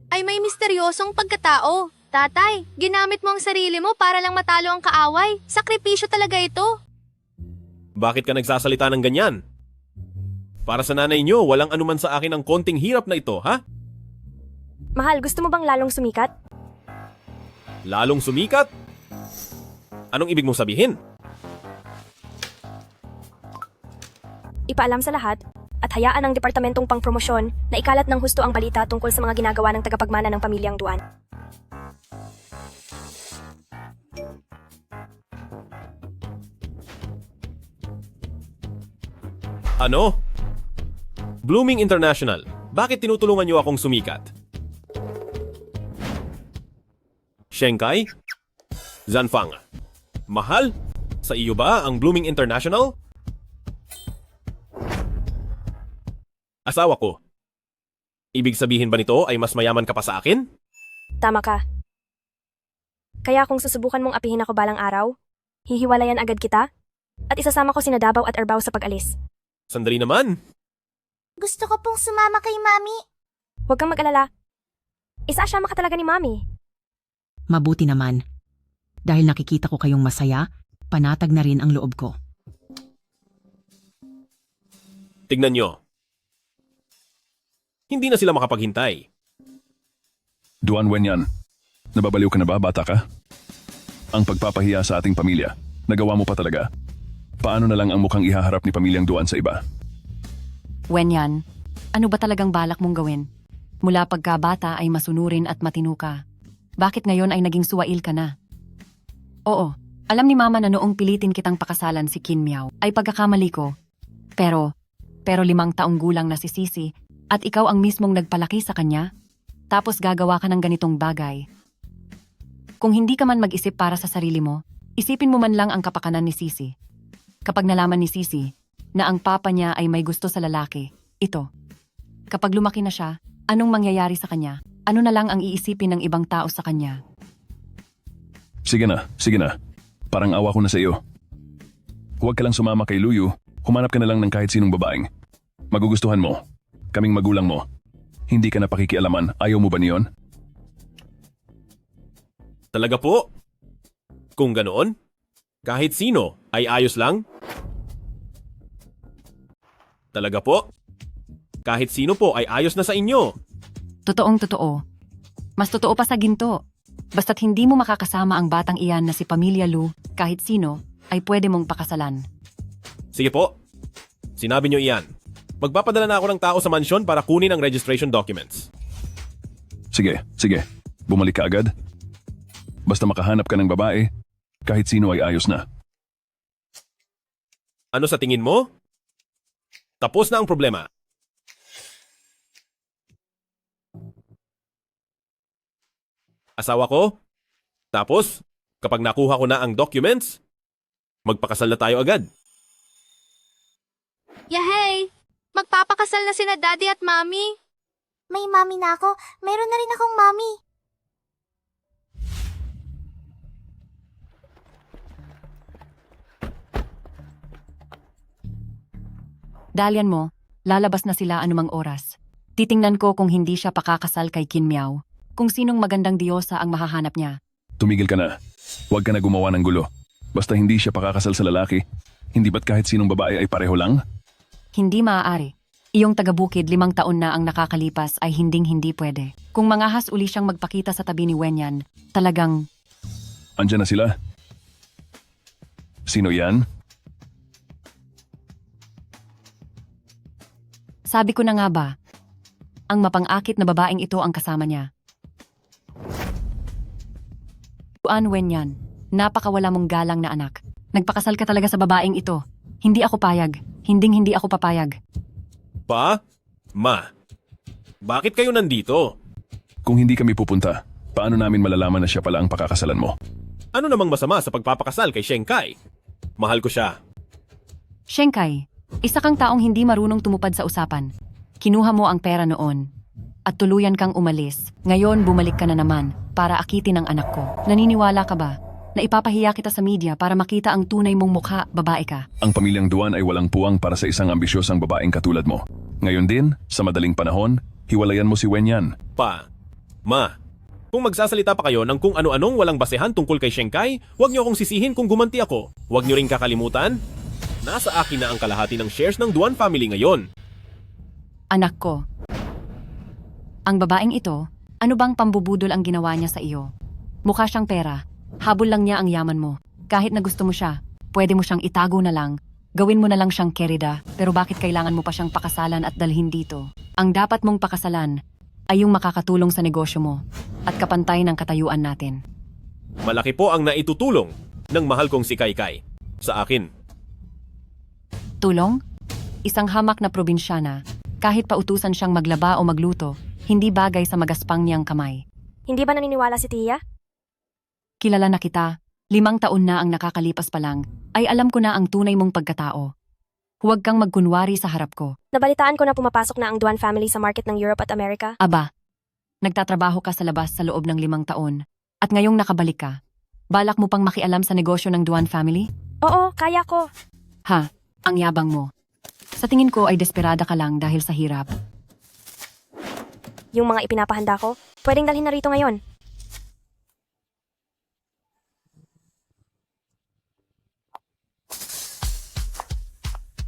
ay may misteryosong pagkatao. Tatay, ginamit mo ang sarili mo para lang matalo ang kaaway. Sakripisyo talaga ito. Bakit ka nagsasalita ng ganyan? Para sa nanay niyo, walang anuman sa akin ang konting hirap na ito, ha? Mahal, gusto mo bang lalong sumikat? Lalong sumikat? Anong ibig mong sabihin? Ipaalam sa lahat at hayaan ang departamentong pangpromosyon na ikalat ng husto ang balita tungkol sa mga ginagawa ng tagapagmana ng pamilyang Duan. Ano? Blooming International, bakit tinutulungan niyo akong sumikat? Shenkai? Zanfang, mahal? Sa iyo ba ang Blooming International? Asawa ko. Ibig sabihin ba nito ay mas mayaman ka pa sa akin? Tama ka. Kaya kung susubukan mong apihin ako balang araw, hihiwalayan agad kita at isasama ko sina Davao at Arbao sa pag-alis. Sandali naman. Gusto ko pong sumama kay Mami. Huwag kang mag-alala. Isaasama ka talaga ni Mami. Mabuti naman. Dahil nakikita ko kayong masaya, panatag na rin ang loob ko. Tignan nyo. Hindi na sila makapaghintay. Duan Wenyan, nababaliw ka na ba, bata ka? Ang pagpapahiya sa ating pamilya, nagawa mo pa talaga. Paano na lang ang mukhang ihaharap ni Pamilyang Duan sa iba? Wenyan, ano ba talagang balak mong gawin? Mula pagkabata ay masunurin at matino ka. Bakit ngayon ay naging suwail ka na? Oo, alam ni Mama na noong pilitin kitang pakasalan si Qin Miao ay pagkakamali ko. Pero 5 taong gulang na si Sisi at ikaw ang mismong nagpalaki sa kanya, tapos gagawa ka ng ganitong bagay. Kung hindi ka man mag-isip para sa sarili mo, isipin mo man lang ang kapakanan ni Sisi. Kapag nalaman ni Sisi na ang papa niya ay may gusto sa lalaki, ito. Kapag lumaki na siya, anong mangyayari sa kanya? Ano na lang ang iisipin ng ibang tao sa kanya? Sige na. Parang awa ko na sa iyo. Huwag ka lang sumama kay Luyu, humanap ka na lang ng kahit sinong babaeng. Magugustuhan mo. Kaming magulang mo. Hindi ka na pakikialaman, ayaw mo ba niyon? Talaga po? Kung ganoon, kahit sino ay ayos lang? Talaga po? Kahit sino po ay ayos na sa inyo. Totoong totoo. Mas totoo pa sa ginto. Basta't hindi mo makakasama ang batang iyan na si Pamilya Lu, kahit sino, ay pwede mong pakasalan. Sige po. Sinabi nyo iyan. Magpapadala na ako ng tao sa mansyon para kunin ang registration documents. Sige. Bumalik ka agad. Basta makahanap ka ng babae, kahit sino ay ayos na. Ano sa tingin mo? Tapos na ang problema. Asawa ko? Tapos, kapag nakuha ko na ang documents, magpakasal na tayo agad. Yahey! Magpapakasal na sina Daddy at Mommy. May Mami na ako. Meron na rin akong Mami. Dalian mo, lalabas na sila anumang oras. Titingnan ko kung hindi siya pakakasal kay Qin Miao. Kung sinong magandang diyosa ang mahahanap niya. Tumigil ka na. Huwag ka na gumawa ng gulo. Basta hindi siya pakakasal sa lalaki, hindi ba't kahit sinong babae ay pareho lang? Hindi maaari. Iyong taga-bukid 5 taon na ang nakakalipas ay hinding-hindi pwede. Kung mangahas uli siyang magpakita sa tabi ni Wenyan, talagang... Andiyan na sila. Sino yan? Sabi ko na nga ba, ang mapang-akit na babaeng ito ang kasama niya. Duan Wenyan, napakawala mong galang na anak. Nagpakasal ka talaga sa babaeng ito. Hindi ako payag. Hindi ako papayag. Pa? Ma? Bakit kayo nandito? Kung hindi kami pupunta, paano namin malalaman na siya pala ang pakakasalan mo? Ano namang masama sa pagpapakasal kay Shenkai? Mahal ko siya. Shenkai, isa kang taong hindi marunong tumupad sa usapan. Kinuha mo ang pera noon at tuluyan kang umalis. Ngayon bumalik ka na naman para akitin ang anak ko. Naniniwala ka ba na ipapahiya kita sa media para makita ang tunay mong mukha, babae ka? Ang Pamilyang Duan ay walang puwang para sa isang ambisyosang babaeng katulad mo. Ngayon din, sa madaling panahon, hiwalayan mo si Wenyan. Pa, ma, kung magsasalita pa kayo ng kung ano-anong walang basehan tungkol kay Shenkai, huwag niyo akong sisihin kung gumanti ako. Huwag niyo ring kakalimutan, nasa akin na ang kalahati ng shares ng Duan family ngayon. Anak ko, ang babaeng ito, ano bang pambubudol ang ginawa niya sa iyo? Mukha siyang pera. Habol lang niya ang yaman mo. Kahit na gusto mo siya, pwede mo siyang itago na lang. Gawin mo na lang siyang kerida, pero bakit kailangan mo pa siyang pakasalan at dalhin dito? Ang dapat mong pakasalan ay yung makakatulong sa negosyo mo at kapantay ng katayuan natin. Malaki po ang naitutulong ng mahal kong si Kaikai sa akin. Tulong? Isang hamak na probinsyana, kahit pautusan siyang maglaba o magluto, hindi bagay sa magaspang niyang kamay. Hindi ba naniniwala si Tia? kilala na kita, 5 taon na ang nakakalipas pa lang, ay alam ko na ang tunay mong pagkatao. Huwag kang magkunwari sa harap ko. Nabalitaan ko na pumapasok na ang Duan family sa market ng Europe at America. Aba, nagtatrabaho ka sa labas sa loob ng 5 taon, at ngayong nakabalik ka. Balak mo pang makialam sa negosyo ng Duan family? Oo, kaya ko. Ha, ang yabang mo. Sa tingin ko ay desperada ka lang dahil sa hirap. Yung mga ipinapahanda ko, pwedeng dalhin na rito ngayon.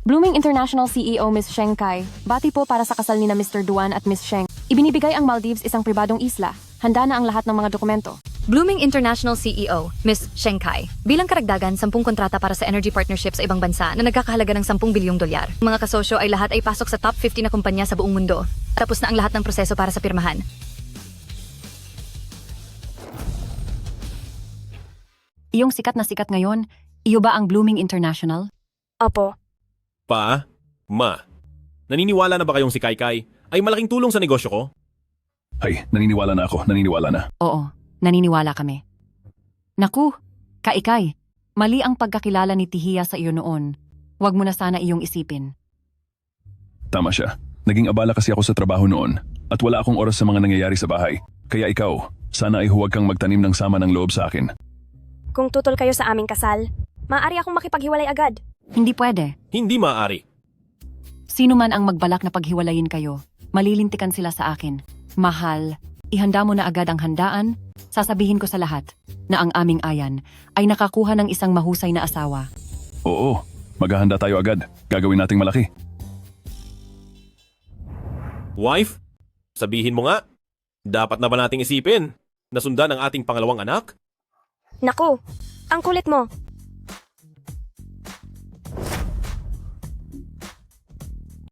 Blooming International CEO Ms. Sheng Kai, bati po para sa kasal ni na Mr. Duan at Ms. Sheng. Ibinibigay ang Maldives isang pribadong isla. Handa na ang lahat ng mga dokumento. Blooming International CEO, Ms. Sheng Kai. Bilang karagdagan, 10 kontrata para sa energy partnership sa ibang bansa na nagkakahalaga ng 10 bilyong dolyar. Mga kasosyo ay lahat ay pasok sa top 50 na kumpanya sa buong mundo. Tapos na ang lahat ng proseso para sa pirmahan. Iyong sikat na sikat ngayon, iyo ba ang Blooming International? Opo. Pa, ma, naniniwala na ba kayong si Kaikai ay malaking tulong sa negosyo ko? Ay, naniniwala na ako, naniniwala na. Oo, naniniwala kami. Naku, Kaikai, mali ang pagkakilala ni Tihiya sa iyo noon. Huwag mo na sana iyong isipin. Tama siya. Naging abala kasi ako sa trabaho noon at wala akong oras sa mga nangyayari sa bahay. Kaya ikaw, sana ay huwag kang magtanim ng sama ng loob sa akin. Kung tutol kayo sa aming kasal, maaari akong makipaghiwalay agad. Hindi pwede. Hindi maaari. Sino man ang magbalak na paghiwalayin kayo, malilintikan sila sa akin. Mahal, ihanda mo na agad ang handaan. Sasabihin ko sa lahat na ang aming Ayan ay nakakuha ng isang mahusay na asawa. Oo, maghahanda tayo agad. Gagawin nating malaki. Wife, sabihin mo nga, dapat na ba nating isipin na sundan ang ating pangalawang anak? Naku, ang kulit mo.